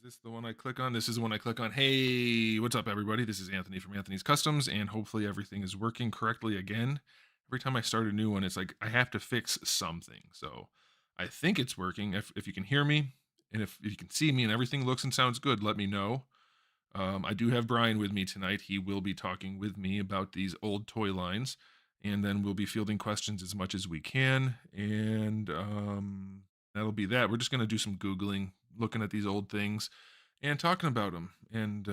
this the one I click on? This is the one I click on. Hey, what's up, everybody? This is Anthony from Anthony's Customs, and hopefully everything is working correctly again. Every time I start a new one, it's like I have to fix something. So I think it's working. If you can hear me, and if you can see me, and everything looks and sounds good, let me know. I do have Brian with me tonight. He will be talking with me about these old toy lines, and then we'll be fielding questions as much as we can. And that'll be that. We're just going to do some Googling, looking at these old things and talking about them. And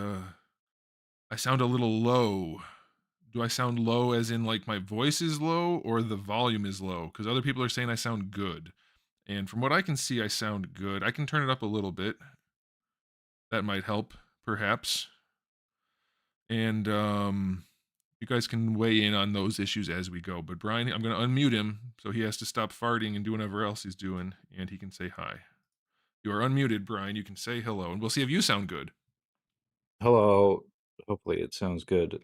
I sound a little low. Do I sound low as in like my voice is low or the volume is low? Because other people are saying I sound good. And from what I can see, I sound good. I can turn it up a little bit. That might help, perhaps. And you guys can weigh in on those issues as we go. But Brian, I'm going to unmute him so he has to stop farting and do whatever else he's doing, and he can say hi. You are unmuted, Brian. You can say hello, and we'll see if you sound good. Hello. Hopefully it sounds good.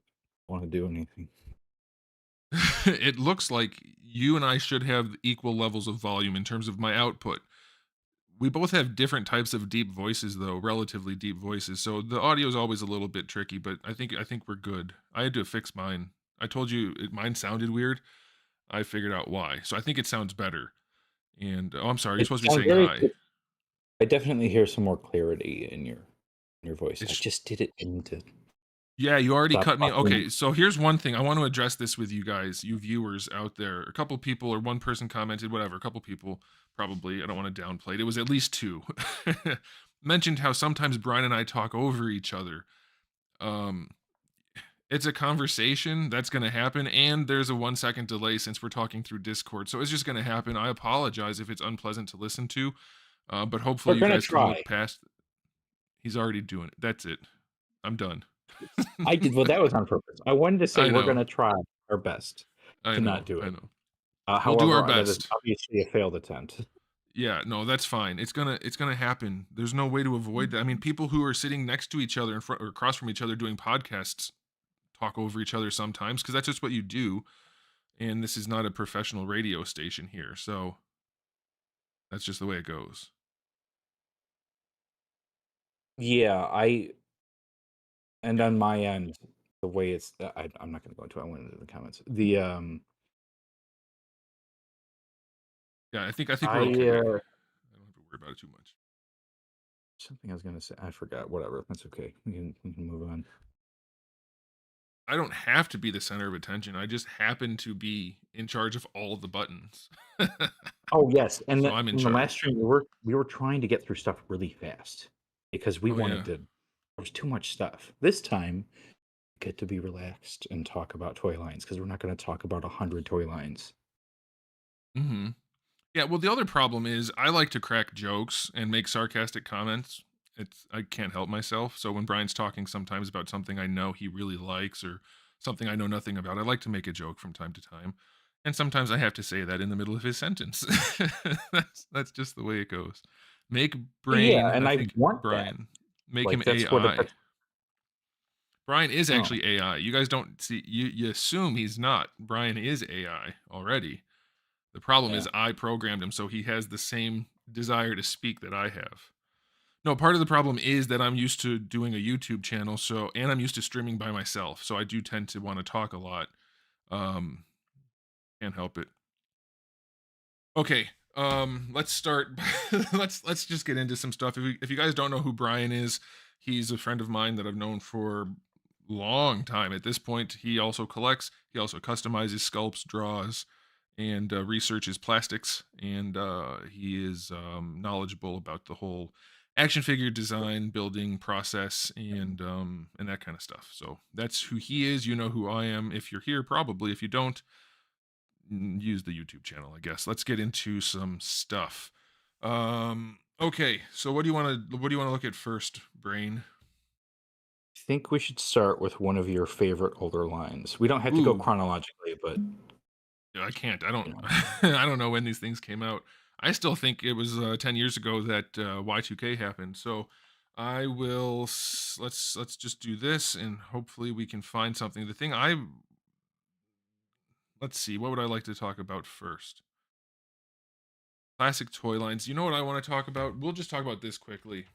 Want to do anything? It looks like you and I should have equal levels of volume in terms of my output. We both have different types of deep voices, though, relatively deep voices. So the audio is always a little bit tricky, but I think we're good. I had to fix mine. I told you mine sounded weird. I figured out why. So I think it sounds better. And oh, I'm sorry. You're It supposed to be sounds saying very. hi. I definitely hear some more clarity in your voice. I It's just didn't mean to Yeah, you already stop cut me. talking. Okay, so here's one thing. I want to address this with you guys, you viewers out there. A couple people or one person commented, whatever, a couple people probably, I don't want to downplay it. It was at least two. Mentioned how sometimes Brian and I talk over each other. Um, it's a conversation that's going to happen, and there's a 1 second delay since we're talking through Discord. So it's just going to happen. I apologize if it's unpleasant to listen to, but hopefully We're you gonna guys can try. look past. He's already doing it. That's it. I'm done. I did. Well, that was on purpose. I wanted to say I we're know. gonna try our best I to not know. do I it. know. We'll do our However, that is best. obviously a failed attempt. Yeah, no, that's fine. It's gonna happen. There's no way to avoid that. I mean, people who are sitting next to each other in front or across from each other doing podcasts talk over each other sometimes because that's just what you do. And this is not a professional radio station here, so that's just the way it goes. Yeah, and on my end, the way it's. I'm not gonna go into it. I went into the comments. Yeah, I think we're I okay. I don't have to worry about it too much. something I was gonna say. I forgot. Whatever. That's okay. We can move on. I don't have to be the center of attention. I just happen to be in charge of all the buttons. Oh, yes, and So then I'm in in the last charge. stream, we were trying to get through stuff really fast because we Oh wanted yeah. to there was too much stuff. This time, get to be relaxed and talk about toy lines because 'cause we're not gonna talk about 100 toy lines. Mhm. Yeah, well, the other problem is I like to crack jokes and make sarcastic comments. I can't help myself. So when Brian's talking sometimes about something I know he really likes or something I know nothing about, I like to make a joke from time to time. And sometimes I have to say that in the middle of his sentence. That's just the way it goes. Make Yeah, Brain, and I I think want that. Brian, make him Like, that's what AI. that's Brian is oh, actually AI. You guys don't see you assume he's not. Brian is AI already. The problem yeah. is I programmed him so he has the same desire to speak that I have. No, part of the problem is that I'm used to doing a YouTube channel, so and I'm used to streaming by myself, so I do tend to wanna talk a lot. Um, can't help it. Okay, let's start. Let's just get into some stuff. If you guys don't know who Brian is, he's a friend of mine that I've known for long time. At this point, he also collects. He also customizes, sculpts, draws, and researches plastics. And he is knowledgeable about the whole action figure design, building process, and that kind of stuff. So that's who he is. You know who I am. If you're here, probably. If you don't, use the YouTube channel, I guess. Let's get into some stuff. Okay, so what do you want to look at first, Brain? I think we should start with one of your favorite older lines. We don't have to go Ooh, chronologically, but, yeah, I can't. I don't you know. I don't know when these things came out. I still think it was 10 years ago that Y2K happened. So let's just do this and hopefully we can find something. The thing I Let's see, what would I like to talk about first? Classic toy lines. You know what I want to talk about? We'll just talk about this quickly.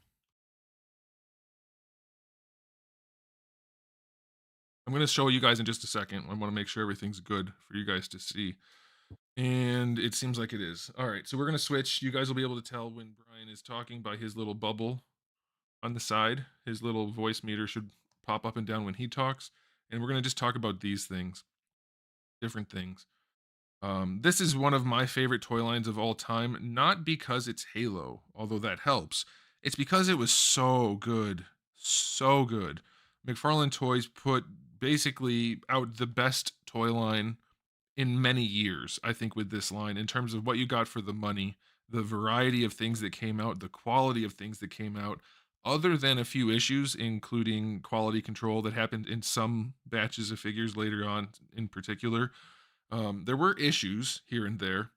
I'm gonna show you guys in just a second. I wanna make sure everything's good for you guys to see. And it seems like it is. All right, so we're gonna switch. You guys will be able to tell when Brian is talking by his little bubble on the side. His little voice meter should pop up and down when he talks. And we're gonna just talk about these things, different things. This is one of my favorite toy lines of all time, not because it's Halo, although that helps. It's because it was so good. So good. McFarlane Toys put basically out the best toy line in many years, I think, with this line in terms of what you got for the money, the variety of things that came out, the quality of things that came out, other than a few issues, including quality control that happened in some batches of figures later on in particular. There were issues here and there,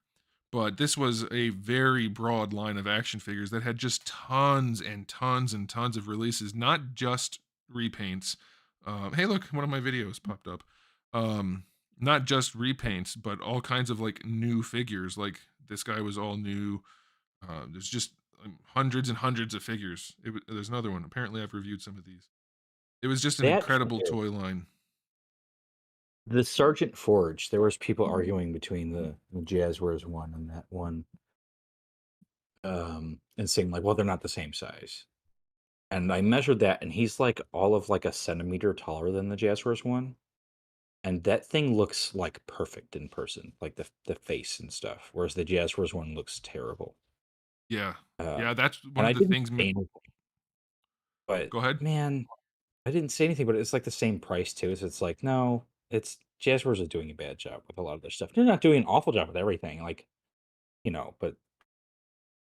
but this was a very broad line of action figures that had just tons and tons and tons of releases, not just repaints. Hey, look, one of my videos popped up. Um, Not just repaints, but all kinds of like new figures. Like this guy was all new. There's just hundreds and hundreds of figures. There's another one. Apparently, I've reviewed some of these. It was just an That incredible figure, toy line. the Sergeant Forge, there was people arguing between the Jazzwares one and that one, and saying like, well, they're not the same size. And I measured that, and he's like all of like a centimeter taller than the Jazzwares one. And that thing looks like perfect in person, like the face and stuff. Whereas the Jazzwares one looks terrible. Yeah, Uh, yeah. That's one and of I the didn't things. say anything, but Go ahead. man, I didn't say anything, but it's like the same price too. So it's like, no, it's Jazzwares is doing a bad job with a lot of their stuff. They're not doing an awful job with everything, like, but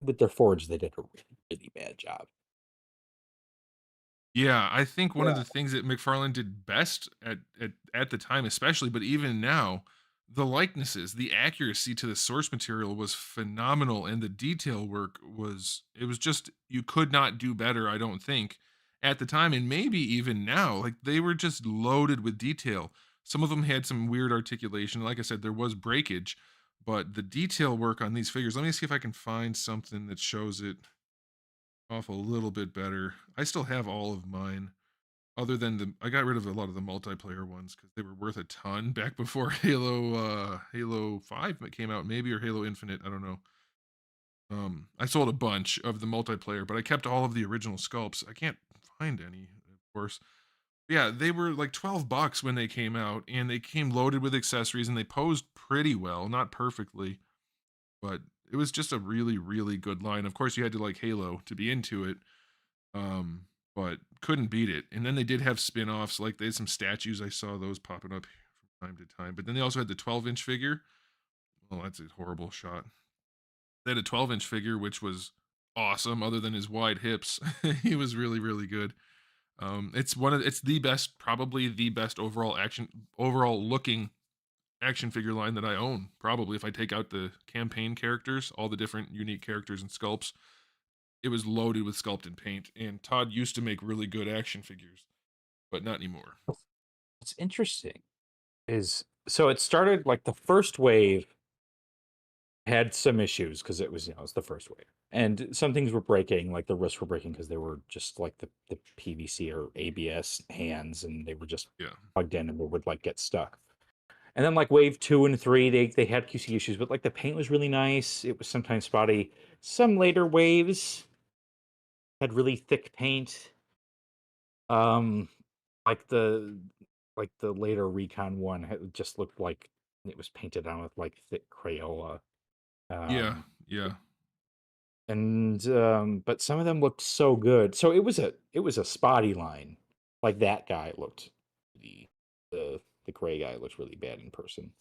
with their Forge, they did a really, really bad job. Yeah, I think one of Yeah. the things that McFarlane did best at the time, especially, but even now, the likenesses, the accuracy to the source material was phenomenal, and the detail work was it was just you could not do better, I don't think, at the time, and maybe even now. Like they were just loaded with detail. Some of them had some weird articulation. Like I said, there was breakage, but the detail work on these figures. Let me see if I can find something that shows it off a little bit better. I still have all of mine, other than I got rid of a lot of the multiplayer ones because they were worth a ton back before Halo 5 that came out, maybe, or Halo Infinite. I don't know. I sold a bunch of the multiplayer, but I kept all of the original sculpts. I can't find any, of course. Yeah, they were like $12 when they came out, and they came loaded with accessories, and they posed pretty well, not perfectly, but it was just a really, really good line. Of course, you had to like Halo to be into it, um, but couldn't beat it. And then they did have spin-offs, like they had some statues. I saw those popping up from time to time. But then they also had the 12-inch figure. Well, that's a horrible shot. They had a 12-inch figure, which was awesome, other than his wide hips. He was really, really good. It's the best, probably the best overall looking action figure line that I own. Probably if I take out the campaign characters, all the different unique characters and sculpts, it was loaded with sculpt and paint. And Todd used to make really good action figures, but not anymore. What's interesting is so it started like the first wave had some issues because it was, it's the first wave. And some things were breaking, like the wrists were breaking because they were just like the PVC or ABS hands, and they were just Yeah. plugged in and they would like get stuck. And then like wave 2 and 3, they had QC issues, but like the paint was really nice. It was sometimes spotty. Some later waves had really thick paint. Um, like the later Recon one just looked like it was painted on with like thick Crayola. Yeah. Um, Yeah. and but some of them looked so good. So it was a spotty line. Like that guy looked the the gray guy looked really bad in person.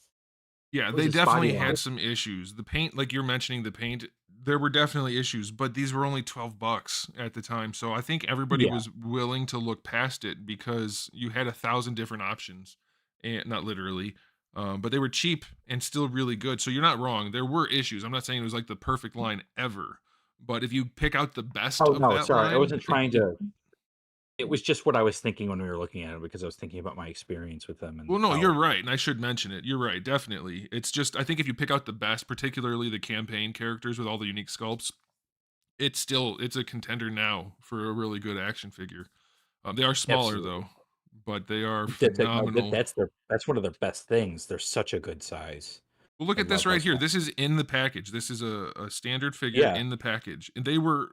Yeah, It was they a spotty definitely line. had some issues. The paint, like you're mentioning the paint, there were definitely issues, but these were only $12 at the time. So I think everybody Yeah, was willing to look past it because you had 1,000 different options. And not literally, but they were cheap and still really good. So you're not wrong. There were issues. I'm not saying it was like the perfect line ever, but if you pick out the best oh of no, that sorry. I line, wasn't trying to. It was just what I was thinking when we were looking at it because I was thinking about my experience with them well, and no, you're how. right, and I should mention it. You're right, definitely. It's just I think if you pick out the best, particularly the campaign characters with all the unique sculpts, it's a contender now for a really good action figure. They are smaller Absolutely. though. but they are No, phenomenal. that's one of their best things. They're such a good size. Well, look I at this love how right here. small. This is in the package. This is a standard figure Yeah, in the package, and it was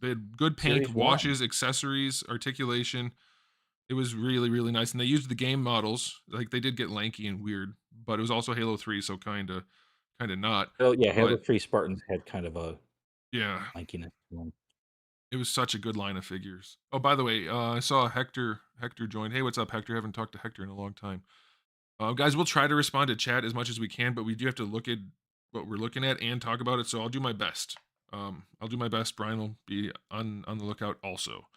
they had good paint, series 1. washes, accessories, articulation. It was really, really nice, and they used the game models. Like, they did get lanky and weird, but it was also Halo 3, so kinda not. Oh, yeah, Halo But 3 Spartans had kind of a yeah, lankiness to 'em. it was such a good line of figures. Oh, by the way, I saw Hector joined. Hey, what's up, Hector? Haven't talked to Hector in a long time. Guys, we'll try to respond to chat as much as we can, but we do have to look at what we're looking at and talk about it. So I'll do my best. I'll do my best. Brian will be on the lookout also.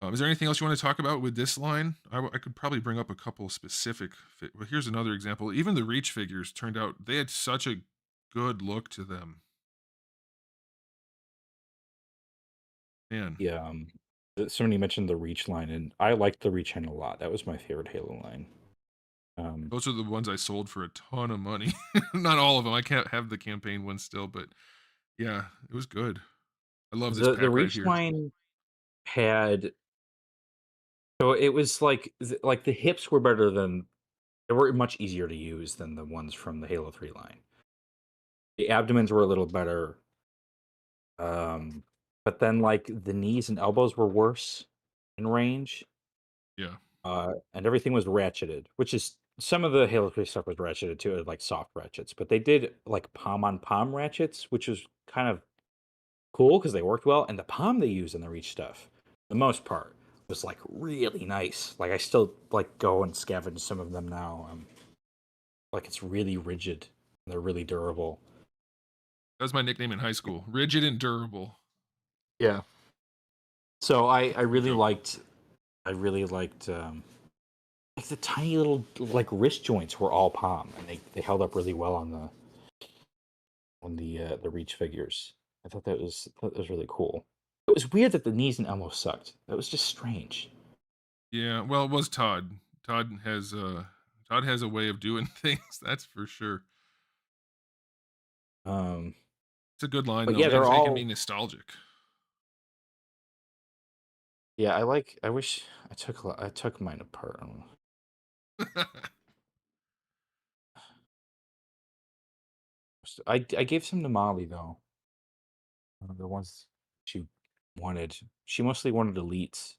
Is there anything else you want to talk about with this line? I could probably bring up a couple specific. Well, here's another example. Even the Reach figures turned out they had such a good look to them. Man, Yeah, somebody mentioned the Reach line, and I liked the Reach line a lot. That was my favorite Halo line. Um, those are the ones I sold for a ton of money. Not all of them. I can't have the campaign ones still, but yeah, it was good. I love this the pack right Reach here. line had so it was like the hips were better than they were much easier to use than the ones from the Halo 3 line. The abdomens were a little better, um, but then, like, the knees and elbows were worse in range, Yeah. and everything was ratcheted, which is some of the Halo 3 stuff was ratcheted too, like soft ratchets, but they did, like, palm-on-palm ratchets, which was kind of cool because they worked well, and the palm they use in the Reach stuff, the most part, was, like, really nice. Like, I still, like, go and scavenge some of them now, like, it's really rigid, and they're really durable. That was my nickname in high school. Rigid and durable. Yeah. So I No really joke. liked I really liked, like, the tiny little, like, wrist joints were all palm, and they held up really well on the Reach figures. I thought that was really cool. It was weird that the knees and elbows sucked. That was just strange. Yeah, well, it was Todd. Todd has a way of doing things, that's for sure. Um, It's a good line but though, yeah, man. they're It's making me all nostalgic. yeah, I wish I took mine apart. I don't know. I gave some to Molly though. The ones she wanted. She mostly wanted elites.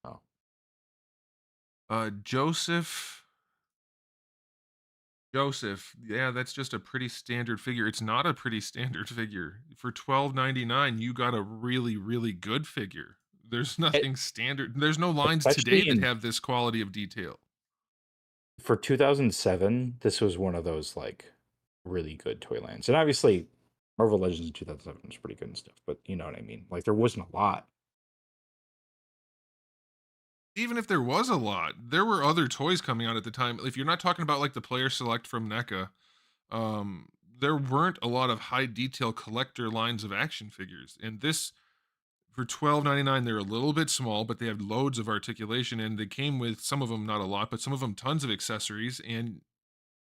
Oh. Joseph Joseph, yeah, that's just a pretty standard figure. It's not a pretty standard figure. For 12.99, you got a really, really good figure. There's E nothing standard. There's no lines especially today that in have this quality of detail. for 2007, this was one of those, like, really good toy lines, and obviously, Marvel Legends in 2007 was pretty good and stuff, but you know what I mean? Like, there wasn't a lot. Even if there was a lot, there were other toys coming out at the time. If you're not talking about like the player select from NECA, there weren't a lot of high detail collector lines of action figures. And this for 12.99, they're a little bit small, but they have loads of articulation, and they came with some of them not a lot, but some of them tons of accessories. And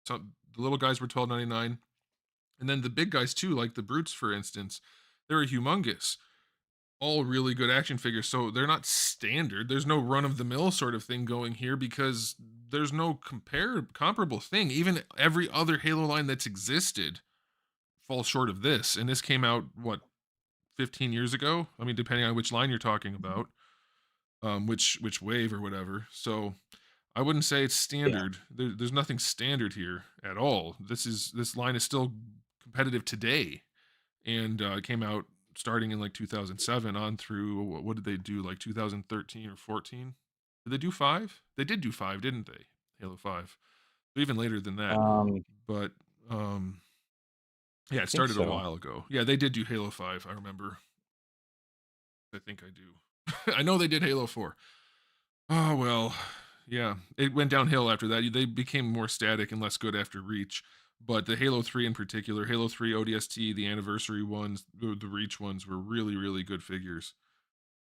some the little guys were 12.99, and then the big guys too, like the brutes, for instance, they were humongous, all really good action figures. So they're not standard. There's no run of the mill sort of thing going here because there's no comparable thing. Even every other Halo line that's existed falls short of this. And this came out what 15 years ago. I mean, depending on which line you're talking about, which wave or whatever. So I wouldn't say it's Yeah. standard. There's nothing standard here at all. This line is still competitive today, and it came out starting in like 2007 on through what did they do, like 2013 or 14? Did they do 5? They did do 5, didn't they? Halo 5. Even later than that. I But yeah, it think started a so. while ago. Yeah, they did do Halo 5, I remember. I think I do. I know they did Halo 4. Oh, well, yeah, it went downhill after that. They became more static and less good after Reach. But the Halo 3 in particular, Halo 3 ODST, the anniversary ones, the Reach ones were really, really good figures.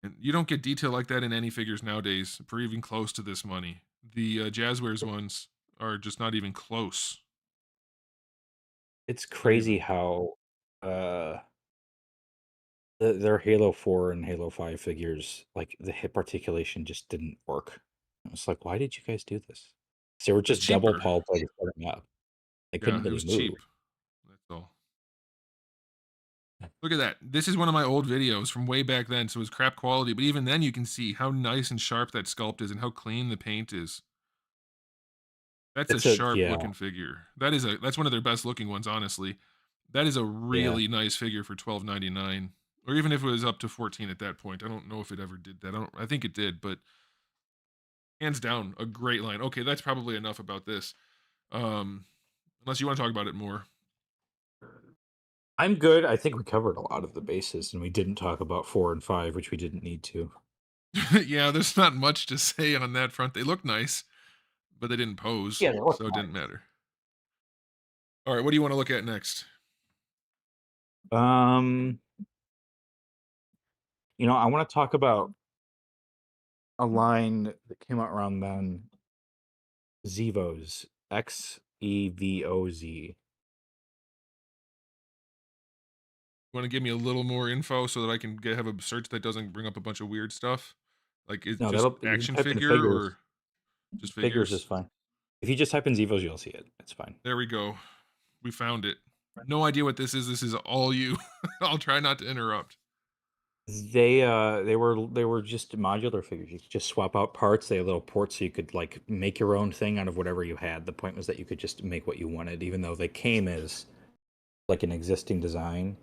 And you don't get detail like that in any figures nowadays for even close to this money. The Jazzwares ones are just not even close. It's Not even. crazy how, uh their Halo 4 and Halo 5 figures, like the hip articulation just didn't work. I was like, why did you guys do this? They were It was just double cheaper. pall plated starting up. They couldn't Yeah, it really was move. cheap. That's all. Look at that. This is one of my old videos from way back then, so it was crap quality, but even then you can see how nice and sharp that sculpt is and how clean the paint is. That's a It's a sharp yeah, looking figure. That's one of their best looking ones, honestly. That is a yeah. really nice figure for 12.99, or even if it was up to 14 at that point. I don't know if it ever did that. I think it did, but hands down, a great line. Okay, that's probably enough about this. Um, unless you want to talk about it more. I'm good. I think we covered a lot of the bases, and we didn't talk about 4 and 5, which we didn't need to. Yeah, there's not much to say on that front. They look nice, but they didn't pose, Yeah, they look so it didn't nice. matter. All right, what do you want to look at next? Um, I want to talk about a line that came out around then, Zeos, Xevoz. Want to give me a little more info so that I can have a search that doesn't bring up a bunch of weird stuff? Like, it's No, just that'll you can action type in figure figures. or just Figures is figures? fine. If you just type in Zeos, you'll see it. It's fine. There we go. We found it. No idea what this is. This is all you. I'll try not to interrupt. They were just modular figures. You could just swap out parts. They had little ports so you could like make your own thing out of whatever you had. The point was that you could just make what you wanted, even though they came as like an existing design.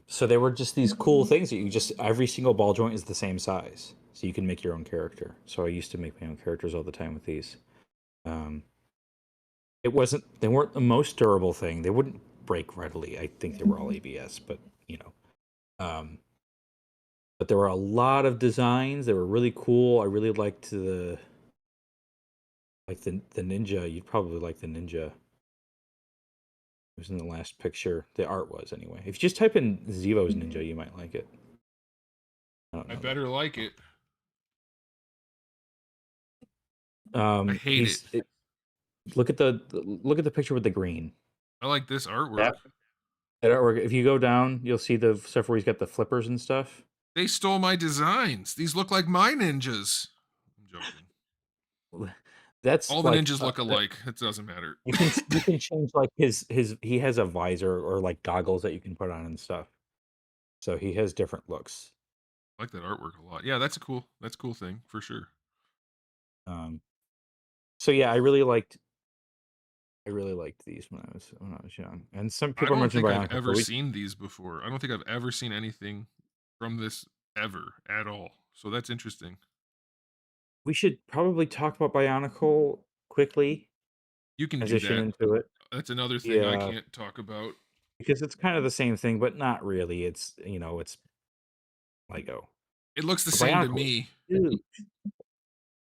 So they were just these cool things that you just every single ball joint is the same size, so you can make your own character. So I used to make my own characters all the time with these. Um, they weren't the most durable thing. They wouldn't break readily. I think they were all ABS, but you know. Um, but there were a lot of designs. They were really cool. I really liked the ninja. You'd probably like the ninja. It was in the last picture. The art was anyway. If you just type in Zevo's ninja, you might like it. I don't I know better like it. though. I hate it. Look at the picture with the green. I like this artwork. That that artwork. If you go down, you'll see the stuff where he's got the flippers and stuff. They stole my designs. These look like my ninjas. I'm joking. That's All the like ninjas look alike. It doesn't matter. you can change like his he has a visor or like goggles that you can put on and stuff. So he has different looks. I like that artwork a lot. Yeah, that's a cool thing for sure. Um, so yeah, I really liked these when I was young. And some I people don't mentioned think I've Bionicle, ever seen these before. I don't think I've ever seen anything from this ever at all. So that's interesting. we should probably talk about Bionicle quickly, You can do transition that. into it. That's another thing I Yeah, can't talk about. because it's kind of the same thing, but not really. It's Lego. It looks the But same to Bionicle, me. dude,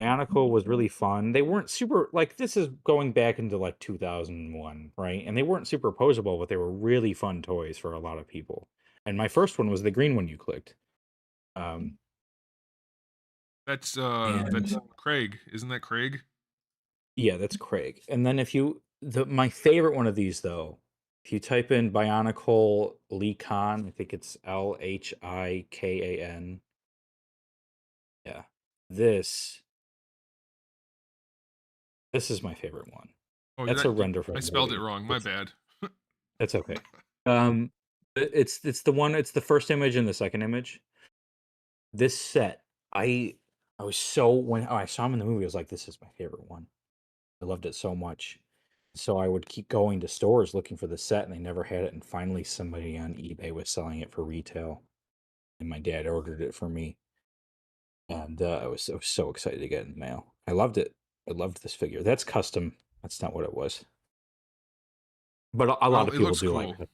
Bionicle was really fun. They weren't super like this is going back into like 2001, right? And they weren't super posable, but they were really fun toys for a lot of people. And my first one was the green one you clicked. Um, That's and Craig. Isn't that Craig? yeah, that's Craig. And then if you my favorite one of these though, if you type in Bionicle Leakan, I think it's Lhikan. Yeah. This this is my favorite one. Oh, That's a you, render from I a spelled it movie. wrong. My bad. That's okay. It's the first image and the second image. This set, I was so when I saw him in the movie, I was like, this is my favorite one. I loved it so much. So I would keep going to stores looking for the set, and they never had it. And finally, somebody on eBay was selling it for retail, and my dad ordered it for me. And I was so excited to get it in the mail. I loved it. I loved this figure. That's custom. That's not what it was, but a lot Well, of it people looks do like cool. it.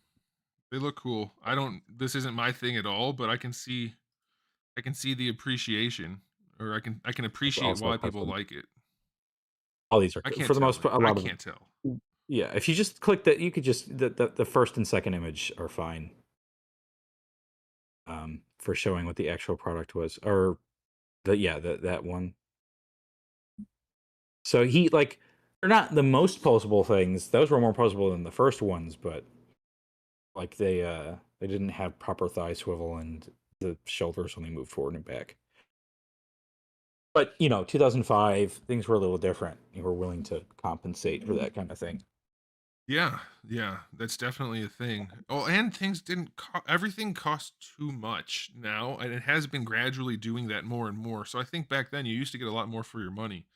They look cool. I don't. This isn't my thing at all, but I can see. I can see the appreciation, or I can It's appreciate also why people custom. like it. All these are I for can't the tell most though. part. A I lot of them. can't tell. Yeah, if you just click that, you could just the first and second image are fine. For showing what the actual product was, or that one. So he like they're not the most posable things. Those were more posable than the first ones, but Like they didn't have proper thigh swivel and the shoulders only moved forward and back. But 2005, things were a little different. You were willing to compensate for that kind of thing. Yeah, yeah, that's definitely a thing. Oh, and things didn't everything cost too much now, and it has been gradually doing that more and more. So I think back then you used to get a lot more for your money.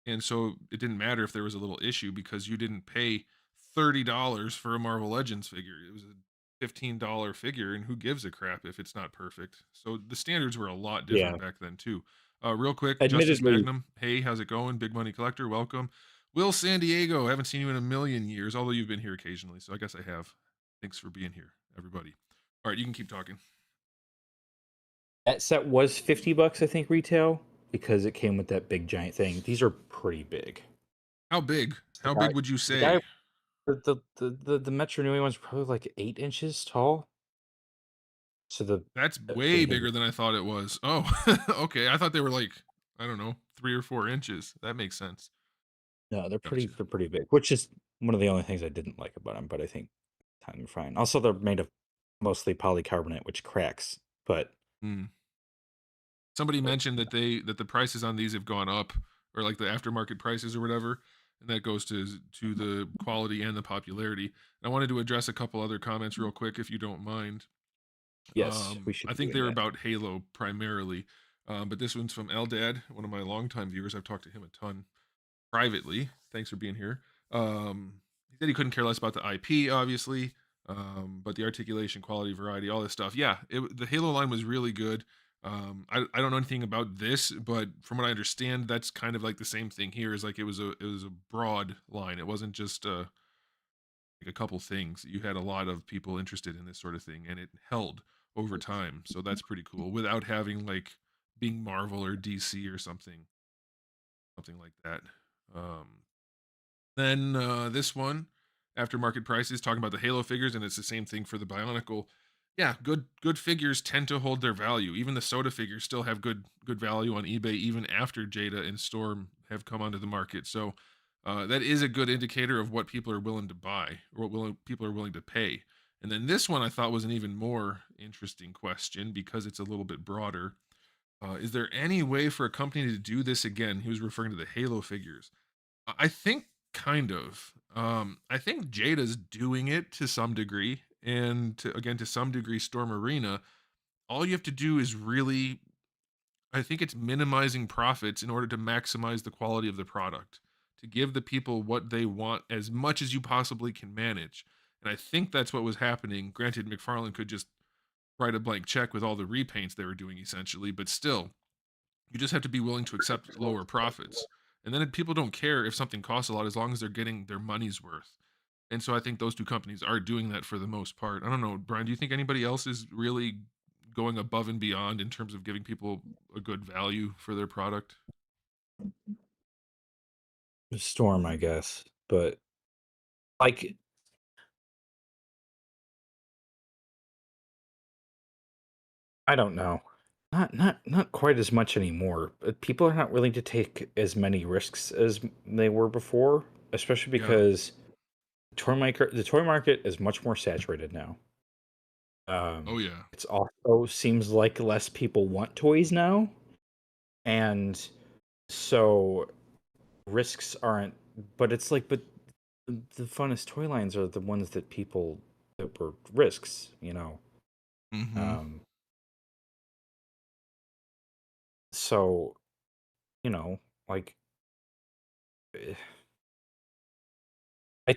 And so it didn't matter if there was a little issue because you didn't pay $30 for a Marvel Legends figure. It was a $15 figure, and who gives a crap if it's not perfect? So the standards were a lot Yeah. different back then too. Real quick, Justice Admittedly, Magnum, hey, how's it going? Big Money Collector, welcome. Will San Diego, haven't seen you in a million years, although you've been here occasionally, so I guess I have. Thanks for being here, everybody. All right, you can keep talking. that set was $50, I think, retail, because it came with that big giant thing. These are pretty big. How big? The How guy, big would you the guy, say? the Metro Nui one's probably like 8 inches tall. So That's the way bigger. bigger than I thought it was. Oh, okay. I thought they were like, I don't know, 3 or 4 inches. That makes sense. No, they're pretty. Gotcha. They're pretty big, which is one of the only things I didn't like about them. But I think kind of fine. Also, they're made of mostly polycarbonate, which cracks. But Mm. Somebody mentioned that the prices on these have gone up, or like the aftermarket prices or whatever, and that goes to the quality and the popularity. And I wanted to address a couple other comments real quick, if you don't mind. yes, we should I be think they doing were that. about Halo primarily, but this one's from Eldad, one of my longtime viewers. I've talked to him a ton privately. Thanks for being here. He said he couldn't care less about the IP, obviously, but the articulation, quality, variety, all this stuff. Yeah, the Halo line was really good. I don't know anything about this, but from what I understand, that's kind of like the same thing here. Is like it was a broad line. It wasn't just like a couple things. You had a lot of people interested in this sort of thing, and it held over time. So that's pretty cool without having like being Marvel or DC or something like that. Um, then this one, aftermarket prices, talking about the Halo figures, and it's the same thing for the Bionicle. Yeah, good figures tend to hold their value. Even the Soda figures still have good value on eBay, even after Jada and Storm have come onto the market. So that is a good indicator of what people are willing to buy or people are willing to pay. And then this one I thought was an even more interesting question because it's a little bit broader. Is there any way for a company to do this again? He was referring to the Halo figures. I think kind of. I think Jada's doing it to some degree, and to some degree, Storm Arena. All you have to do is really, I think it's minimizing profits in order to maximize the quality of the product, to give the people what they want as much as you possibly can manage. And I think that's what was happening. Granted, McFarlane could just write a blank check with all the repaints they were doing, essentially, but still, you just have to be willing to accept lower profits. And then people don't care if something costs a lot as long as they're getting their money's worth. And so I think those two companies are doing that for the most part. I don't know, Brian, do you think anybody else is really going above and beyond in terms of giving people a good value for their product? Storm, I guess. But like, I don't know. Not quite as much anymore. But people are not willing to take as many risks as they were before, especially Yeah. because the toy market is much more saturated now. Oh yeah. It's also seems like less people want toys now, and so risks aren't. But it's like, but the funnest toy lines are the ones that people that were risks. Mhm. Um, so you know, like eh, I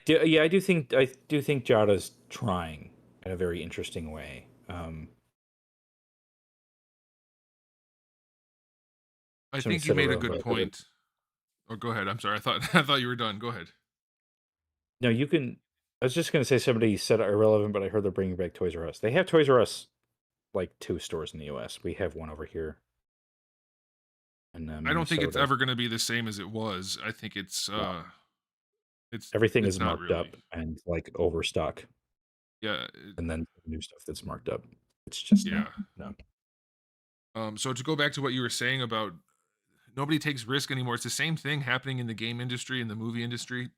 do think Jada's trying in a very interesting way. I Somebody think you said made a good irrelevant. point. Oh, go ahead. I'm sorry. I thought I thought you were done. Go ahead. No, you can. I was just gonna say somebody said irrelevant, but I heard they're bringing back Toys R Us. They have Toys R Us like 2 stores in the U.S. We have one over here in I don't think it's Minnesota. ever going to be the same as it was. I think it's No, it's everything it's is not marked really. up and like overstock, Yeah, and then new stuff that's marked up. It's just yeah. no. So to go back to what you were saying about nobody takes risk anymore, it's the same thing happening in the game industry and the movie industry.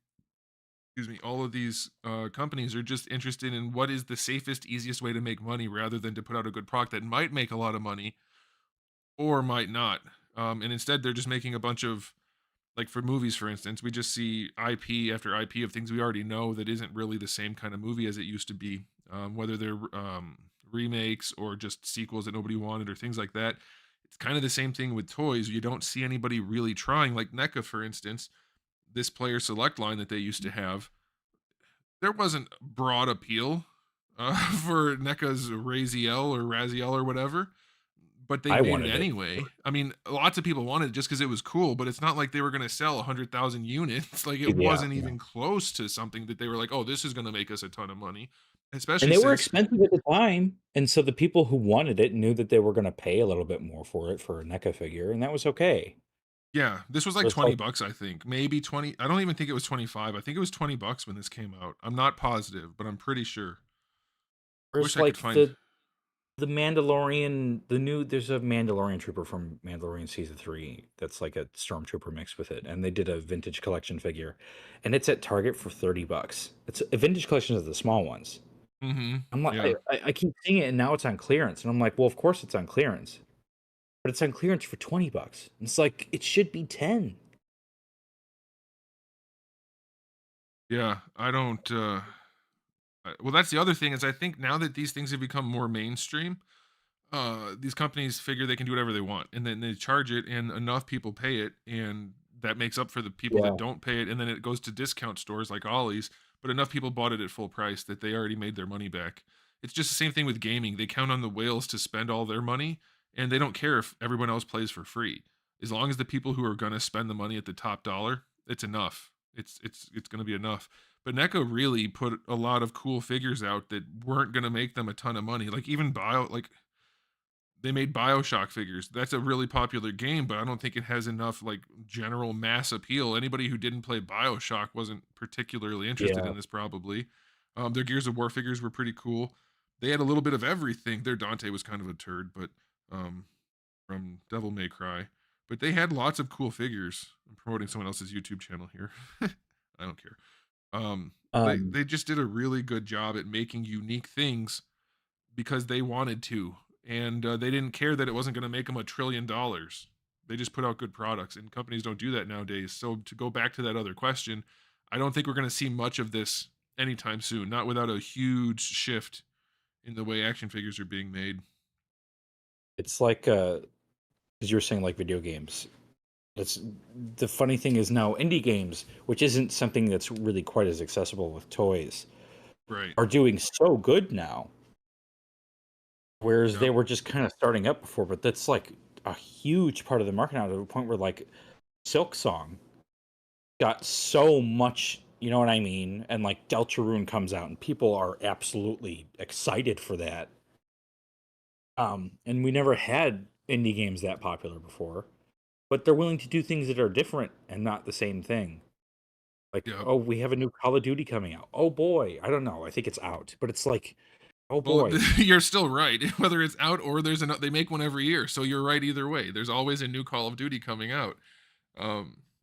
excuse me, all of these companies are just interested in what is the safest, easiest way to make money rather than to put out a good product that might make a lot of money or might not. And instead, they're just making a bunch of, like for movies, for instance, we just see IP after IP of things we already know that isn't really the same kind of movie as it used to be, whether they're remakes or just sequels that nobody wanted or things like that. It's kind of the same thing with toys. You don't see anybody really trying, like NECA, for instance, this player select line that they used to have. There wasn't broad appeal for NECA's Raziel or Raziel or whatever, but they I made it wanted it. anyway. I mean, lots of people wanted it just because it was cool, but it's not like they were gonna sell 100,000 units. Like, it Yeah, wasn't yeah. even close to something that they were like, "Oh, this is gonna make us a ton of money." And Especially they were since, expensive at the time, and so the people who wanted it knew that they were gonna pay a little bit more for it for a NECA figure, and that was okay. yeah, this was like It's 20 like bucks, I think. Maybe 20. I don't even think it was 25. I think it was 20 bucks when this came out. I'm not positive, but I'm pretty sure. I wish there's I could like find. the Mandalorian the new there's a Mandalorian trooper from Mandalorian Season 3 that's like a stormtrooper mixed with it, and they did a vintage collection figure, and it's at Target for 30 bucks. It's a vintage collection of the small ones. Mhm. I'm like Yeah. I keep seeing it and now it's on clearance, and I'm like, "Well, of course it's on clearance." But it's on clearance for 20 bucks. It's like, it should be 10. Yeah, I don't, well, that's the other thing is I think now that these things have become more mainstream, these companies figure they can do whatever they want, and then they charge it, and enough people pay it, and that makes up for the people that Yeah. don't pay it, and then it goes to discount stores like Ollie's, but enough people bought it at full price that they already made their money back. It's just the same thing with gaming. They count on the whales to spend all their money, and they don't care if everyone else plays for free. As long as the people who are going to spend the money at the top dollar, it's enough. It's going to be enough. But NECA really put a lot of cool figures out that weren't going to make them a ton of money. Like even like they made BioShock figures. That's a really popular game, but I don't think it has enough like general mass appeal. Anybody who didn't play BioShock wasn't particularly interested Yeah. in this probably. Their Gears of War figures were pretty cool. They had a little bit of everything. Their Dante was kind of a turd, but um, from Devil May Cry. But they had lots of cool figures. I'm promoting someone else's YouTube channel here. I don't care. Um, They just did a really good job at making unique things because they wanted to, and they didn't care that it wasn't going to make them $1 trillion. They just put out good products, and companies don't do that nowadays. So to go back to that other question, I don't think we're going to see much of this anytime soon. Not without a huge shift in the way action figures are being made. it's like, as you were saying, like video games. It's the funny thing is now indie games, which isn't something that's really quite as accessible with toys, Right. are doing so good now. Whereas Yep. they were just kind of starting up before, but that's like a huge part of the market now to the point where like Silk Song got so much, you know what I mean? And like Deltarune comes out and people are absolutely excited for that. And we never had indie games that popular before, but they're willing to do things that are different and not the same thing. Like, Yep. oh, we have a new Call of Duty coming out. Oh boy, I don't know. I think it's out, but it's like, oh Well, boy, you're still right. Whether it's out or there's another, they make one every year, so you're right either way. There's always a new Call of Duty coming out.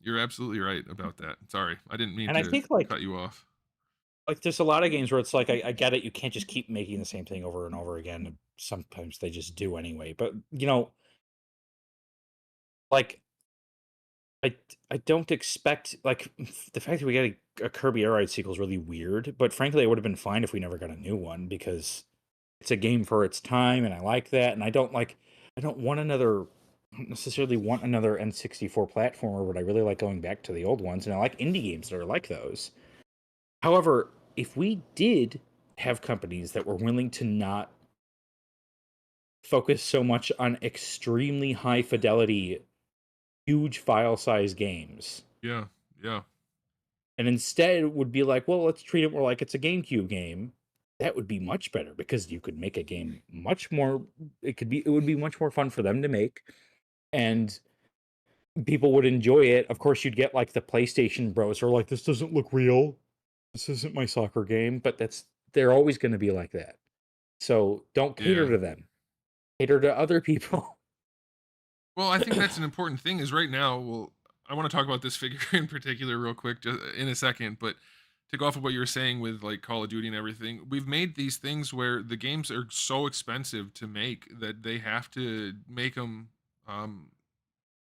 You're absolutely right about that. Sorry, I didn't mean and I to think like cut you off. there's a lot of games where it's like I get it. You can't just keep making the same thing over and over again. And sometimes they just do anyway. But you know, like I I don't expect like the fact that we got a Kirby Air Ride sequel is really weird. But frankly, it would have been fine if we never got a new one because it's a game for its time, and I like that. And I don't want another. I don't necessarily want another N64 platformer, but I really like going back to the old ones, and I like indie games that are like those. However, if we did have companies that were willing to not focus so much on extremely high fidelity, huge file size games, Yeah, yeah, and instead would be like, well, let's treat it more like it's a GameCube game. That would be much better because you could make a game much more. It would be much more fun for them to make, and people would enjoy it. Of course, you'd get like the PlayStation Bros who are like, this doesn't look real. This isn't my soccer game, but they're always going to be like that. So don't cater yeah. to them. Cater to other people. Well, I think that's an important thing. Is right now. Well, I want to talk about this figure in particular real quick, just in a second. But to go off of what you were saying with like Call of Duty and everything, we've made these things where the games are so expensive to make that they have to make them um,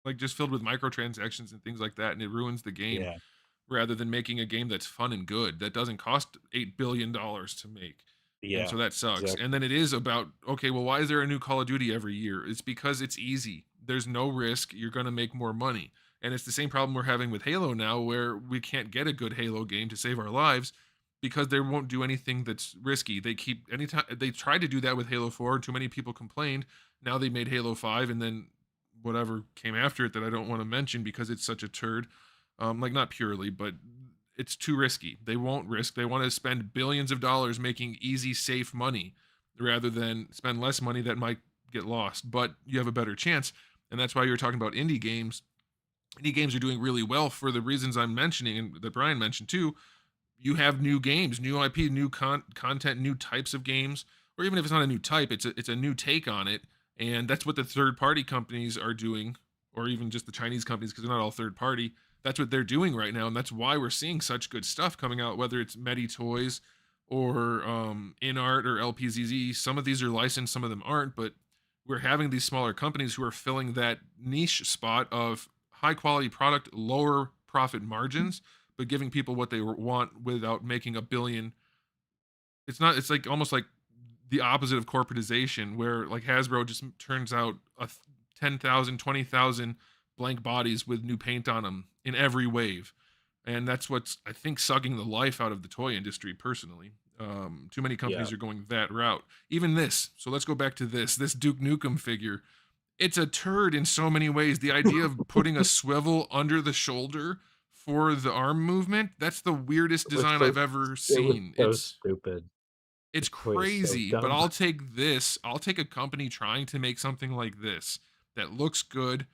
like just filled with microtransactions and things like that, and it ruins the game Yeah. rather than making a game that's fun and good that doesn't cost $8 billion to make. And Yeah. so that sucks. And Exactly. then it is about, okay, well, why is there a new Call of Duty every year? It's because it's easy. There's no risk. You're going to make more money. And it's the same problem we're having with Halo now, where we can't get a good Halo game to save our lives because they won't do anything that's risky. They keep anytime they tried to do that with Halo 4, too many people complained. Now they made Halo 5, and then whatever came after it that I don't want to mention because it's such a turd. Like not purely, but it's too risky. They won't risk. They want to spend billions of dollars making easy, safe money rather than spend less money that might get lost. But you have a better chance. And that's why you're talking about indie games. Indie games are doing really well for the reasons I'm mentioning and that Brian mentioned too. You have new games, new IP, new content, new types of games, or even if it's not a new type, it's a new take on it, and that's what the third party companies are doing, or even just the Chinese companies because they're not all third party. That's what they're doing right now, and that's why we're seeing such good stuff coming out, whether it's Medi Toys or InArt or LPZZ. Some of these are licensed, some of them aren't, but we're having these smaller companies who are filling that niche spot of high quality product, lower profit margins, but giving people what they want without making a billion. It's not. It's like almost like the opposite of corporatization, where like Hasbro just turns out 10,000, 20,000 blank bodies with new paint on them in every wave, and that's what's I think sucking the life out of the toy industry. Personally, too many Yeah. companies are going that route. Even this. So let's go back to this Duke Nukem figure. It's a turd in so many ways. The idea of putting a swivel under the shoulder for the arm movement, that's the weirdest It was design so I've ever it was seen. so It's stupid. The it's toy is so crazy, but dumb. I'll take this. I'll take a company trying to make something like this that looks good.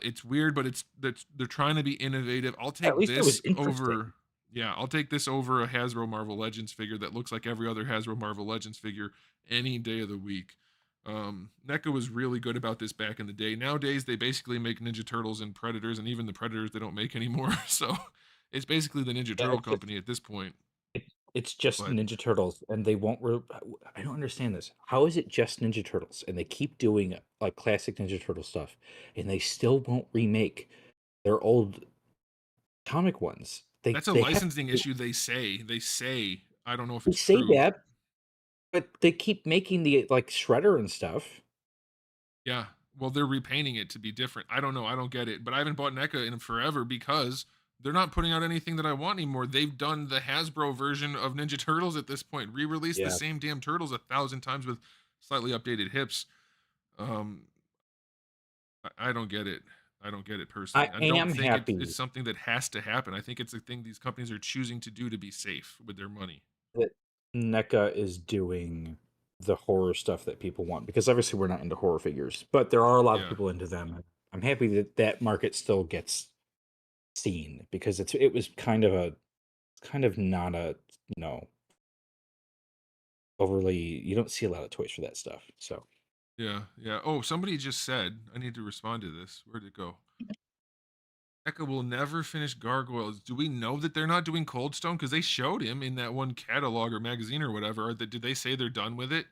It's weird, but they're trying to be innovative. I'll At take least it was this over. interesting. Yeah, I'll take this over a Hasbro Marvel Legends figure that looks like every other Hasbro Marvel Legends figure any day of the week. NECA was really good about this back in the day. Nowadays, they basically make Ninja Turtles and Predators, and even the Predators they don't make anymore. So it's basically the Ninja Yeah, Turtle company at this point. it's just But Ninja Turtles, and they won't I don't understand this. How is it just Ninja Turtles, and they keep doing, like, classic Ninja Turtle stuff, and they still won't remake their old comic ones? They that's a they have licensing issue. They say. I don't know if they it's say true. that, but they keep making the, like, Shredder and stuff. Yeah. Well, they're repainting it to be different. I don't know. I don't get it. But I haven't bought NECA in forever because they're not putting out anything that I want anymore. They've done the Hasbro version of Ninja Turtles at this point, re-released the Yeah. same damn turtles 1,000 times with slightly updated hips. Um, I don't get it. I don't get it I personally. I don't am think it's happy something that has to happen. I think it's a thing these companies are choosing to do to be safe with their money. that NECA is doing the horror stuff that people want, because obviously we're not into horror figures, but there are a lot of Yeah. people into them. I'm happy that that market still gets seen, because it was kind of not a, you know, overly, you don't see a lot of toys for that stuff. So Yeah. Yeah. Oh, somebody just said, I need to respond to this. Where'd it go? Eka will never finish Gargoyles. Do we know that they're not doing Cold Stone? Because they showed him in that one catalog or magazine or whatever. Did they say they're done with it?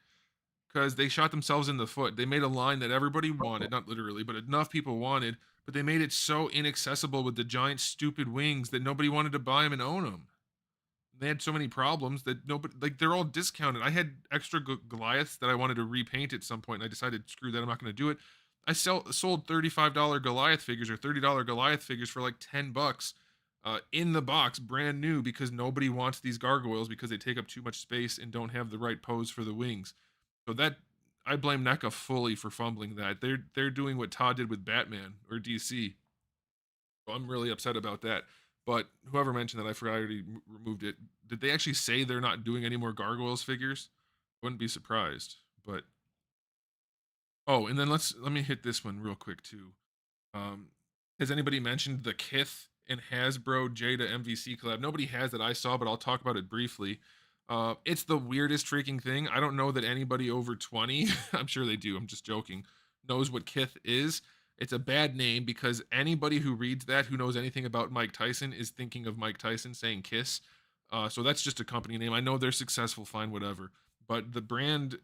Because they shot themselves in the foot. They made a line that everybody wanted, not literally, but enough people wanted. But they made it so inaccessible with the giant, stupid wings that nobody wanted to buy them and own them. They had so many problems that nobody, like, they're all discounted. I had extra Goliaths that I wanted to repaint at some point, and I decided, screw that, I'm not going to do it. I sold $35 Goliath figures or $30 Goliath figures for like $10 in the box, brand new, because nobody wants these gargoyles because they take up too much space and don't have the right pose for the wings. So that I blame NECA fully for fumbling that. They're doing what Todd did with Batman or DC. So I'm really upset about that. But whoever mentioned that, I forgot I already removed it. Did they actually say they're not doing any more Gargoyles figures? Wouldn't be surprised. But oh, and then let me hit this one real quick too. Um, has anybody mentioned the Kith and Hasbro Jada MVC collab? Nobody has that I saw, but I'll talk about it briefly. It's the weirdest freaking thing. I don't know that anybody over 20, I'm sure they do, I'm just joking, knows what Kith is. It's a bad name because anybody who reads that who knows anything about Mike Tyson is thinking of Mike Tyson saying kiss. So that's just a company name. I know they're successful, fine, whatever. But the brand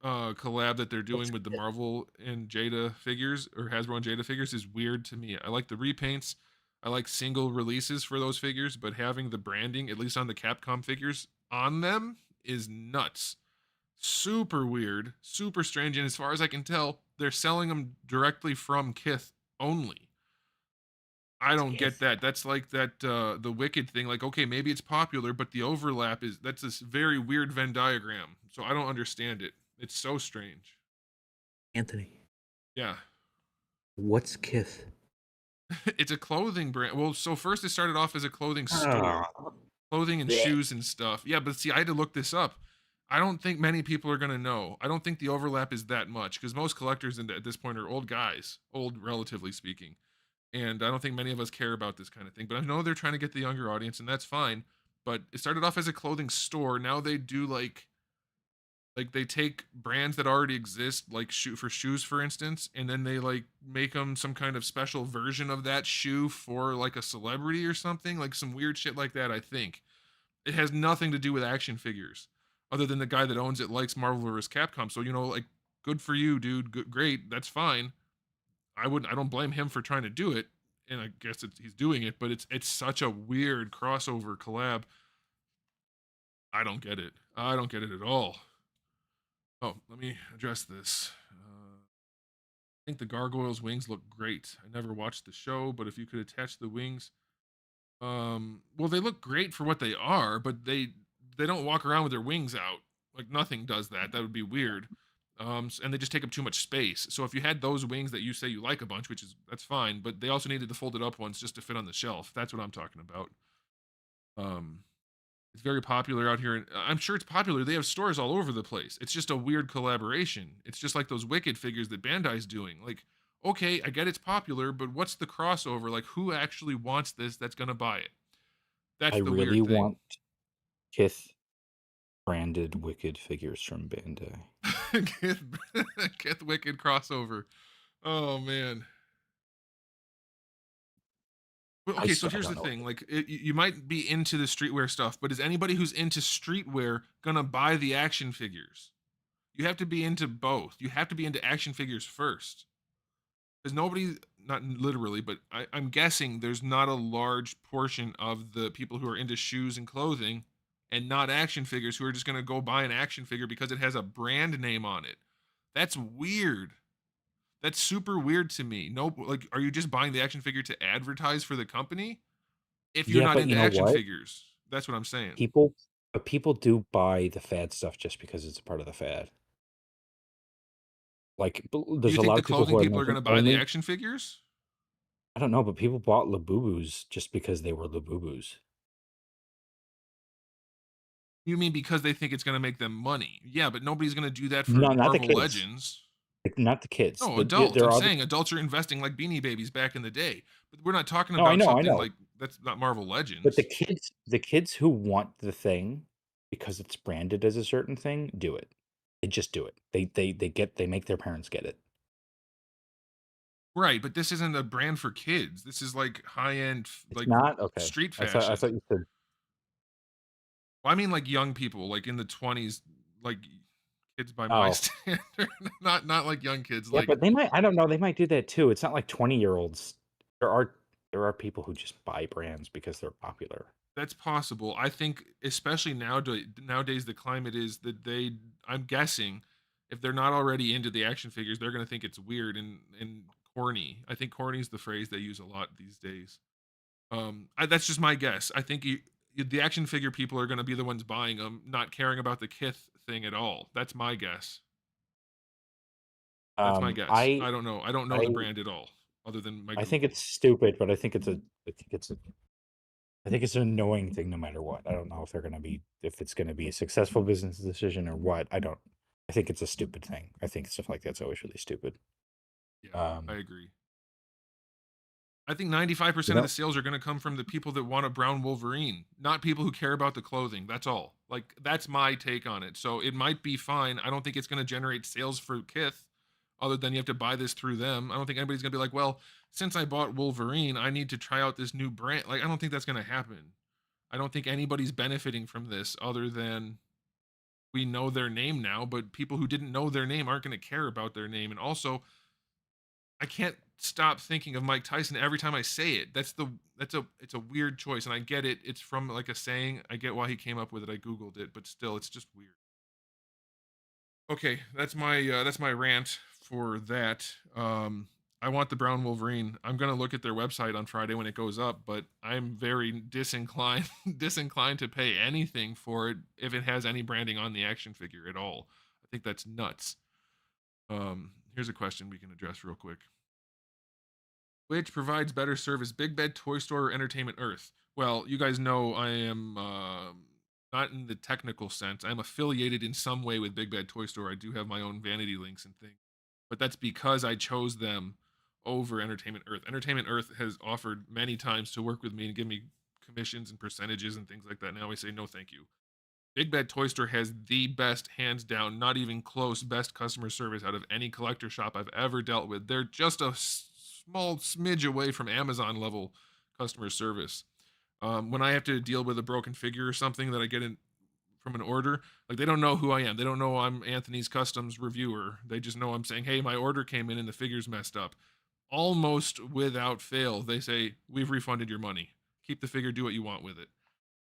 collab that they're doing What's with the Kith? Marvel and Jada figures or Hasbro and Jada figures is weird to me. I like the repaints. I like single releases for those figures, but having the branding, at least on the Capcom figures, on them is nuts. Super weird, super strange, and as far as I can tell, they're selling them directly from Kith only. I What's don't get Kith? that. That's like that the Wicked thing. Like, okay, maybe it's popular, but the overlap is that's this very weird Venn diagram. So I don't understand it. It's so strange. Anthony. Yeah. What's Kith? It's a clothing brand. Well, so first it started off as a clothing store, Oh, clothing and bleh. shoes and stuff. Yeah, but see, I had to look this up. I don't think many people are going to know. I don't think the overlap is that much because most collectors at this point are old guys, old relatively speaking. And I don't think many of us care about this kind of thing. But I know they're trying to get the younger audience, and that's fine. But it started off as a clothing store. Now they do like they take brands that already exist, like shoes, for instance, and then they like make them some kind of special version of that shoe for like a celebrity or something, like some weird shit like that. I think it has nothing to do with action figures, other than the guy that owns it likes Marvel vs. Capcom. So like, good for you, dude. Good, great, that's fine. I don't blame him for trying to do it, and I guess he's doing it. But it's such a weird crossover collab. I don't get it. I don't get it at all. Oh, let me address this. I think the gargoyles' wings look great. I never watched the show, but if you could attach the wings, well, they look great for what they are, but they don't walk around with their wings out. Like nothing does that. That would be weird. And they just take up too much space. So if you had those wings that you say you like a bunch, which is that's fine, but they also needed the folded up ones just to fit on the shelf. That's what I'm talking about. Um, it's very popular out here, and I'm sure it's popular. They have stores all over the place. It's just a weird collaboration. It's just like those Wicked figures that Bandai's doing. Like, okay, I get it's popular, but what's the crossover? Like, who actually wants this that's going to buy it? I That's the really weird thing. want Kith branded Wicked figures from Bandai. get, get the Wicked crossover. Oh, man. Well, I okay, so still here's the don't know. thing. Like, you might be into the streetwear stuff, but is anybody who's into streetwear going to buy the action figures? You have to be into both. You have to be into action figures first. Because nobody, not literally, but I'm guessing there's not a large portion of the people who are into shoes and clothing and not action figures who are just going to go buy an action figure because it has a brand name on it. That's weird. That's super weird to me. No, like, are you just buying the action figure to advertise for the company? If you're Yeah, not but you into know action what? figures, that's what I'm saying. People, but people do buy the fad stuff just because it's a part of the fad. Like, Do there's you a think lot the of people clothing who are people are going making to buy the only. action figures? I don't know, but people bought Labubus just because they were Labubus. You mean because they think it's going to make them money? Yeah, but nobody's going to do that for No, not the Marvel kids. Legends. Like, not the kids. No, adults. There I'm are other. saying adults are investing like Beanie Babies back in the day. But we're not talking No, I about know, I something know. like that's not Marvel But Legends. the kids who want the thing because it's branded as a certain thing, do it. They just do it. They make their parents get it. Right, but this isn't a brand for kids. This is like high-end It's like not okay. street I fashion. thought you said. Well, I mean like young people, like in the 20s, like kids by my Oh, standard. Not like young kids, yeah, like but they might. I don't know. They might do that too. It's not like 20-year-olds. There are people who just buy brands because they're popular. that's possible. I think especially nowadays the climate is that I'm guessing if they're not already into the action figures, they're going to think it's weird and corny. I think corny is the phrase they use a lot these days. That's just my guess. I think the action figure people are going to be the ones buying them, not caring about the kith thing at all. That's my guess. That's my Um, guess. I I don't know. I don't know I the brand at all, other than my I think Google. it's stupid, but I think it's an annoying thing no matter what. I don't know if it's gonna be a successful business decision or what. I don't. I think it's a stupid thing. I think stuff like that's always really stupid. Yeah, I Um, agree. I think you 95% of the know, sales are going to come from the people that want a brown Wolverine, not people who care about the clothing. That's all. Like, that's my take on it. So it might be fine. I don't think it's going to generate sales for Kith, other than you have to buy this through them. I don't think anybody's going to be like, well, since I bought Wolverine, I need to try out this new brand. Like, I don't think that's going to happen. I don't think anybody's benefiting from this other than we know their name now, but people who didn't know their name aren't going to care about their name. And also, I can't stop thinking of Mike Tyson every time I say it. It's a weird choice, and I get it. It's from like a saying. I get why he came up with it. I googled it, but still, it's just weird. Okay, that's my rant for that. I want the brown Wolverine. I'm gonna look at their website on Friday when it goes up, but I'm very disinclined disinclined to pay anything for it if it has any branding on the action figure at all. I think that's nuts. Here's a question we can address real quick. Which provides better service, Big Bed Toy Store or Entertainment Earth? Well, you guys know I am not in the technical sense. I'm affiliated in some way with Big Bad Toy Store. I do have my own vanity links and things, but that's because I chose them over Entertainment Earth. Entertainment Earth has offered many times to work with me and give me commissions and percentages and things like that. Now I say no, thank you. Big Bad Toy Store has the best, hands down, not even close, best customer service out of any collector shop I've ever dealt with. They're just a small smidge away from Amazon level customer service. When I have to deal with a broken figure or something that I get in from an order, like they don't know who I am. They don't know I'm Anthony's Customs reviewer. They just know I'm saying, hey, my order came in and the figure's messed up. Almost without fail, they say, we've refunded your money. Keep the figure, do what you want with it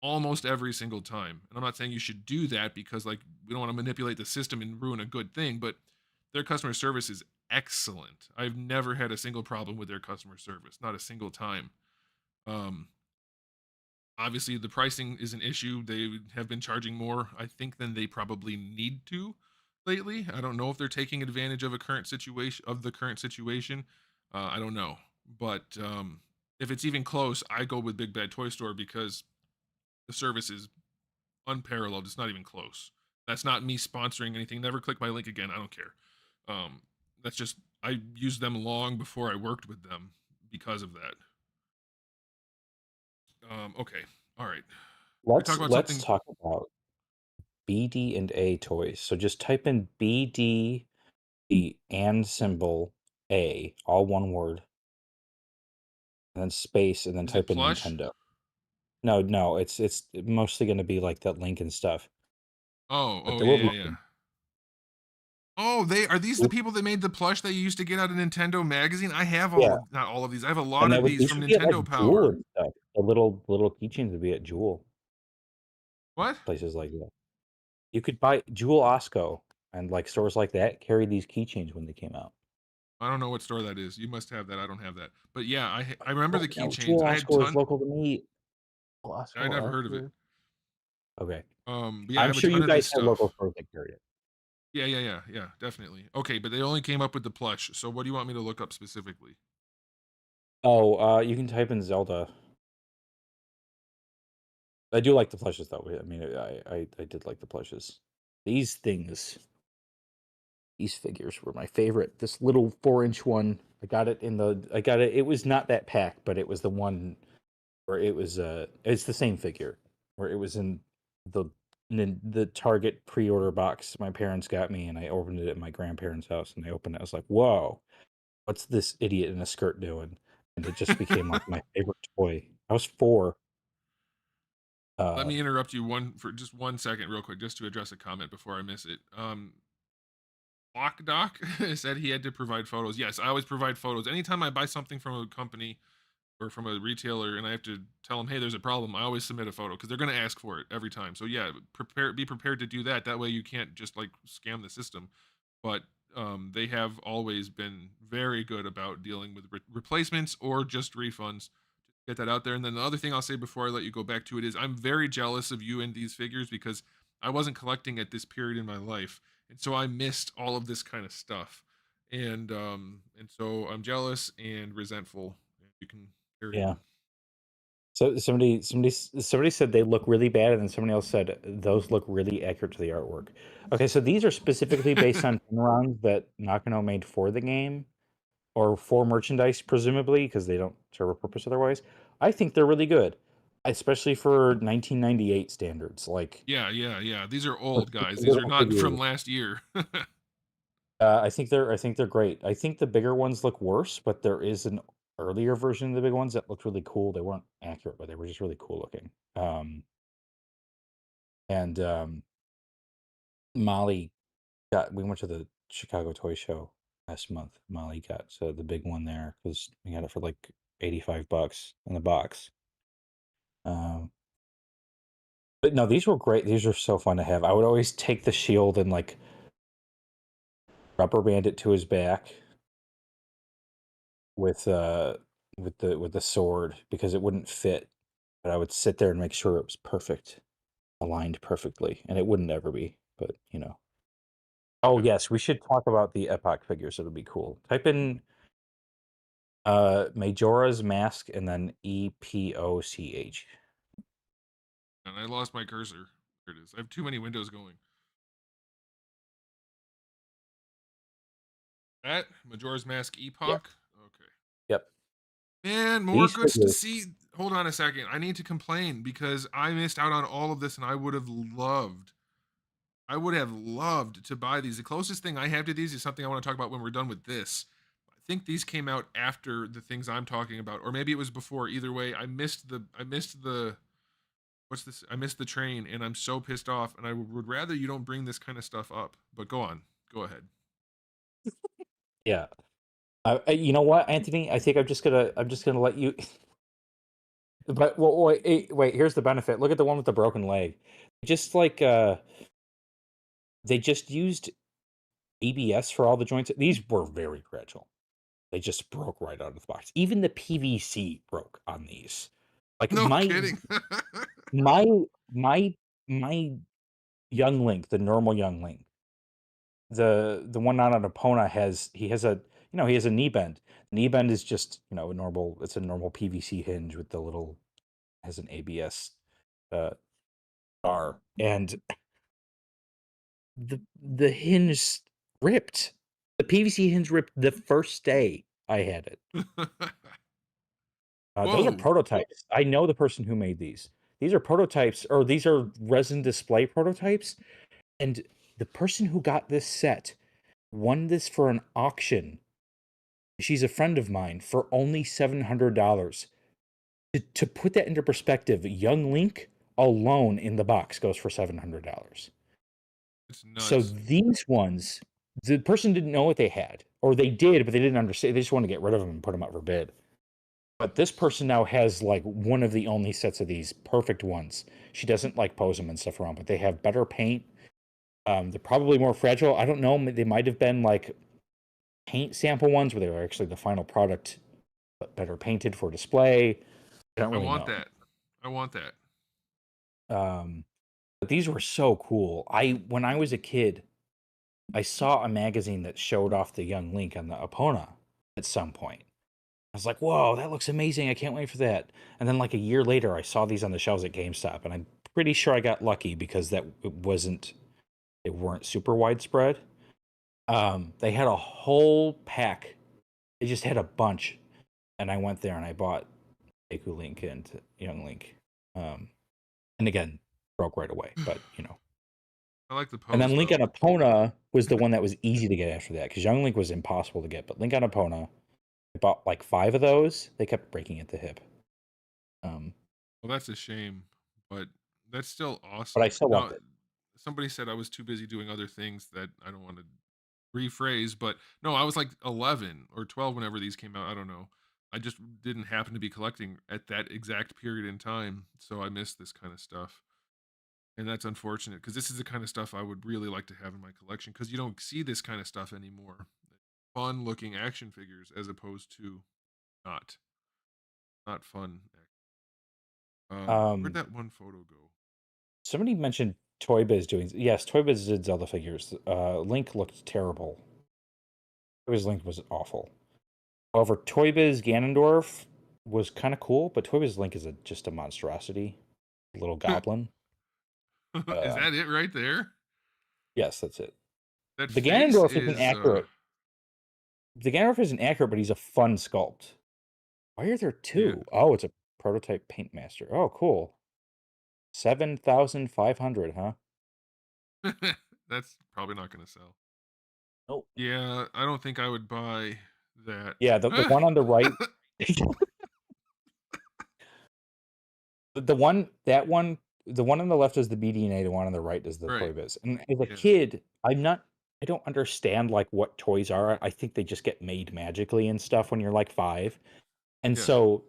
almost every single time. And I'm not saying you should do that because like we don't want to manipulate the system and ruin a good thing, but their customer service is excellent. I've never had a single problem with their customer service, not a single time. Um Obviously the pricing is an issue. They have been charging more I think than they probably need to lately. I don't know if they're taking advantage of the current situation. I don't know. But if it's even close, I go with Big Bad Toy Store because the service is unparalleled. It's not even close. That's not me sponsoring anything. Never click my link again. I don't care. Um, that's just I used them long before I worked with them because of that. Okay, all right. We talk about Let's something. talk about BD and A toys. So just type in BD, the and symbol A, all one word, and then space, and then Is it type in plush? Nintendo. No, it's mostly going to be like that link and stuff. But Oh they will yeah, look yeah, yeah. them. Oh, they are these the people that made the plush that you used to get out of Nintendo magazine? I have all Yeah, of not all of these. I have a and lot of these they from should be at like Nintendo Jewel Power. and stuff. The little keychains would be at Jewel, What? places like that. You could buy Jewel Osco and like stores like that carried these keychains when they came out. I don't know what store that is. You must have that. I don't have that. But yeah, I remember Oh the no, keychains. Jewel I had Osco is ton. local to me. Jewel I Osco never heard of it. Arthur. Okay, But yeah, I I'm have a sure ton you of this guys have local stuff. stores that carry it. Yeah, definitely. Okay, but they only came up with the plush. So what do you want me to look up specifically? Oh, you can type in Zelda. I do like the plushes though. I mean, I did like the plushes. These things, these figures were my favorite. This little 4-inch one, I got it. It was not that pack, but it was the one where it was. It's the same figure where it was the in the Target pre-order box my parents got me, and I opened it at my grandparents' house, and I opened it. I was like, whoa, what's this idiot in a skirt doing? And it just became like my favorite toy. I was 4. Let Uh, me interrupt you one for just 1 second, real quick, just to address a comment before I miss it. Block Doc said he had to provide photos. Yes, I always provide photos. Anytime I buy something from a company or from a retailer and I have to tell them, hey, there's a problem, I always submit a photo because they're going to ask for it every time. So yeah, be prepared to do that. That way you can't just like scam the system. But they have always been very good about dealing with replacements or just refunds. Get that out there. And then the other thing I'll say before I let you go back to it is I'm very jealous of you and these figures because I wasn't collecting at this period in my life. And so I missed all of this kind of stuff. And so I'm jealous and resentful. You can carry yeah. on. So somebody said they look really bad, and then somebody else said those look really accurate to the artwork. Okay, so these are specifically based on turnarounds that Nakano made for the game or for merchandise, presumably, because they don't serve a purpose otherwise. I think they're really good, especially for 1998 standards. Like Yeah. These are for old guys. These are little not from figures. last year. I think they're great. I think the bigger ones look worse, but there is an earlier version of the big ones that looked really cool. They weren't accurate, but they were just really cool looking. And Molly we went to the Chicago Toy Show last month. Molly got the big one there because we got it for like $85 in the box. But no, these were great. These are so fun to have. I would always take the shield and like rubber band it to his back with the sword because it wouldn't fit. But I would sit there and make sure it was perfect, aligned perfectly, and it wouldn't ever be. But you know. Oh Yeah. yes, we should talk about the Epoch figures. It'll be cool. Type in Majora's Mask and then EPOCH. And I lost my cursor. There it is. I have too many windows going. That Majora's Mask Yep. Epoch. Okay. Yep. Man, more These goods to figures. see. Hold on a second. I need to complain because I missed out on all of this, and I would have loved. I would have loved to buy these. The closest thing I have to these is something I want to talk about when we're done with this. I think these came out after the things I'm talking about, or maybe it was before. Either way, I missed the what's this? I missed the train, and I'm so pissed off. And I would rather you don't bring this kind of stuff up. But go on, go ahead. Yeah. You know what, Anthony? I think I'm just gonna let you. But well, wait. Here's the benefit. Look at the one with the broken leg. Just like they just used ABS for all the joints. These were very fragile. They just broke right out of the box. Even the PVC broke on these. Like No kidding. my my my young Link, the normal young Link, the one not on Epona he has a knee bend. The knee bend is just it's a normal PVC hinge with the little has an ABS uh bar, and the hinge ripped. The PVC hinge ripped the first day I had it. Those are Whoa. prototypes. I know the person who made these. These are prototypes, or these are resin display prototypes. And the person who got this set won this for an auction. She's a friend of mine for only $700. To put that into perspective, Young Link alone in the box goes for $700. It's So nuts. these ones, the person didn't know what they had, or they did, but they didn't understand. They just want to get rid of them and put them out for bid. But this person now has like one of the only sets of these perfect ones. She doesn't like pose them and stuff around, but they have better paint. They're probably more fragile. I don't know. They might have been like paint sample ones where they were actually the final product, but better painted for display. I don't I really want know. that. I want that. But these were so cool. When I was a kid, I saw a magazine that showed off the young Link on the Epona at some point. I was like, whoa, that looks amazing. I can't wait for that. And then like a year later, I saw these on the shelves at GameStop, and I'm pretty sure I got lucky because they weren't super widespread. They had a whole pack. They just had a bunch. And I went there and I bought Deku Link and Young Link. And again, broke right away, but I like the And pose then Link on though. Epona was the one that was easy to get after that because Young Link was impossible to get. But Link on Epona, I bought like 5 of those. They kept breaking at the hip. Well, that's a shame, but that's still But I awesome. still Now, loved it. somebody said I was too busy doing other things that I don't want to rephrase, but no, I was like 11 or 12 whenever these came out. I don't know. I just didn't happen to be collecting at that exact period in time, so I missed this kind of stuff. And that's unfortunate because this is the kind of stuff I would really like to have in my collection because you don't see this kind of stuff anymore. Fun looking action figures as opposed to not not fun. Where'd Um, that one photo go? Somebody mentioned Toy Biz doing. Yes, Toy Biz did Zelda figures. Link looked terrible. Toy Biz Link was awful. However, Toy Biz Ganondorf was kind of cool, but Toy Biz Link is just a monstrosity, little goblin. Is Uh, that it right there? yes, that's it. That The face Ganondorf isn't is accurate. The Ganondorf isn't accurate, but he's a fun sculpt. Why are there yeah. 2? Oh, it's a prototype paint master. Oh, cool. 7,500, huh? That's probably not gonna sell. Nope. Yeah, I don't think I would buy that. Yeah, the one on the right. The one on the left is the BD&A, the one on the right is the Right. Toy Biz. And as a Yeah. kid, I don't understand like what toys are. I think they just get made magically and stuff when you're like 5. And Yeah. so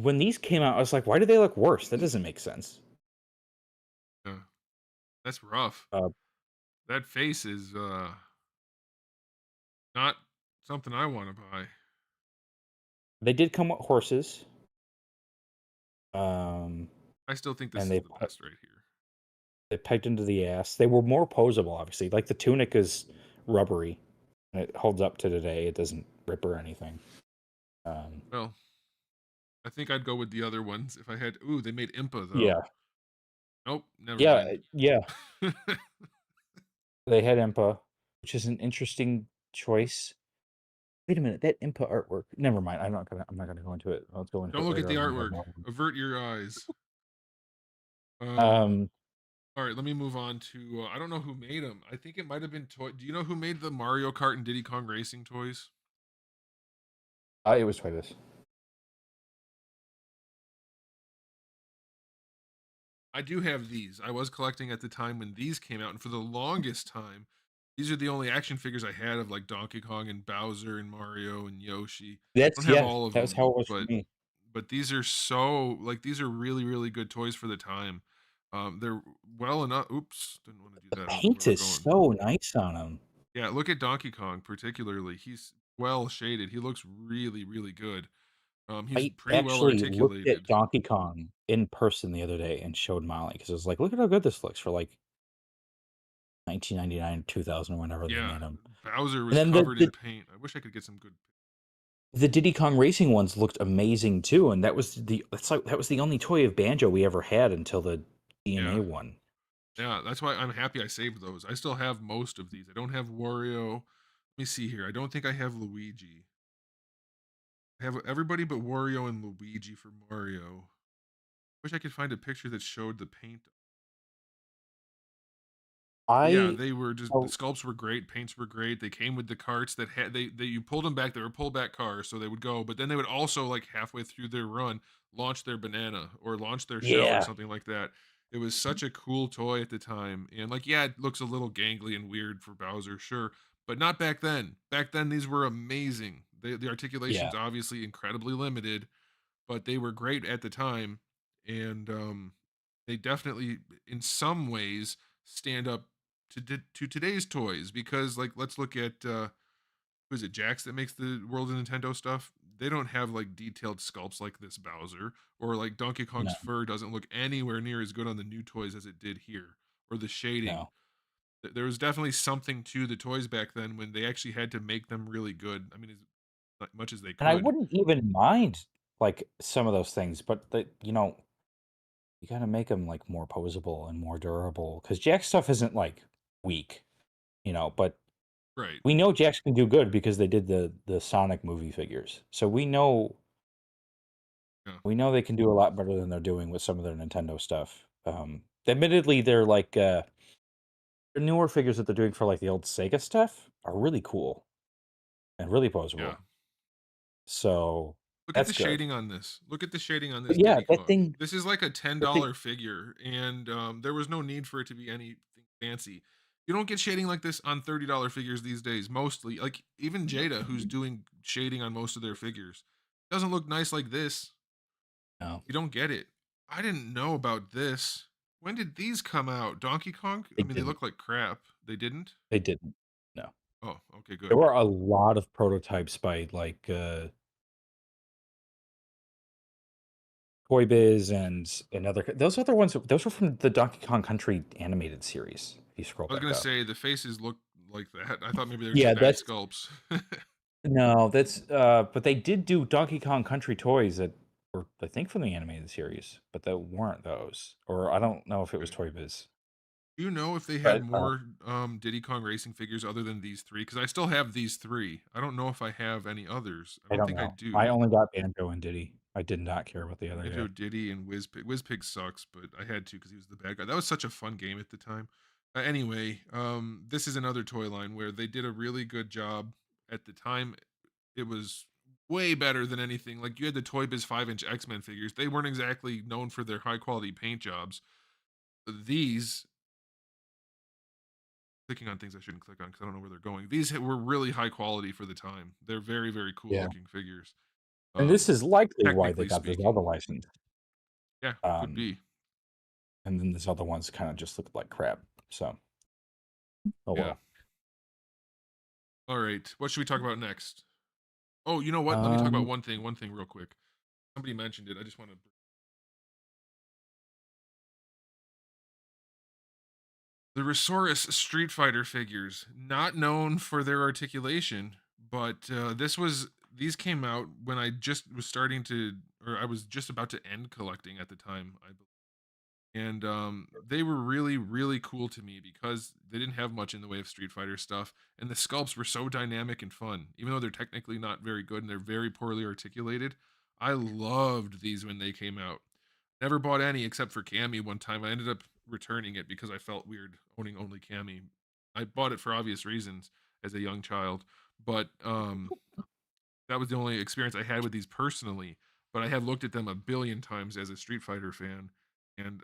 when these came out, I was like, why do they look worse? That doesn't make sense. Yeah. That's rough. Uh, That face is not something I want to buy. they did come with horses. Um, I still think this and is the best right here. they pegged into the ass. They were more posable, obviously. Like the tunic is rubbery and it holds up to today. It doesn't rip or anything. Um, Well, I think I'd go with the other ones if I had. Ooh, they made Impa though. yeah, Nope, never yeah, mind. yeah. They had Impa, which is an interesting choice. Wait a minute, that Impa artwork. Never mind. I'm not gonna go into it. I'll go into Don't it look at later the on when I have artwork. more. Avert your eyes. Um. Um, All right, let me move on to. I don't know who made them. I think it might have been toy. Do you know who made the Mario Kart and Diddy Kong Racing toys? it was Titus. I do have these. I was collecting at the time when these came out, and for the longest time, these are the only action figures I had of like Donkey Kong and Bowser and Mario and Yoshi. I That's don't have yeah. all of That was them, how it was for but me. these are so like these are really really good toys for the time. They're well enough. Oops, didn't want to do The that. I don't know where paint we're is going. so nice on him. Yeah, look at Donkey Kong particularly. He's well shaded. He looks really really good. He's I pretty well actually looked at articulated. Donkey Kong in person the other day and showed Molly because I was like, "Look at how good this looks for like 1999, 2000, whenever they Yeah, made them." Bowser And was then covered in paint. I wish I could get some good. the Diddy Kong Racing ones looked amazing too, and that was the only toy of Banjo we ever had until the Yeah. DNA one. Yeah, that's why I'm happy I saved those. I still have most of these. I don't have Wario. Let me see here. I don't think I have Luigi. I have everybody but Wario and Luigi for Mario. Wish I could find a picture that showed the paint. But yeah, I they were just the so sculpts were great, paints were great. They came with the carts that had they you pulled them back. They were pulled back cars, so they would go. But then they would also like halfway through their run launch their banana or launch their shell or yeah, something like that. It was such a cool toy at the time, and like yeah, it looks a little gangly and weird for Bowser, sure, but not back then. Back then, these were amazing. The yeah. articulation's obviously incredibly limited, but they were great at the time, and they definitely, in some ways, stand up to today's toys because, like, let's look at who is it, Jax that makes the World of Nintendo stuff. They don't have like detailed sculpts like this Bowser, or like Donkey Kong's No, fur doesn't look anywhere near as good on the new toys as it did here, or the shading. no. There was definitely something to the toys back then when they actually had to make them really good. I mean, as much as they And I could. wouldn't even mind like some of those things, but you gotta make them like more posable and more durable because Jack stuff isn't like weak, but Right. we know Jax can do good because they did the Sonic movie figures. So Yeah. we know they can do a lot better than they're doing with some of their Nintendo stuff. Admittedly, they're like the newer figures that they're doing for like the old Sega stuff are really cool and really Yeah. posable. So Look at that's the good. shading on this. Look at the shading on But this yeah, Diddy Kong. This is like a that thing, $10 figure, and there was no need for it to be anything fancy. You don't get shading like this on $30 figures these days, mostly. Like, even Jada, who's doing shading on most of their figures, doesn't look nice like this. no, You don't get it. I didn't know about this. When did these come out? Donkey Kong? they I mean, they didn't. look like crap. They didn't? They didn't. No. Oh, okay, There good. were a lot of prototypes by like Toy Biz and another those other ones those were from the Donkey Kong Country animated series, if you scroll I was back gonna up. say the faces look like that. I thought maybe they were Yeah, just bad that's sculpts. no, that's but they did do Donkey Kong Country toys that were I think from the animated series, but that weren't those. Or I don't know if it was Okay. Toy Biz. Do you know if they had But more Diddy Kong racing figures other than these three? Because I still have these three. I don't know if I have any others. I I don't don't think I know. I do. only got Banjo and Diddy. I did not care about the other Banjo, guy. Diddy, and Whizpig. Whizpig sucks, but I had to because he was the bad guy. That was such a fun game at the time. Anyway, this is another toy line where they did a really good job at the time. It was way better than anything. Like you had the Toy Biz 5-inch X-Men figures. They weren't exactly known for their high quality paint jobs. These clicking on things I shouldn't click on because I don't know where they're going. These were really high quality for the time. They're very, very cool Yeah. looking figures. And this is likely why they Technically got the speaking. Zelda license. Yeah, could Um, be. and then this other ones kind of just look like crap. So, oh Yeah. well. All right. What should we talk about next? Oh, you know what? Let me talk about Um, one thing real quick. Somebody mentioned it. I just want to the Resource Street Fighter figures, not known for their articulation, but these came out when I just was starting to, or I was just about to end collecting at the time, I believe. And they were really, really cool to me because they didn't have much in the way of Street Fighter stuff, and the sculpts were so dynamic and fun. Even though they're technically not very good and they're very poorly articulated, I loved these when they came out. Never bought any except for Cammy one time. I ended up returning it because I felt weird owning only Cammy. I bought it for obvious reasons as a young child, but that was the only experience I had with these personally. But I had looked at them a billion times as a Street Fighter fan, and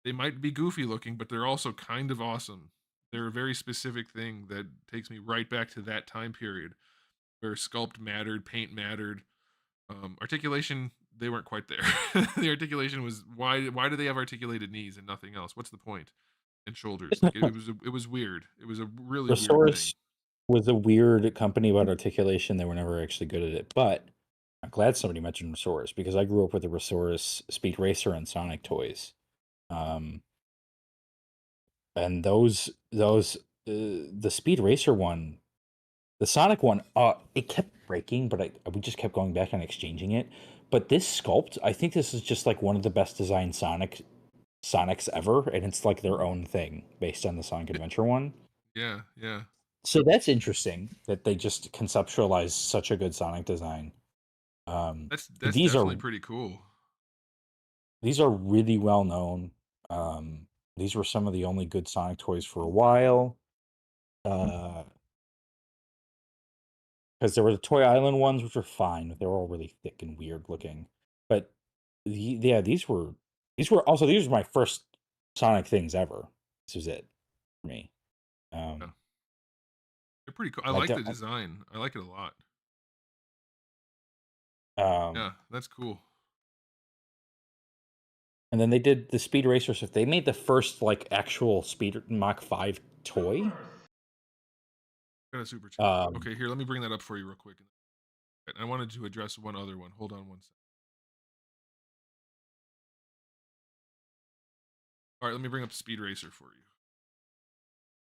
they might be goofy looking, but they're also kind of awesome. They're a very specific thing that takes me right back to that time period where sculpt mattered, paint mattered, articulation, they weren't quite there. The articulation was why do they have articulated knees and nothing else? What's the point? And shoulders. Like it was weird. It was a really weird thing. Resource was a weird company about articulation. They were never actually good at it. But I'm glad somebody mentioned Resource because I grew up with the Resource Speed Racer and Sonic toys. Um, and the Speed Racer one, the Sonic one, it kept breaking, but we just kept going back and exchanging it. But this sculpt, I think this is just like one of the best designed Sonics ever, and it's like their own thing based on the Sonic Y- Adventure one. Yeah, yeah. So that's interesting that they just conceptualized such a good Sonic design. Um, That's these are definitely pretty cool. these are really well known. Um, these were some of the only good Sonic toys for a while. Because there were the Toy Island ones, which were fine, but they were all really thick and weird looking. But yeah, these were my first Sonic things ever. This was it for me. Yeah. Um, They're pretty cool. I I like don't. the design. I like it a lot. Um, Yeah, that's cool. and then they did the Speed Racer stuff. They made the first like actual Speed Mach 5 toy. Got a super chat. Um, Okay, here, let me bring that up for you real quick. I wanted to address one other one. Hold on one second. All right, let me bring up Speed Racer for you.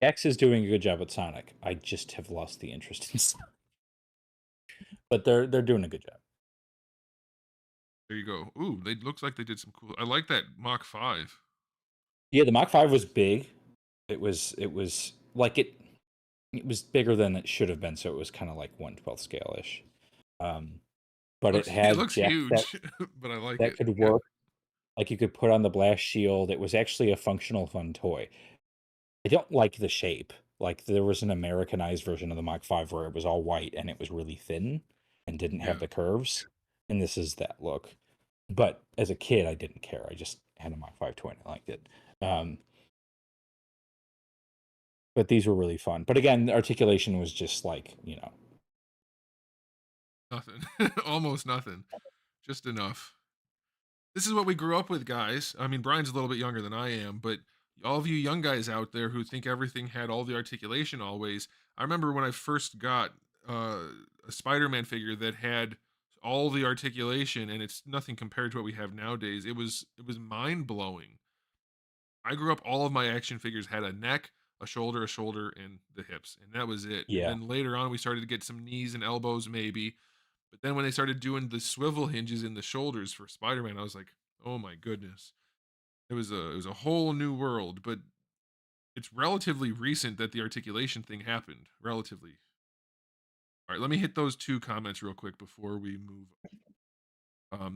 X is doing a good job at Sonic. I just have lost the interest in Sonic. But they're doing a good job. There you go. Ooh, they looks like they did some cool. I like that Mach 5. Yeah, the Mach 5 was big. It was like it was bigger than it should have been, so it was kind of like 1/12 scale-ish. Um, but it It had looks jacks that huge, but I like that it. could Yeah. work. Like you could put on the blast shield. It was actually a functional fun toy. I don't like the shape. Like there was an Americanized version of the Mach 5 where it was all white and it was really thin and didn't have Yeah. the curves. And this is that look. But as a kid, I didn't care. I just had a Mach 5 toy and I liked it. But these were really fun. But again, the articulation was just like, Nothing. Almost nothing. Just enough. This is what we grew up with, guys. I mean, Brian's a little bit younger than I am, but all of you young guys out there who think everything had all the articulation always, I remember when I first got a Spider-Man figure that had all the articulation and it's nothing compared to what we have nowadays. It was mind-blowing. I grew up all of my action figures had a neck, a shoulder, and the hips, and that was it. And yeah. then later on we started to get some knees and elbows maybe. But then when they started doing the swivel hinges in the shoulders for Spider-Man, I was like, "Oh my goodness." It was a whole new world, but it's relatively recent that the articulation thing happened, relatively. All right, let me hit those two comments real quick before we move.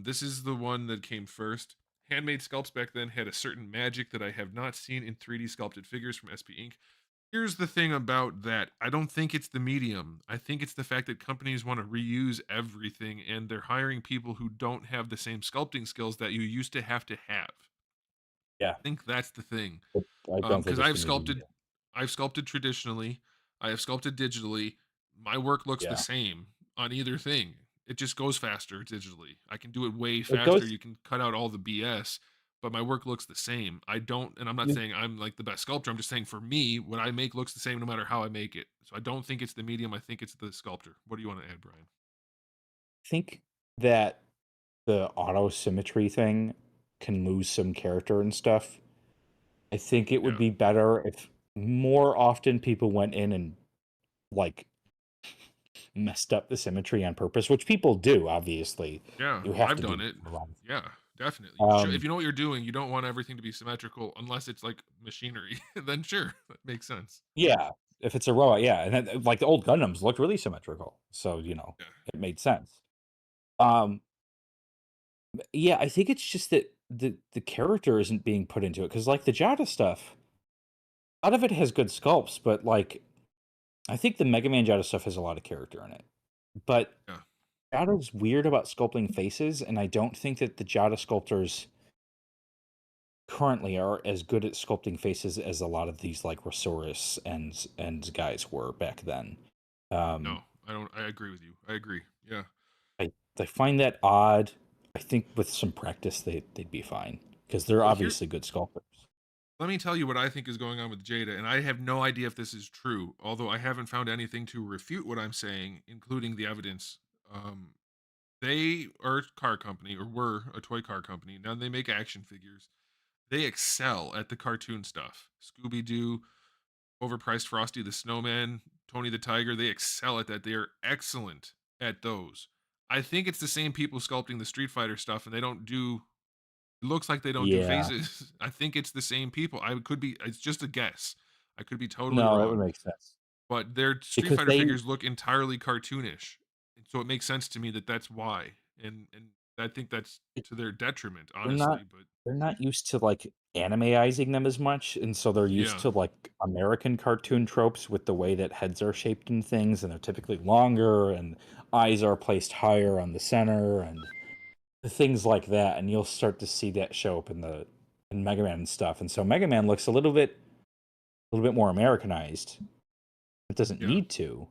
This is the one that came first. Handmade sculpts back then had a certain magic that I have not seen in 3D sculpted figures from SP Inc. Here's the thing about that. I don't think it's the medium. I think it's the fact that companies want to reuse everything and they're hiring people who don't have the same sculpting skills that you used to have to have. Yeah, I think that's the thing. but I don't think Because it's the medium either. I've sculpted traditionally, I have sculpted digitally. My work looks the Yeah, same on either thing. It just goes faster digitally. I can do it way it faster. goes. You can cut out all the BS, but my work looks the same. I don't, and I'm not You saying I'm like the best sculptor. I'm just saying for me, what I make looks the same no matter how I make it. So I don't think it's the medium. I think it's the sculptor. What do you want to add, Brian? think that the auto symmetry thing can lose some character and stuff. I think it would Yeah. be better if more often people went in and like messed up the symmetry on purpose, which people do, obviously. Yeah. You have I've to done do it. a lot of Yeah. Definitely. You should, if um you know what you're doing, you don't want everything to be symmetrical unless it's like machinery. Then sure, that makes sense. yeah, if it's a robot, yeah, and then, like, the old Gundams looked really symmetrical, so, Yeah. it made sense. Um, yeah, I think it's just that the character isn't being put into it because, like, the Jada stuff, a lot of it has good sculpts, but, like, I think the Mega Man Jada stuff has a lot of character in it. But Yeah. Jada's weird about sculpting faces, and I don't think that the Jada sculptors currently are as good at sculpting faces as a lot of these, like, Rosaurus and guys were back then. Um, No, I don't. I agree with you. I agree. Yeah. I I find that odd. I think with some practice, they'd be fine because they're Well, here, obviously good sculptors. let me tell you what I think is going on with Jada, and I have no idea if this is true, although I haven't found anything to refute what I'm saying, including the evidence. Um, they are a car company, or were a toy car company. Now they make action figures. They excel at the cartoon stuff. Scooby Doo, overpriced Frosty the Snowman, Tony the Tiger. They excel at that. They are excellent at those. I think it's the same people sculpting the Street Fighter stuff, and they don't do. It looks like they don't do Yeah. faces. I think it's the same people. I could be. It's just a guess. I could be totally No, that would wrong. make sense But their Street because Fighter they figures look entirely cartoonish, and so it makes sense to me that that's why. And I think that's to their detriment, they're honestly. not But they're not used to, like, animeizing them as much, and so they're used yeah, to, like, American cartoon tropes with the way that heads are shaped and things, and they're typically longer, and eyes are placed higher on the center, and things like that, and you'll start to see that show up in Mega Man and stuff, and so Mega Man looks a little bit more Americanized. It doesn't yeah, need to.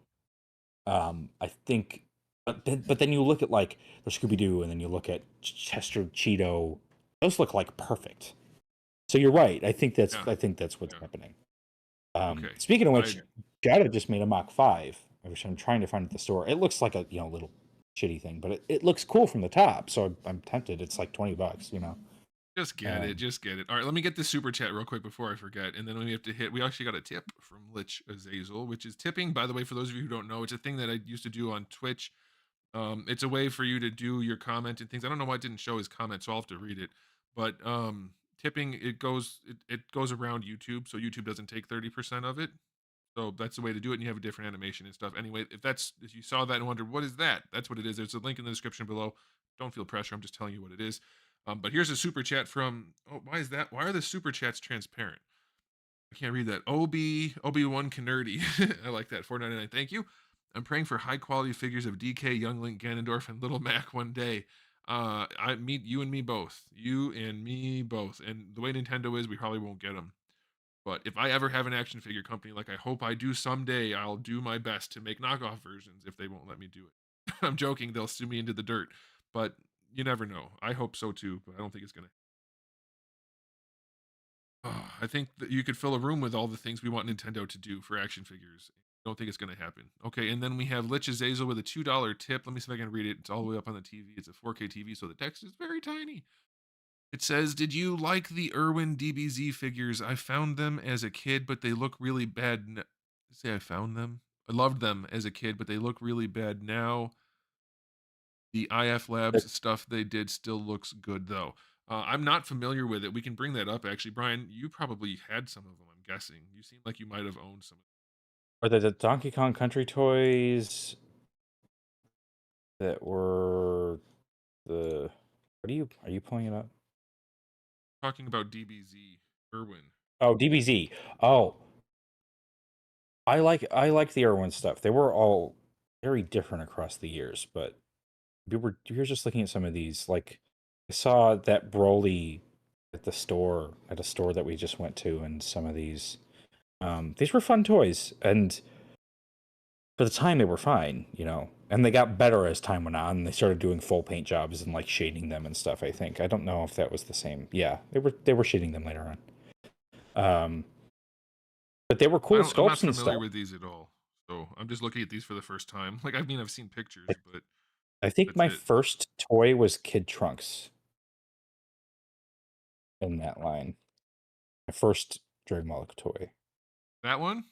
I think, but then you look at, like, the Scooby Doo, and then you look at Chester Cheeto. Those look like perfect. So you're right. yeah, I think that's what's yeah. happening. Okay, Speaking of I which, Jada just made a Mach 5, which I'm trying to find at the store. It looks like a little shitty thing, but it looks cool from the top. So I'm tempted. It's like $20. just get it, Um, just get it. All right, let me get this super chat real quick before I forget, and then we have to hit. We actually got a tip from Lich Azazel, which is tipping. By the way, for those of you who don't know, it's a thing that I used to do on Twitch. It's a way for you to do your comment and things. I don't know why it didn't show his comment, so I'll have to read it. But tipping it goes around YouTube, so YouTube doesn't take 30% of it. So that's the way to do it, and you have a different animation and stuff. Anyway, if you saw that and wondered what is that, that's what it is. There's a link in the description below. Don't feel pressure. I'm just telling you what it is. But here's a super chat from. Oh, why is that? Why are the super chats transparent? I can't read that. Obi-Wan Cannerdy. I like that. 4.99. Thank you. I'm praying for high quality figures of DK, Young Link, Ganondorf, and Little Mac one day. I meet you and me both. You and me both. And the way Nintendo is, we probably won't get them. But if I ever have an action figure company, like I hope I do someday, I'll do my best to make knockoff versions if they won't let me do it. I'm joking, they'll sue me into the dirt. But you never know. I hope so too, but I don't think it's gonna. I think that you could fill a room with all the things we want Nintendo to do for action figures. Don't think it's gonna happen. Okay, and then we have Lich Azazel with a $2 tip. Let me see if I can read it. It's all the way up on the TV. It's a 4K TV, so the text is very tiny. It says, "Did you like the Irwin DBZ figures? I found them as a kid, but they look really bad." Say I found them. I loved them as a kid, but they look really bad now. The IF that- Labs stuff they did still looks good though. I'm not familiar with it. We can bring that up actually, Brian. You probably had some of them. I'm guessing. You seem like you might have owned some. are they the Donkey Kong Country toys that were the? Are you pulling it up? Talking about DBZ Irwin. Oh, DBZ. Oh, I like the Irwin stuff. They were all very different across the years, but we were just looking at some of these. Like I saw that Broly at the store at a store that we just went to, and some of these were fun toys, and for the time they were fine, you know. And they got better as time went on. They started doing full paint jobs and like shading them and stuff. I think I don't know if that was the same. Yeah, they were shading them later on. But they were I cool don't. I'm not sculpts and familiar stuff. with these at all. So I'm just looking at these for the first time. Like I mean, I've seen pictures, Like, but I think that's my it. first toy was Kid Trunks in that line. My first Dragon Ball toy. That one.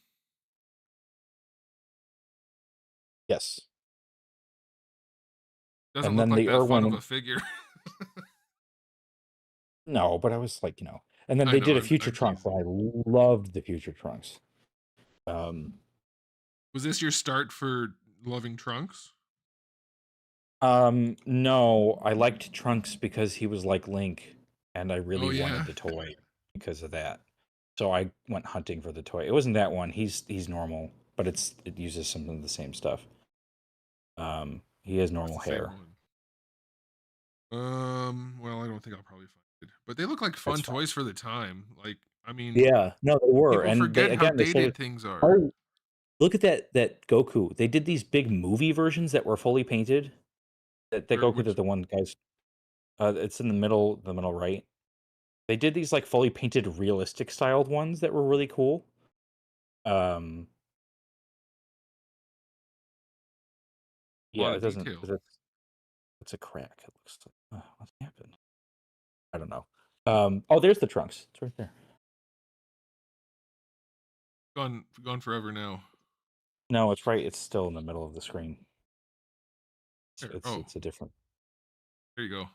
Yes. Doesn't And look then like the that fun of Irwin. a figure. No, but I was like, you know. And then I they know. did a I'm Future I'm Trunks, and teasing. I loved the Future Trunks. Was this your start for loving Trunks? No, I liked Trunks because he was like Link, and I Oh really yeah. wanted the toy because of that. So I went hunting for the toy. It wasn't that one. He's normal, but it uses some of the same stuff. He has What's normal the same hair. one? Well, I don't think I'll probably find it. But they look like That's fun fine. toys for the time. Like, I mean, Yeah, no, they were, people and they forget how again they dated started. things are. Oh, look at that Goku. They did these big movie versions that were fully painted. That Where Goku, that which the one guys. It's in the middle right. They did these like fully painted, realistic styled ones that were really cool. Um, a yeah, lot it of doesn't. detail. It's a crack. It looks like. What happened? I don't know. Oh, there's the trunks. It's right there. Gone forever now. No, it's right. It's still in the middle of the screen. There. Oh, It's a different. there you go.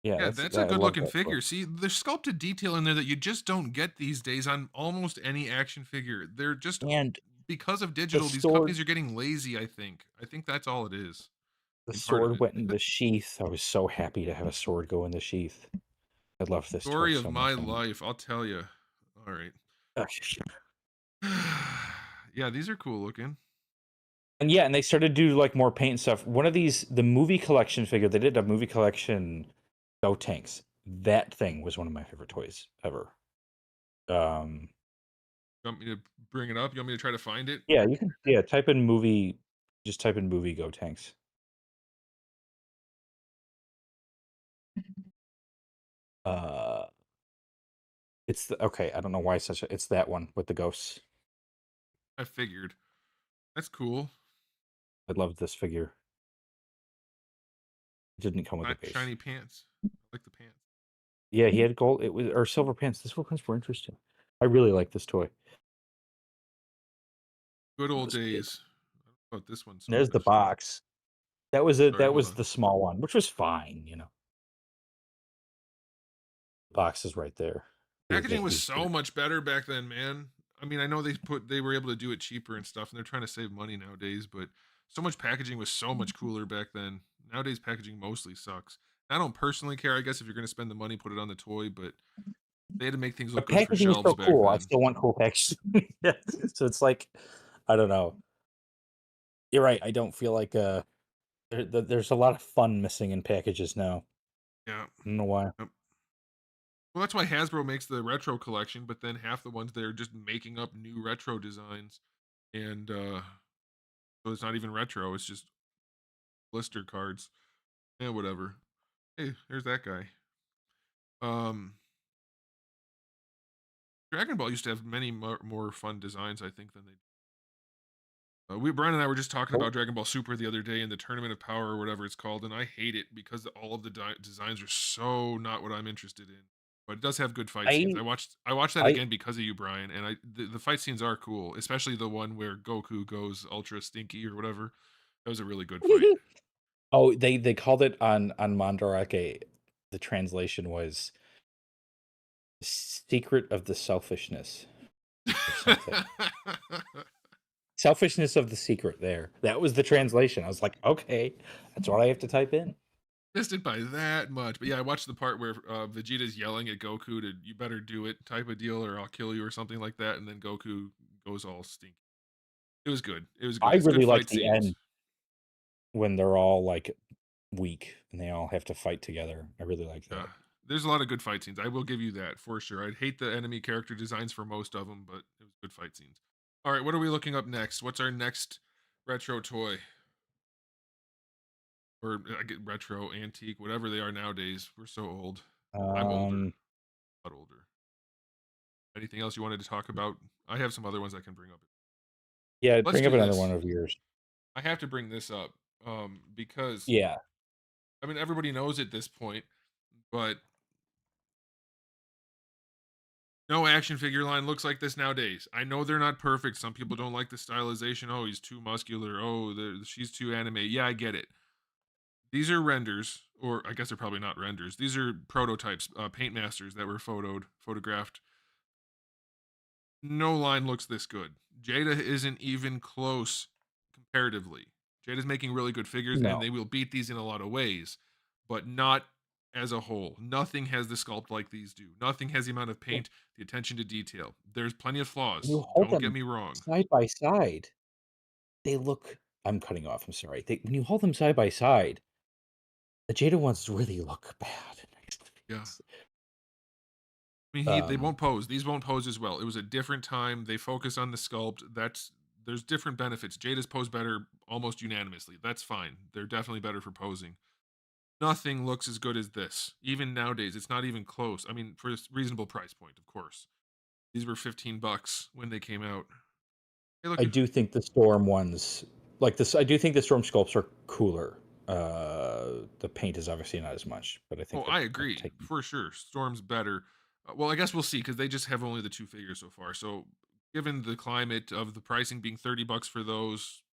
Yeah, Yeah, that's that's a that. I good love looking that toy. figure. See, there's sculpted detail in there that you just don't get these days on almost any action figure. They're just And because of the digital, these sword, companies are getting lazy, I think. I think that's all it is. the And part of sword it. went in the sheath. I was so happy to have a sword go in the sheath. I love this toy Story of so my much. life, I'll tell you. All right. Ugh. Yeah, these are cool looking. And yeah, and they started to do like more paint stuff. One of these, the movie collection figure, they did a movie collection Go Tanks. That thing was one of my favorite toys ever. Um, You want me to bring it up? You want me to try to find it? yeah, you can, yeah, type in movie, just type in movie Go Tanks. Uh, okay, I don't know why it's that one with the ghosts. I figured. That's cool. I loved this figure. It didn't come with a Not base. shiny pants. I like the pants. Yeah, he had gold. It was or silver pants. The silver pants were interesting. I really like this toy. Good It old was big. days. I don't know about this one so There's the much. box. Sorry, That hold was on. the small one, which was fine, you know. Box is right there. Packaging was He's so much better back then, man. I mean, I know they were able to do it cheaper and stuff, and they're trying to save money nowadays, but so much packaging was so much cooler back then. Nowadays, packaging mostly sucks. I don't personally care. I guess if you're going to spend the money, put it on the toy, but they had to make things look but good for packaging was shelves so back cool. I then. still want cool packaging. Yeah. So it's like, I don't know. You're right. I don't feel like there's a lot of fun missing in packages now. Yeah. I don't know why. Yep. Well, that's why Hasbro makes the retro collection, but then half the ones they're just making up new retro designs, and so it's not even retro. It's just blister cards. Yeah, whatever. Hey, there's that guy. Um, Dragon Ball used to have many more fun designs, I think, than they. Brian and I were just talking Oh, about Dragon Ball Super the other day in the Tournament of Power or whatever it's called, and I hate it because all of the designs are so not what I'm interested in. But it does have good fight scenes. I I watched that I again because of you, Brian, and the fight scenes are cool, especially the one where Goku goes ultra stinky or whatever. That was a really good fight. oh, they called it on Mandarake. The translation was "Secret of the Selfishness" or something. Selfishness of the secret. There, that was the translation. I was like, okay, that's what I have to type in. Missed it by that much. But yeah, I watched the part where Vegeta's yelling at Goku to "You better do it" type of deal, or I'll kill you or something like that, and then Goku goes all stinky. It was good. It was I good. It's good really like fight the scenes. end when they're all, like, weak and they all have to fight together. I really like Yeah. that. There's a lot of good fight scenes. I will give you that for sure. I'd hate the enemy character designs for most of them, but it was good fight scenes. All right, what are we looking up next? What's our next retro toy? Or I get retro, antique, whatever they are nowadays. We're so old. I'm older, Um, a lot older. Anything else you wanted to talk about? I have some other ones I can bring up. yeah, Let's bring up do another one this. of yours. I have to bring this up because Yeah. I mean everybody knows at this point, but no action figure line looks like this nowadays. I know they're not perfect. Some people don't like the stylization. Oh, he's too muscular. Oh, she's too anime. Yeah, I get it. These are renders, or I guess they're probably not renders. These are prototypes, paint masters that were photographed. No line looks this good. Jada isn't even close comparatively. Jada's making really good figures, and No. they will beat these in a lot of ways, but not as a whole. Nothing has the sculpt like these do. Nothing has the amount of When paint, the attention to detail. There's plenty of when you flaws. hold Don't get them me wrong. side by side, they look I'm cutting off, I'm sorry. When you hold them side by side, the Jada ones really look bad. Yeah. I mean, they Um, won't pose. These won't pose as well. It was a different time. They focus on the sculpt. There's different benefits. Jada's pose better almost unanimously. That's fine. They're definitely better for posing. Nothing looks as good as this. Even nowadays, it's not even close. I mean, for a reasonable price point, of course. These were $15 when they came out. Hey, look I at do think the Storm ones like this I do think the Storm sculpts are cooler. The paint is obviously not as much, but I oh, think I I'm agree taking for sure. Storm's better. Well, I guess we'll see because they just have only the two figures so far. So, given the climate of the pricing being $30 for those,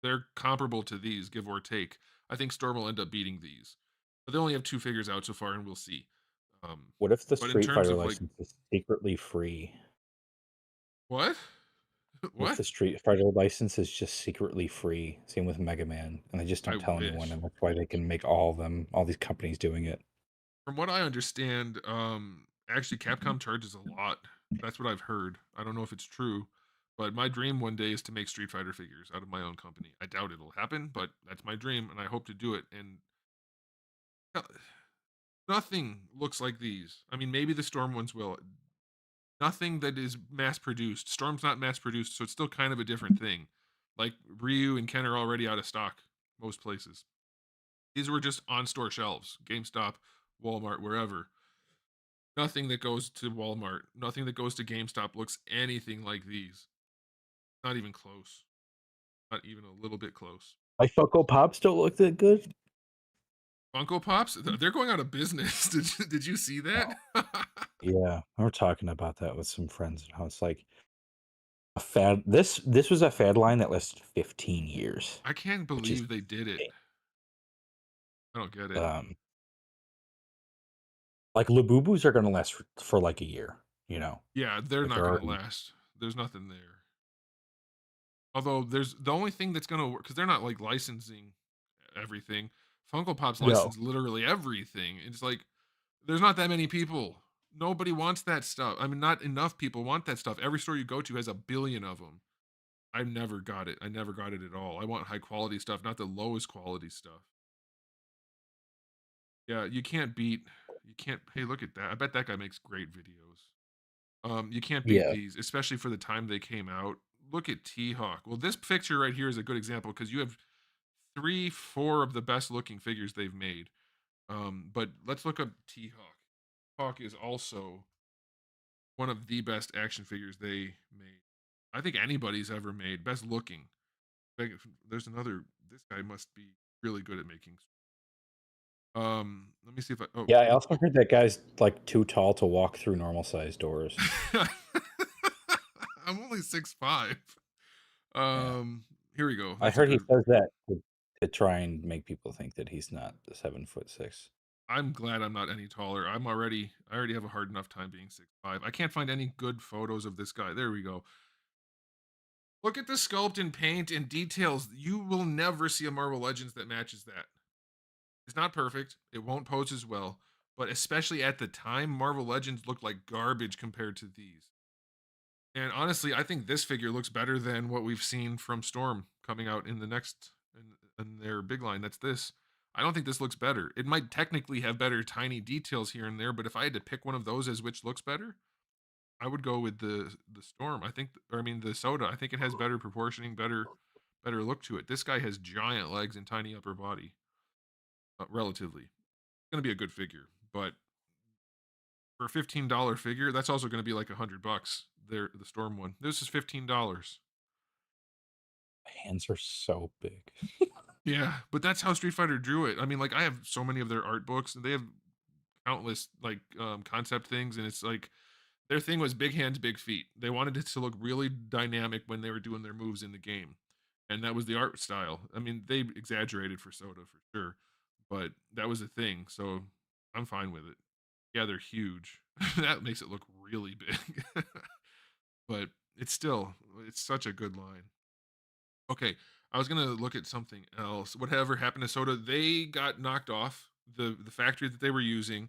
they're comparable to these, give or take. I think Storm will end up beating these, but they only have two figures out so far, and we'll see. Um, what if the but in Street terms Fighter of like license is secretly free? what, What if what? the Street Fighter license is just secretly free? Same with Mega Man, and they just I don't tell anyone, wish. and that's why they can make all of them, all these companies doing it. From what I understand, actually Capcom charges a lot. That's what I've heard. I don't know if it's true, but my dream one day is to make Street Fighter figures out of my own company. I doubt it'll happen, but that's my dream, and I hope to do it. And uh, nothing looks like these. I mean, maybe the Storm ones will. Nothing that is mass produced. Storm's not mass produced, so it's still kind of a different thing. Like Ryu and Ken are already out of stock most places. These were just on store shelves, GameStop, Walmart, wherever. Nothing that goes to Walmart, nothing that goes to GameStop looks anything like these. Not even close. Not even a little bit close. My Funko Pops don't look that good. Funko Pops, they're going out of business. Did you see that? Oh. Yeah, we were talking about that with some friends and how it's like a fad. This was a fad line that lasted 15 years, I can't which is believe they did it. insane. I don't get it. Um, like Labubus are gonna last for like a year, you know. Yeah, they're Like not they're going to already last. There's nothing there. Although there's the only thing that's going to work because they're not like licensing everything. Funko Pop's no. license literally everything. It's like there's not that many people. Nobody wants that stuff. I mean, not enough people want that stuff. Every store you go to has a billion of them. I never got it. I never got it at all. I want high quality stuff, not the lowest quality stuff. Yeah, you can't beat. You can't. Hey, look at that. I bet that guy makes great videos. You can't beat Yeah. these, especially for the time they came out. Look at T Hawk. Well, this picture right here is a good example because you have three, four of the best looking figures they've made. But let's look up T Hawk. Hawk is also one of the best action figures they made. I think anybody's ever made. Best looking. There's another. This guy must be really good at making. Let me see if I. Oh, Yeah, I also heard that guy's like too tall to walk through normal sized doors. I'm only 6'5". Yeah. Here we go. I That's a heard he good. says that to try and make people think that he's not 7'6". I'm glad I'm not any taller. I already have a hard enough time being 6'5". I can't find any good photos of this guy. There we go. Look at the sculpt and paint and details. You will never see a Marvel Legends that matches that. It's not perfect. It won't pose as well, but especially at the time, Marvel Legends looked like garbage compared to these. And honestly, I think this figure looks better than what we've seen from Storm coming out in the next in their big line. That's this. I don't think this looks better. It might technically have better tiny details here and there, but if I had to pick one of those as which looks better, I would go with the Storm. I think, or I mean the Soda. I think it has better proportioning, better look to it. This guy has giant legs and tiny upper body, relatively. It's gonna be a good figure, but for a $15 figure, that's also gonna be like $100. There, the Storm one. This is $15. Hands are so big. Yeah, but that's how Street Fighter drew it. I mean, like I have so many of their art books, and they have countless like concept things, and it's like their thing was big hands, big feet. They wanted it to look really dynamic when they were doing their moves in the game, and that was the art style. I mean, they exaggerated for Soda for sure, but that was a thing. So I'm fine with it. Yeah, they're huge. That makes it look really big, but it's such a good line. Okay, I was gonna look at something else. Whatever happened to Soda? They got knocked off the factory that they were using.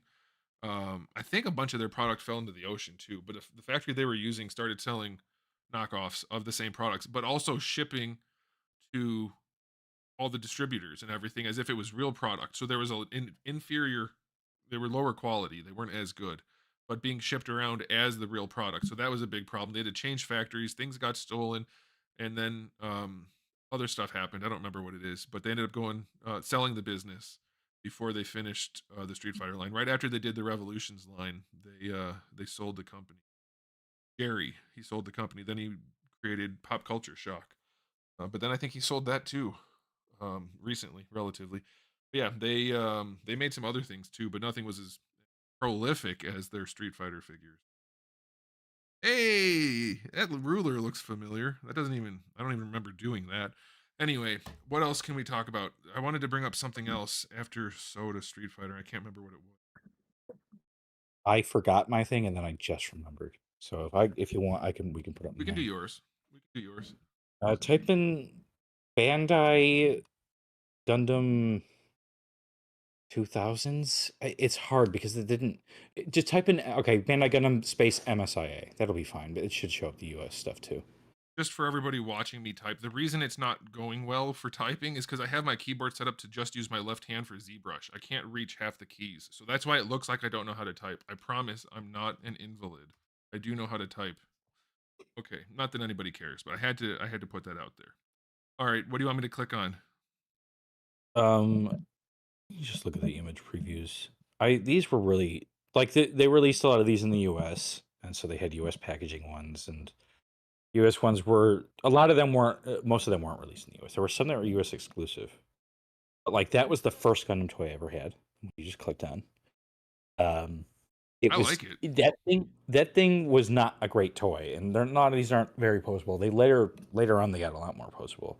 I think a bunch of their product fell into the ocean too. But if the factory they were using started selling knockoffs of the same products, but also shipping to all the distributors and everything as if it was real product. So there was inferior, they were lower quality, they weren't as good, but being shipped around as the real product. So that was a big problem. They had to change factories, things got stolen, and then other stuff happened. I don't remember what it is, but they ended up going selling the business before they finished the Street Fighter line. Right after they did the Revolutions line, they sold the company. Gary, he sold the company. Then he created Pop Culture Shock. But then I think he sold that too, recently, relatively. But yeah, they made some other things too, but nothing was as prolific as their Street Fighter figures. Hey, that ruler looks familiar. That doesn't even I don't even remember doing that. Anyway, what else can we talk about? I wanted to bring up something else after Soda Street Fighter. I can't remember what it was. I forgot my thing and then I just remembered. So if you want, we can put up We can do mine. yours. We can do yours. Type in Bandai Gundam 2000s. It's hard because it didn't. Just type in Bandai Gundam space MSIA. That'll be fine, but it should show up the US stuff too. Just for everybody watching me type, the reason it's not going well for typing is because I have my keyboard set up to just use my left hand for ZBrush. I can't reach half the keys. So that's why it looks like I don't know how to type. I promise I'm not an invalid. I do know how to type. Okay, not that anybody cares, but I had to put that out there. All right, what do you want me to click on? You just look at the image previews. These were really like they released a lot of these in the US, and so they had US packaging ones, and US ones were a lot of them weren't most of them weren't released in the US. There were some that were US exclusive. But like that was the first Gundam toy I ever had. You just clicked on. Um it I was like it. that thing was not a great toy, and they're not these aren't very posable. They later on they got a lot more posable.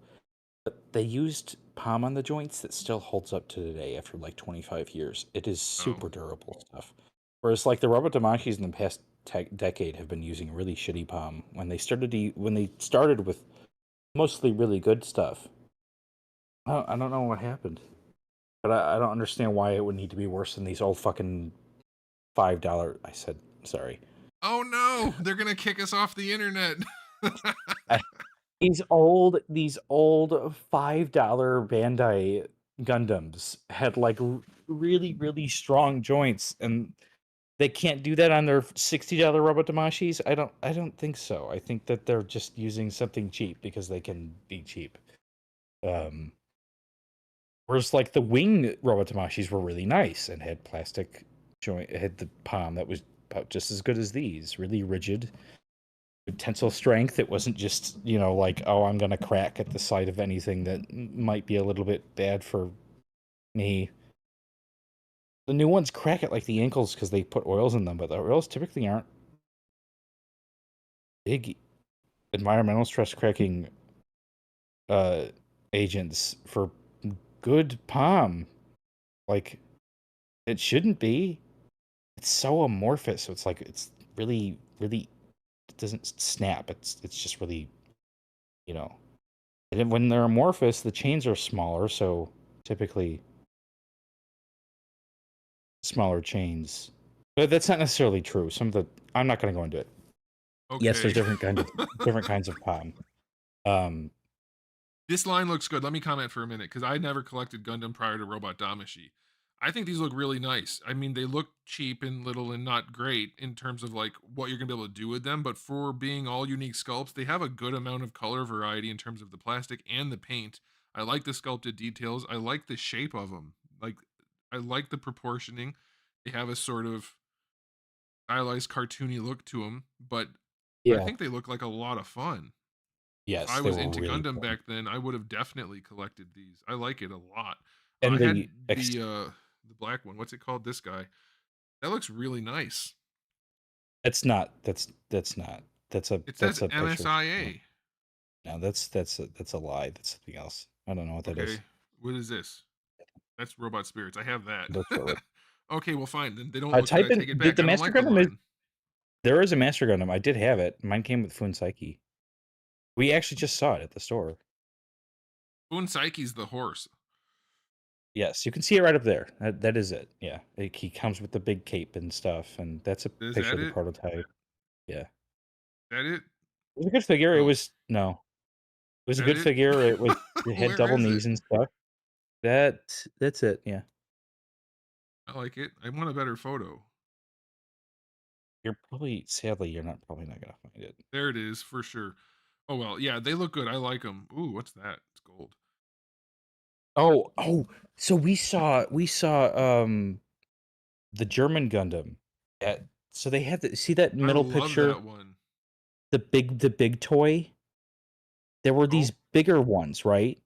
But they used palm on the joints that still holds up to today after like 25 years. It is Oh, super durable stuff. Whereas like the Robot Damashis in the past decade have been using really shitty palm when they started with mostly really good stuff. I don't know what happened, but I don't understand why it would need to be worse than these old fucking $5. I said sorry. oh no, they're gonna kick us off the internet. These old $5 Bandai Gundams had like really really strong joints, and they can't do that on their $60 Robot Damashis. I don't think so. I think that they're just using something cheap because they can be cheap. Um, Whereas like the wing Robot Damashis were really nice and had plastic joint, had the palm that was about just as good as these, really rigid tensile strength. It wasn't just, like, oh, I'm going to crack at the sight of anything that might be a little bit bad for me. The new ones crack at like the ankles because they put oils in them, but the oils typically aren't big environmental stress cracking uh, agents for good palm. Like, it shouldn't be. It's so amorphous, so it's like it's really, really it doesn't snap. It's just really, you know. And then when they're amorphous, the chains are smaller, so typically smaller chains. But that's not necessarily true. I'm not going to go into it. Yes, there's Okay. different kinds of palm. Um, This line looks good. Let me comment for a minute because I never collected Gundam prior to Robot Damashi. I think these look really nice. I mean, they look cheap and little and not great in terms of like what you're gonna be able to do with them, but for being all unique sculpts, they have a good amount of color variety in terms of the plastic and the paint. I like the sculpted details. I like the shape of them. Like, I like the proportioning. They have a sort of stylized, cartoony look to them, but I yeah. think they look like a lot of fun. If I Yes, they was were into really Gundam fun. back then, I would have definitely collected these. I like it a lot. I And had the black one. What's it called? This guy. That looks really nice. that's not. It That's says a picture. MSIA. No, that's a lie. That's something else. I don't know what that is. Okay. What is this? That's Robot Spirits. I have that. Look for it. Okay, well fine. Then they don't look good. Type I in take it back. the I don't Master like the Gundam is line. there is a Master Gundam. I did have it. Mine came with Fun Psyche. We actually just saw it at the store. Boon Psyche's the horse. Yes, you can see it right up there. That is it. Yeah, he comes with the big cape and stuff, and that's a Is picture that of the it? prototype. Yeah, That it? it was a good figure. It No. was no, it was a That good it? figure. It had Where double is it? knees and stuff. That's it. Yeah, I like it. I want a better photo. sadly you're not probably not gonna find it. There it is for sure. Oh well, yeah, they look good. I like them. Ooh, what's that? It's gold. Oh, so we saw the German Gundam at so they had see that I middle love picture, that one. the big toy? There were these Oh, bigger ones, right?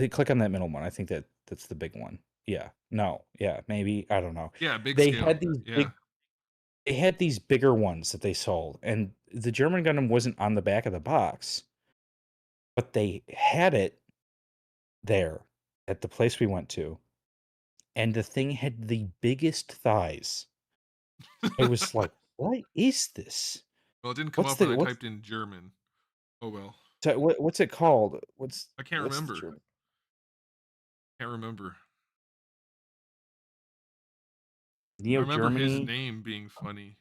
Click on that middle one. I think that's the big one. Yeah. No. Yeah, maybe. I don't know. yeah, big They scale. had these Yeah. big they had these bigger ones that they sold, and the German Gundam wasn't on the back of the box, but they had it there at the place we went to, and the thing had the biggest thighs. I was like, "What is this? Well, it didn't come What's up when the I what's typed in German. Oh well. what's it called? I can't What's the remember. German? Can't remember. I Neo remember his Germany? name being funny.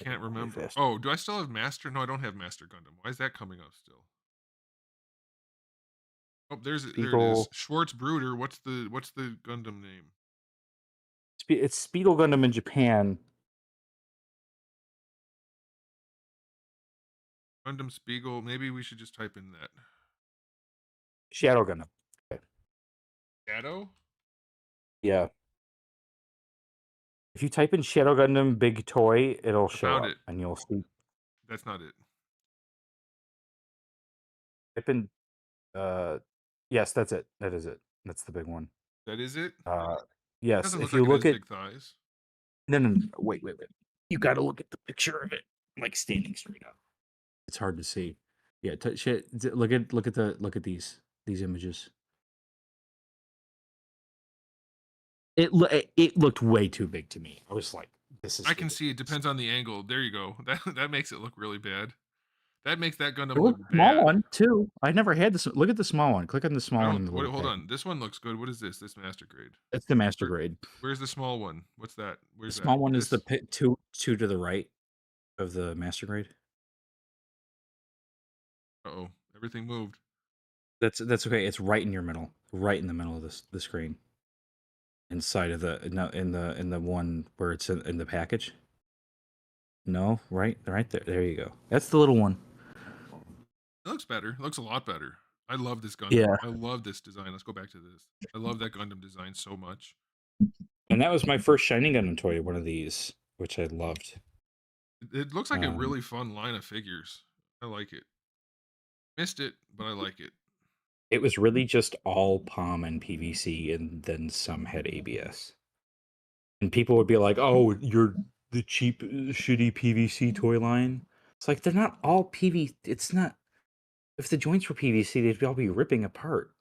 Can't Way remember. faster. Oh, do I still have Master? No, I don't have Master Gundam. Why is that coming up still? Oh, there it is. Spiegel. Schwartz Bruder. What's the Gundam name? It's Spiegel Gundam in Japan. Gundam Spiegel. Maybe we should just type in that. Shadow Gundam. Okay. Shadow? Yeah. If you type in Shadow Gundam Big Toy, it'll I show found up it. and you'll see. That's not it. Type in yes, that's it. That is it. That's the big one. That is it? Uh yes, Doesn't look if like you it has look at big thighs. no, wait. You got to look at the picture of it like standing straight up. It's hard to see. Yeah, look at these images. It looked way too big to me. I was like, this I is can see it ridiculous. depends on the angle. There you go. That makes it look really bad. That makes that There Gundam was look a small bad. one too. I never had this. Look at the small one. Click on the I small one don't in the what little hold package. on. This one looks good. What is this? This master grade. That's the master Where grade. where's the small one? What's that? The Where's that? small one is the This? two to the right of the master grade. Uh-oh. Everything moved. That's okay. It's right in your middle, right in the middle of the screen, inside of the no in the one where it's in the package. No, right there. There you go. That's the little one. It looks better. It looks a lot better. I love this Gundam. Yeah, I love this design. Let's go back to this. I love that Gundam design so much. and that was my first Shining Gundam toy. One of these, which I loved. It looks like a Um, really fun line of figures. I like it. Missed it, but I like it. it was really just all palm and PVC, and then some had ABS. And people would be like, "Oh, you're the cheap, shitty PVC toy line." It's like they're not all PV. It's not. If the joints were PVC, they'd all be ripping apart.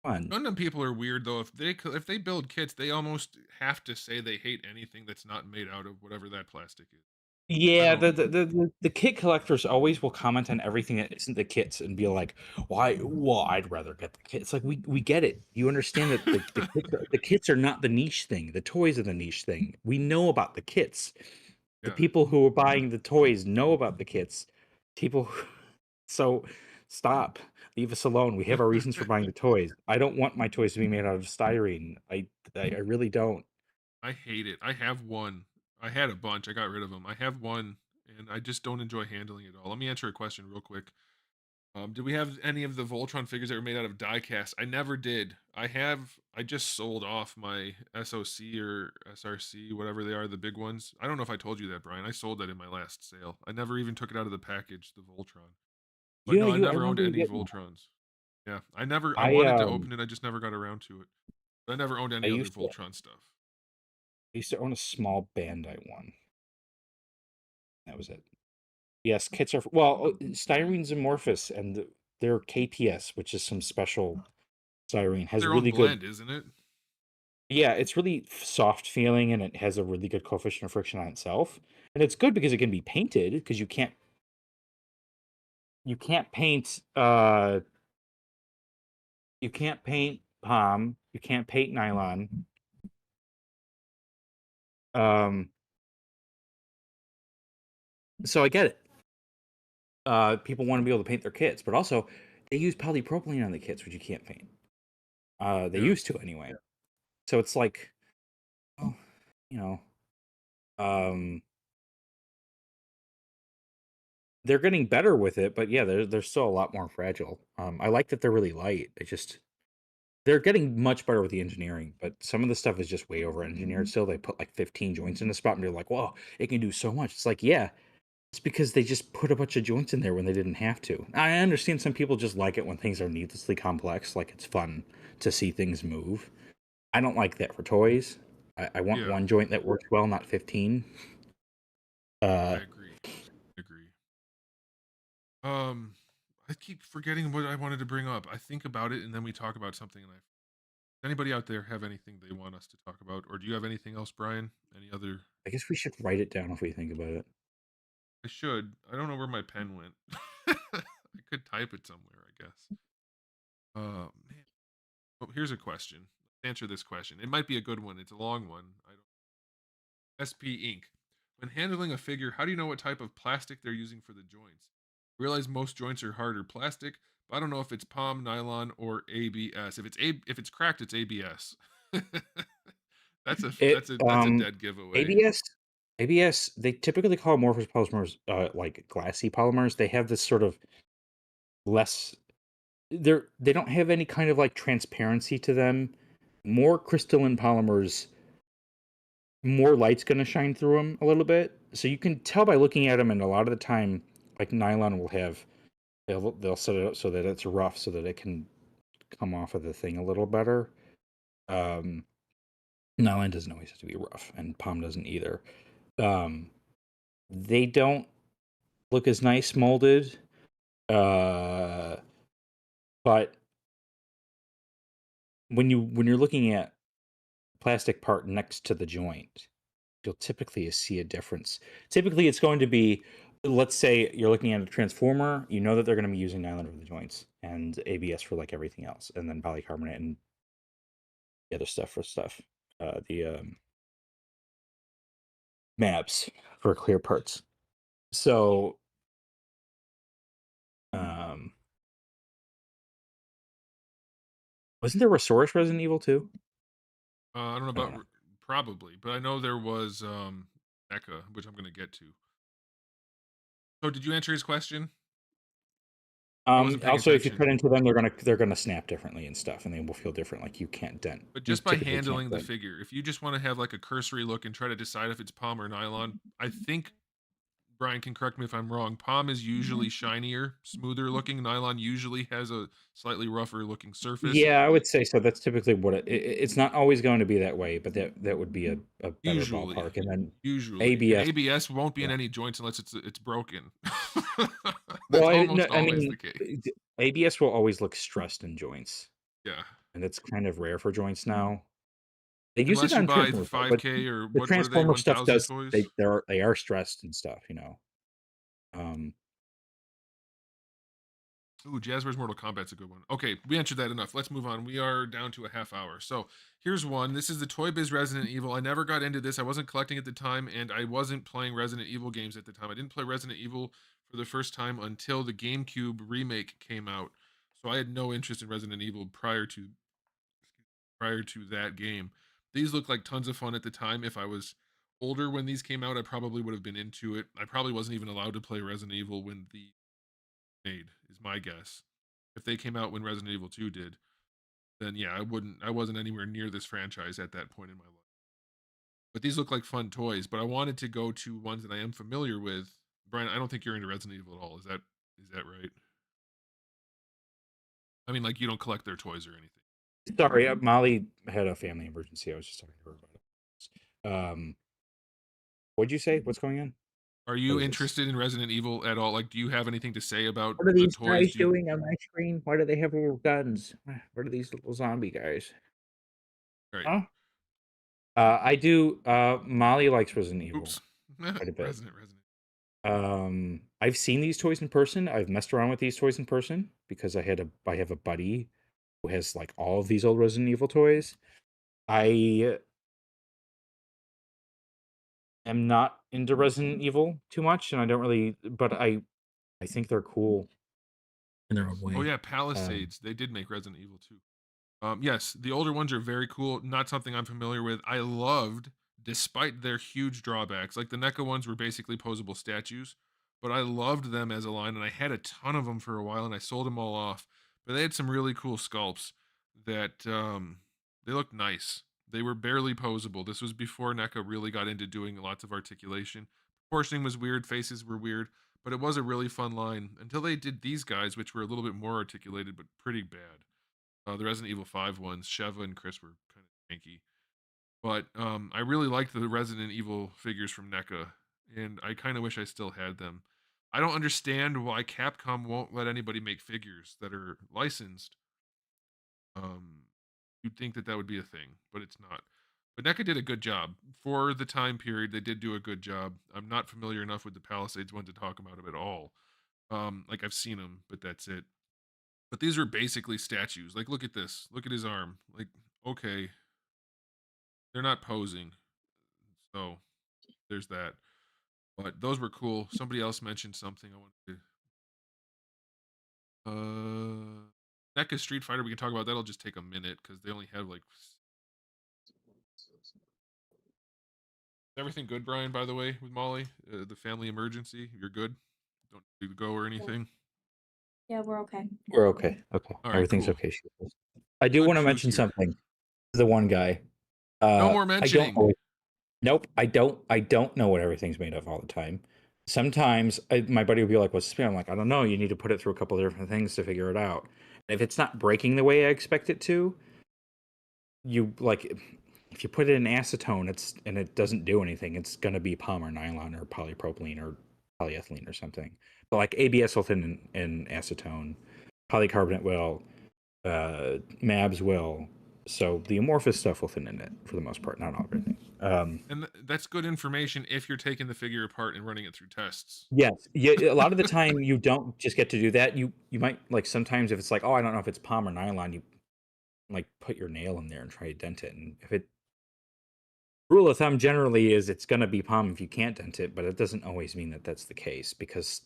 Come on. Gundam people are weird though. If they build kits, they almost have to say they hate anything that's not made out of whatever that plastic is. I Yeah, don't. the kit collectors always will comment on everything that isn't the kits and be like, "Why? Well, I'd rather get the kit." It's like we get it. You understand that the kits are not the niche thing. The toys are the niche thing. We know about the kits. The Yeah. people who are buying the toys know about the kits. People, so stop. Leave us alone. We have our reasons for buying the toys. I don't want my toys to be made out of styrene. I really don't. I hate it. I have one. I had a bunch. I got rid of them. I have one, and I just don't enjoy handling it all. Let me answer a question real quick. Do we have any of the Voltron figures that were made out of die cast? I never did. I have. I just sold off my SOC or SRC, whatever they are, the big ones. I don't know if I told you that, Brian. I sold that in my last sale. I never even took it out of the package, the Voltron. But Yeah, no, I you. I never owned remember you any getting that. Voltrons. Yeah, I never. I I wanted to open it. I just never got around to it. But I never owned I any other used to Voltron stuff. I used to own a small Bandai one. That was it. Yes, kits are well, styrene's amorphous, and their KPS, which is some special styrene, has Their own really good. blend, isn't it? Yeah, it's really soft feeling, and it has a really good coefficient of friction on itself. And it's good because it can be painted because you can't paint you can't paint palm, you can't paint nylon. Um, so I get it. People want to be able to paint their kits, but also they use polypropylene on the kits, which you can't paint. They Yeah. used to anyway. So it's like, oh, you know, um, they're getting better with it, but yeah, they're still a lot more fragile. I like that they're really light. They're getting much better with the engineering, but some of the stuff is just way over engineered. Still, they put like 15 joints in a spot, and they're like, "Whoa, it can do so much." It's like, yeah, it's because they just put a bunch of joints in there when they didn't have to. I understand some people just like it when things are needlessly complex, like it's fun to see things move. I don't like that for toys. I want Yeah. one joint that works well, not 15. I Uh, agree. I agree. Um, I keep forgetting what I wanted to bring up. I think about it and then we talk about something and I anybody out there have anything they want us to talk about or do you have anything else, Brian? Any other I guess we should write it down if we think about it. I should. I don't know where my pen went. I could type it somewhere, I guess. Man. Oh, here's a question. Let's answer this question. It might be a good one. It's a long one. I don't SP Inc. When handling a figure, how do you know what type of plastic they're using for the joints? I realize most joints are harder plastic, but I don't know if it's palm, nylon, or ABS. If it's cracked, it's ABS. It That's a dead giveaway. ABS ABS, they typically call amorphous polymers like glassy polymers. They have this sort of less they don't have any kind of like transparency to them. More crystalline polymers, more light's going to shine through them a little bit. So you can tell by looking at them, and a lot of the time like nylon will have they'll set it up so that it's rough so that it can come off of the thing a little better. Um Nylon doesn't always have to be rough, and palm doesn't either. Um they don't look as nice molded, uh but when you're looking at plastic part next to the joint, you'll typically see a difference. Typically, it's going to be, let's say you're looking at a transformer, you know that they're going to be using nylon for the joints and ABS for like everything else, and then polycarbonate and the other stuff for stuff. The maps for clear parts. So, um, wasn't there Resource Resident Evil 2? I don't know I don't about know. probably, but I know there was ECHA, which I'm going to get to. So, did you answer his question? I wasn't paying Also, if you attention. cut into them, they're gonna snap differently and stuff, and they will feel different. Like you can't dent. But You just by typically can't handling the dent. figure, if you just want to have like a cursory look and try to decide if it's palm or nylon, I think Brian can correct me if I'm wrong. Palm is usually shinier, smoother looking. Nylon usually has a slightly rougher looking surface. Yeah, I would say so. That's typically what it's not always going to be that way, but that would be a better Usually, ballpark. And then and ABS, ABS won't be in yeah. any joints unless it's broken. Well, That's no, almost I always mean, the case. ABS will always look stressed in joints, Yeah, and it's kind of rare for joints now. They use it Unless you on buy Transformers, though, but 5K or the what are they, Transformer stuff 1,000 does toys? they are stressed and stuff, you know? Um, Ooh, Jazzwares Mortal Kombat's a good one. Okay, we answered that enough. Let's move on. We are down to a half hour. So here's one. This is the Toy Biz Resident Evil. I never got into this. I wasn't collecting at the time, and I wasn't playing Resident Evil games at the time. I didn't play Resident Evil for the first time until the GameCube remake came out. So I had no interest in Resident Evil prior to that game. These look like tons of fun at the time. If I was older when these came out, I probably would have been into it. I probably wasn't even allowed to play Resident Evil when the made, is my guess. If they came out when Resident Evil 2 did, then yeah, I wasn't anywhere near this franchise at that point in my life. But these look like fun toys, but I wanted to go to ones that I am familiar with. Brian, I don't think you're into Resident Evil at all. Is that right? I mean, like you don't collect their toys or anything. sorry, Molly had a family emergency. I was just talking to her about it. What'd you say? What's going on? Are What you is this? interested in Resident Evil at all? Like, do you have anything to say about What are the these toys? guys Do you doing on my screen? Why do they have little guns? What are these little zombie guys? all right. Huh? I do. Molly likes Resident Evil Oops. quite a bit. Resident. I've seen these toys in person. I've messed around with these toys in person because I have a buddy who has like all of these old Resident Evil toys. I am not into Resident Evil too much, and I don't really, but I think they're cool in their own Oh way. yeah, Palisades. They did make Resident Evil 2. Yes, the older ones are very cool. Not something I'm familiar with. I loved, despite their huge drawbacks, like the NECA ones were basically posable statues, but I loved them as a line, and I had a ton of them for a while, and I sold them all off. But they had some really cool sculpts that they looked nice. They were barely posable. This was before NECA really got into doing lots of articulation. Proportioning was weird, faces were weird, but it was a really fun line until they did these guys, which were a little bit more articulated, but pretty bad. The Resident Evil 5 ones, Sheva and Chris were kind of janky. But I really liked the Resident Evil figures from NECA, and I kind of wish I still had them. I don't understand why Capcom won't let anybody make figures that are licensed. Um, you'd think that that would be a thing, but it's not. But NECA did a good job for the time period. They did do a good job. I'm not familiar enough with the Palisades one to talk about them at all. Like I've seen them, but that's it. But these are basically statues. Like, look at this. Look at his arm. Like, okay, they're not posing. So there's that. But those were cool. Somebody else mentioned something I wanted to. NECA Street Fighter. We can talk about that'll just take a minute because they only have like. Everything good, Brian? By the way, with Molly, the family emergency. You're good. Don't need to go or Yeah, anything. yeah, we're okay. We're okay. Okay, All right, everything's cool. okay. I do Good want to truth mention here. something. The one guy. No more I don't mentioning. always Nope, I don't. I don't know what everything's made of all the time. Sometimes my buddy would be like, "What's the spin?" I'm like, "I don't know. You need to put it through a couple of different things to figure it out." And if it's not breaking the way I expect it to, you like if you put it in acetone, and it doesn't do anything, it's gonna be polymer nylon or polypropylene or polyethylene or something. But like ABS will thin in acetone, polycarbonate will, MABs will. So the amorphous stuff will thin in it for the most part, not all everything. And that's good information if you're taking the figure apart and running it through tests. Yes. Yeah, a lot of the time you don't just get to do that. You might like sometimes if it's like, oh, I don't know if it's palm or nylon, you like put your nail in there and try to dent it. And if it rule of thumb generally is it's gonna be palm if you can't dent it, but it doesn't always mean that that's the case because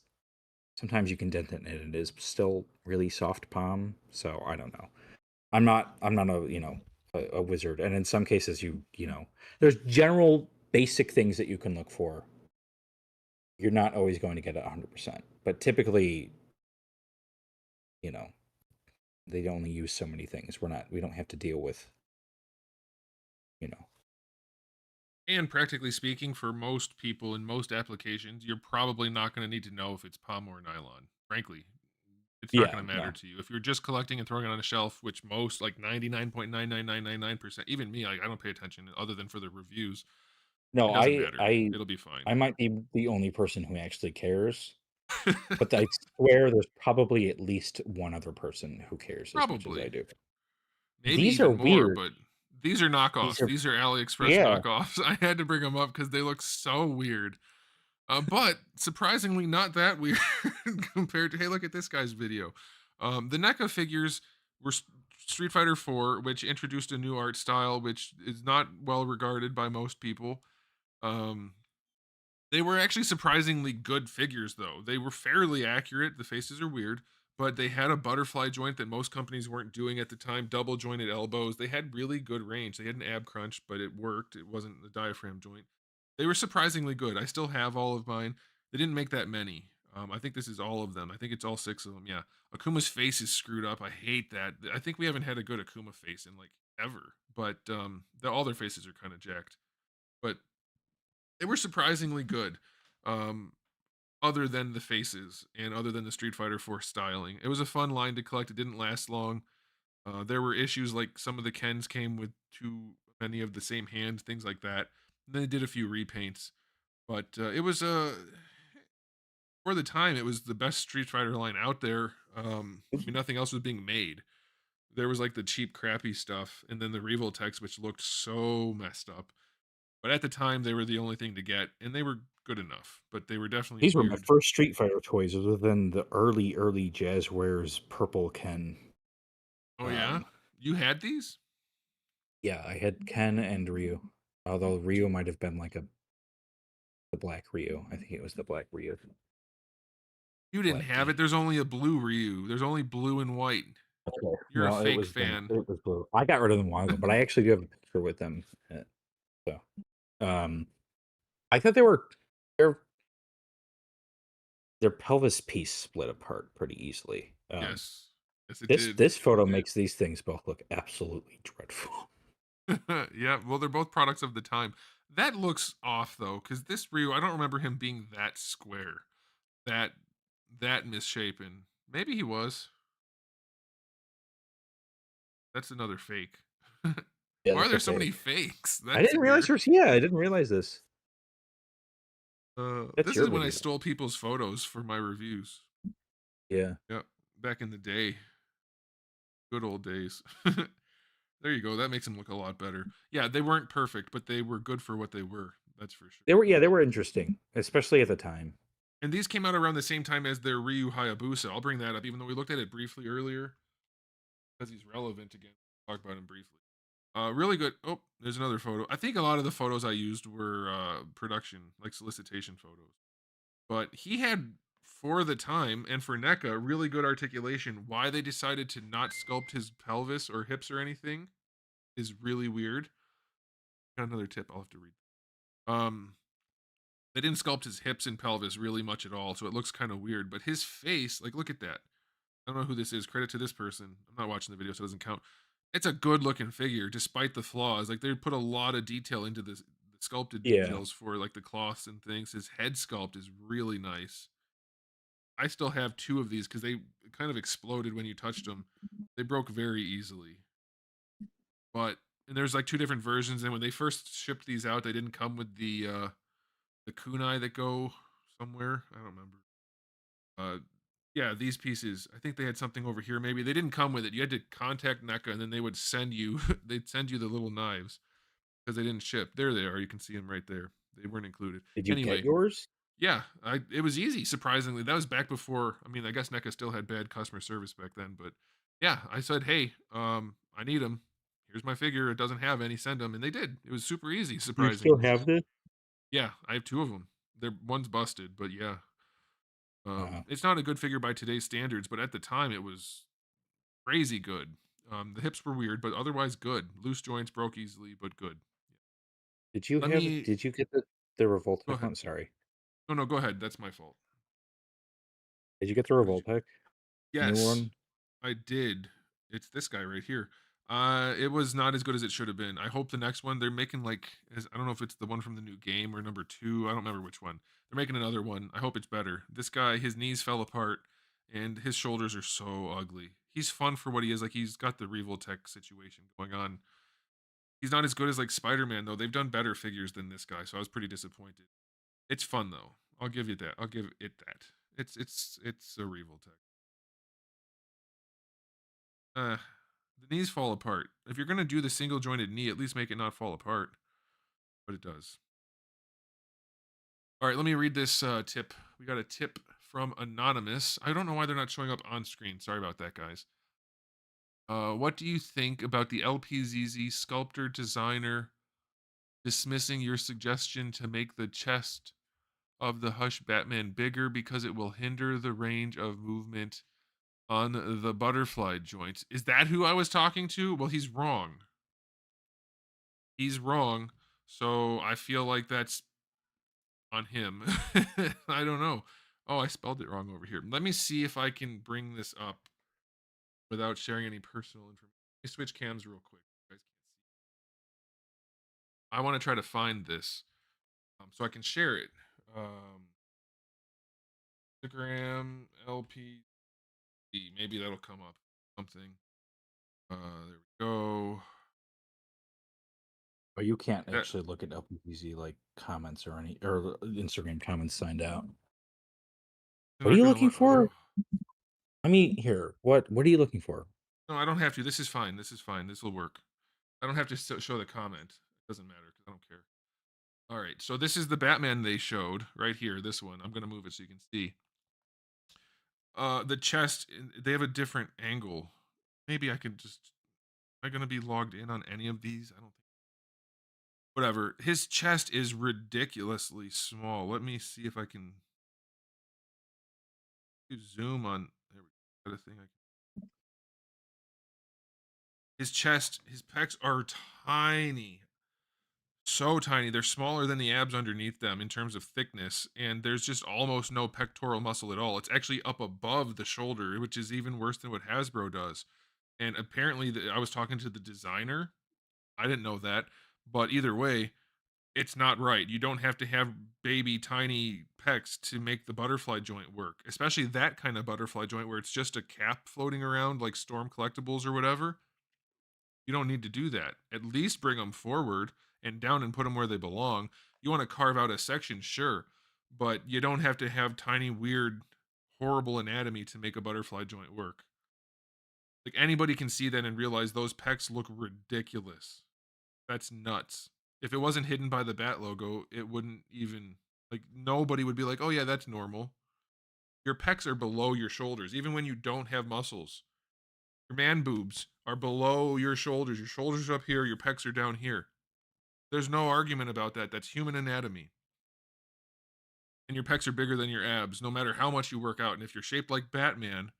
sometimes you can dent it and it is still really soft palm. So I don't know. I'm not a a wizard. And in some cases there's general basic things that you can look for. You're not always going to get it 100%, but typically, you know, they only use so many things. We don't have to deal with, you know. And practically speaking, for most people in most applications, you're probably not going to need to know if it's POM or nylon. Frankly, it's not Yeah, going to matter no. to you. If you're just collecting and throwing it on a shelf, which most, like 99.99999%, even me, like, I don't pay attention other than for the reviews, No, it doesn't matter. I It'll be fine. I might be the only person who actually cares, but I swear there's probably at least one other person who cares as much as I Probably. do. Maybe These are even more, weird. but These are These knockoffs. are These are AliExpress yeah. knockoffs. I had to bring them up because they look so weird. But surprisingly, not that weird compared to, hey, look at this guy's video. The NECA figures were Street Fighter 4, which introduced a new art style, which is not well regarded by most people. Um, they were actually surprisingly good figures, though. They were fairly accurate. The faces are weird, but they had a butterfly joint that most companies weren't doing at the time, double jointed elbows. They had really good range. They had an ab crunch, but it worked. It wasn't the diaphragm joint. They were surprisingly good. I still have all of mine. They didn't make that many. I think this is all of them. I think it's all 6 of them. Yeah. Akuma's face is screwed up. I hate that. I think we haven't had a good Akuma face in like ever, but all their faces are kind of jacked. But they were surprisingly good. Um, other than the faces and other than the Street Fighter 4 styling. It was a fun line to collect. It didn't last long. There were issues like some of the Kens came with too many of the same hands, things like that. And then they did a few repaints, but it was for the time it was the best Street Fighter line out there. I mean, nothing else was being made. There was like the cheap, crappy stuff, and then the Revoltex, which looked so messed up. But at the time, they were the only thing to get, and they were good enough. But they were definitely These were my weird. first Street Fighter toys other than the early Jazzwares purple Ken. Oh yeah, Um, you had these? yeah, I had Ken and Ryu. Although Ryu might have been like the black Ryu. I think it was the black Ryu. You didn't But have it. There's only a blue Ryu. There's only blue and white. okay. You're a No, fake fan. it was blue. I got rid of them a while ago, but I actually do have a picture with them. So um I thought their their pelvis piece split apart pretty easily. Yes. Yes, it This did. this photo makes these things both look absolutely dreadful. Yeah, well, they're both products of the time. That looks off though, because this Ryu, I don't remember him being that square, that that misshapen. Maybe he was. That's another fake. Yeah, Why are that's a there so fake. many fakes? I That's didn't realize weird. I didn't realize this. That's This your is when I video. stole people's photos for my reviews. Yeah. Yep, back in the day, good old days. There you go. That makes them look a lot better. Yeah, they weren't perfect, but they were good for what they were. That's for sure. They were interesting, especially at the time. And these came out around the same time as their Ryu Hayabusa. I'll bring that up, even though we looked at it briefly earlier, because he's relevant again. Talk about him briefly. Really good. Oh, there's another photo. I think a lot of the photos I used were production, like solicitation photos. But he had, for the time and for NECA, really good articulation. Why they decided to not sculpt his pelvis or hips or anything is really weird. Got another tip I'll have to read. Um, they didn't sculpt his hips and pelvis really much at all, so it looks kind of weird. But his face, like, look at that. I don't know who this is. Credit to this person. I'm not watching the video, so it doesn't count. It's a good looking figure, despite the flaws. Like they put a lot of detail into this, the sculpted Yeah. details for like the cloths and things. His head sculpt is really nice. I still have 2 of these because they kind of exploded when you touched them. They broke very easily. But and there's like 2 different versions, and when they first shipped these out, they didn't come with the kunai that go somewhere. I don't remember. Uh, yeah, these pieces. I think they had something over here. Maybe they didn't come with it. You had to contact NECA, and then they would send you. They'd send you the little knives because they didn't ship. There they are. You can see them right there. They weren't included. Did you get Anyway, yours? yeah, it was easy. Surprisingly, that was back before. I mean, I guess NECA still had bad customer service back then, but yeah, I said, hey, I need them. Here's my figure. It doesn't have any. Send them, and they did. It was super easy. Do you still Surprisingly, have this? yeah, I have 2 of them. They're one's busted, but yeah. Uh, It's not a good figure by today's standards, but at the time it was crazy good. The hips were weird, but otherwise good. Loose joints broke easily, but good. Let me did you get the go Revoltech ahead. one? Sorry. No, no, go ahead. That's my fault. Did you get the What did you? Revoltech? New Yes, one? I did. It's this guy right here. It was not as good as it should have been. I hope the next one they're making I don't know if it's the one from the new game or number 2. I don't remember which one. They're making another one. I hope it's better. This guy, his knees fell apart and his shoulders are so ugly. He's fun for what he is. Like he's got the Revoltech situation going on. He's not as good as like Spider-Man though. They've done better figures than this guy, so I was pretty disappointed. It's fun though. I'll give you that. I'll give it that. It's a Revoltech. Uh, The knees fall apart. If you're gonna do the single jointed knee, at least make it not fall apart. But it does. All right, let me read this tip. We got a tip from Anonymous. I don't know why they're not showing up on screen. Sorry about that, guys. What do you think about the LPZ sculptor designer dismissing your suggestion to make the chest of the Hush Batman bigger because it will hinder the range of movement on the butterfly joint? Is that who I was talking to? Well, he's wrong. He's wrong. So I feel like that's on him. I don't know. Oh, I spelled it wrong over here. Let me see if I can bring this up without sharing any personal information. Let me switch cams real quick. You guys can't see. I want to try to find this so I can share it. Instagram LP. Maybe that'll come up. Something. There we go. But you can't That, actually look at LPZ like comments or any or Instagram comments signed out. What are you looking for? I mean, here. What are you looking for? No, I don't have to. This is fine. This is fine. This will work. I don't have to show the comment. It doesn't matter because I don't care. All right. So this is the Batman they showed right here. This one. I'm gonna move it so you can see. The chest. They have a different angle. Maybe I could just. Am I gonna be logged in on any of these? I don't think. Whatever. His chest is ridiculously small. Let me see if I can zoom on. There we go. Got a thing I can. His chest, his pecs are tiny. So tiny. They're smaller than the abs underneath them in terms of thickness, and there's just almost no pectoral muscle at all. It's actually up above the shoulder, which is even worse than what Hasbro does. And apparently, I was talking to the designer. I didn't know that, but either way, it's not right. You don't have to have baby tiny pecs to make the butterfly joint work, especially that kind of butterfly joint where it's just a cap floating around like Storm Collectibles or whatever. You don't need to do that. At least bring them forward and down and put them where they belong. You want to carve out a section, sure, but you don't have to have tiny, weird, horrible anatomy to make a butterfly joint work. Like anybody can see that and realize those pecs look ridiculous. That's nuts. If it wasn't hidden by the bat logo, it wouldn't even, like, nobody would be like, oh yeah, that's normal. Your pecs are below your shoulders, even when you don't have muscles. Your man boobs are below your shoulders. Your shoulders are up here, your pecs are down here. There's no argument about that. That's human anatomy. And your pecs are bigger than your abs, no matter how much you work out. And if you're shaped like Batman,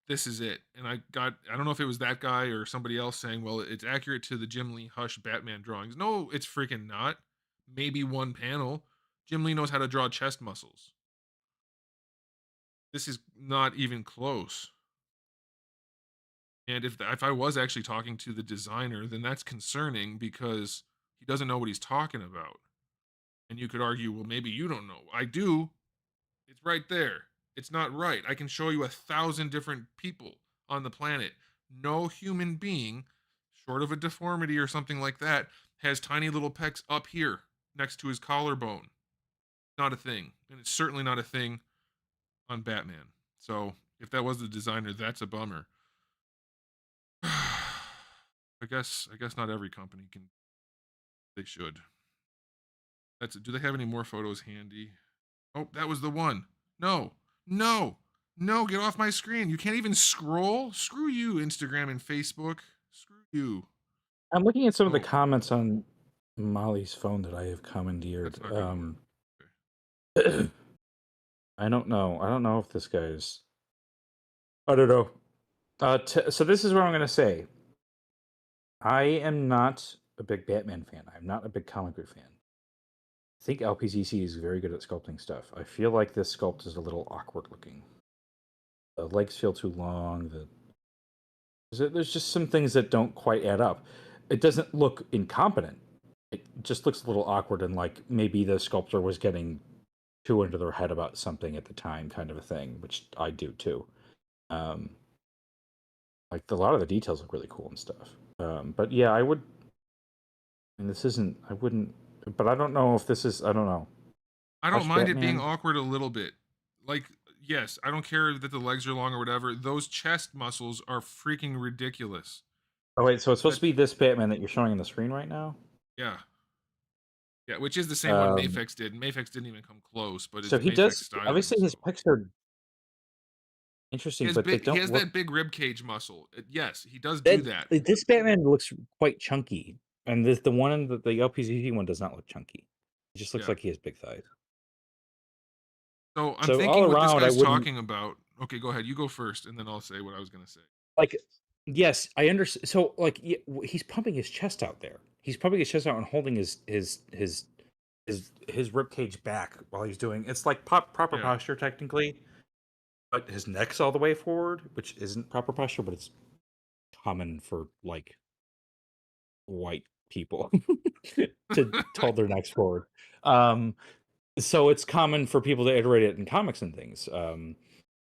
this is it. And I don't know if it was that guy or somebody else saying, well, it's accurate to the Jim Lee Hush Batman drawings. No, it's freaking not. Maybe one panel. Jim Lee knows how to draw chest muscles. This is not even close. And if I was actually talking to the designer, then that's concerning because he doesn't know what he's talking about. And you could argue, well, maybe you don't know. I do. It's right there. It's not right. I can show you 1,000 different people on the planet. No human being, short of a deformity or something like that, has tiny little pecs up here next to his collarbone. Not a thing. And it's certainly not a thing on Batman. So if that was the designer, that's a bummer. I guess not every company can. They should. That's it. Do they have any more photos handy? Oh, that was the one. No, no, no, get off my screen. You can't even scroll. Screw you, Instagram and Facebook. Screw you. I'm looking at some of the Oh. comments on Molly's phone that I have commandeered. That's not gonna work. Okay. I don't know. I don't know if this guy's. I don't know. So this is what I'm going to say. I am not a big Batman fan. I'm not a big comic book fan. I think LPZC is very good at sculpting stuff. I feel like this sculpt is a little awkward looking. The legs feel too long. There's just some things that don't quite add up. It doesn't look incompetent. It just looks a little awkward and like maybe the sculptor was getting too into their head about something at the time, kind of a thing, which I do too. Like a lot of the details look really cool and stuff. But yeah, I would. And this isn't. I wouldn't. But I don't know if this is. I don't know. I don't Hush mind it being Batman. awkward a little bit. Like, yes, I don't care that the legs are long or whatever. Those chest muscles are freaking ridiculous. Oh wait, so it's supposed That to be this Batman that you're showing on the screen right now. yeah. Yeah, which is the same one Um, Mafex did. Mafex didn't even come close, but so it's he Mafex does. styling, Obviously, his so pecs are interesting, but they he don't has look. that big rib cage muscle. Yes, he does do That that. this Batman looks quite chunky, and the one the LPZ one does not look chunky. It just looks Yeah. like he has big thighs. So I'm So all thinking what this around, I guy's wouldn't talking about. Okay, go ahead. You go first, and then I'll say what I was gonna say. like. Yes, I understand. So like, he's pumping his chest out there. He's pumping his chest out and holding his rib cage back while he's doing. It's like proper Yeah. posture technically, but his neck's all the way forward, which isn't proper posture, but it's common for like white people to hold their necks forward. Um, so it's common for people to iterate it in comics and things.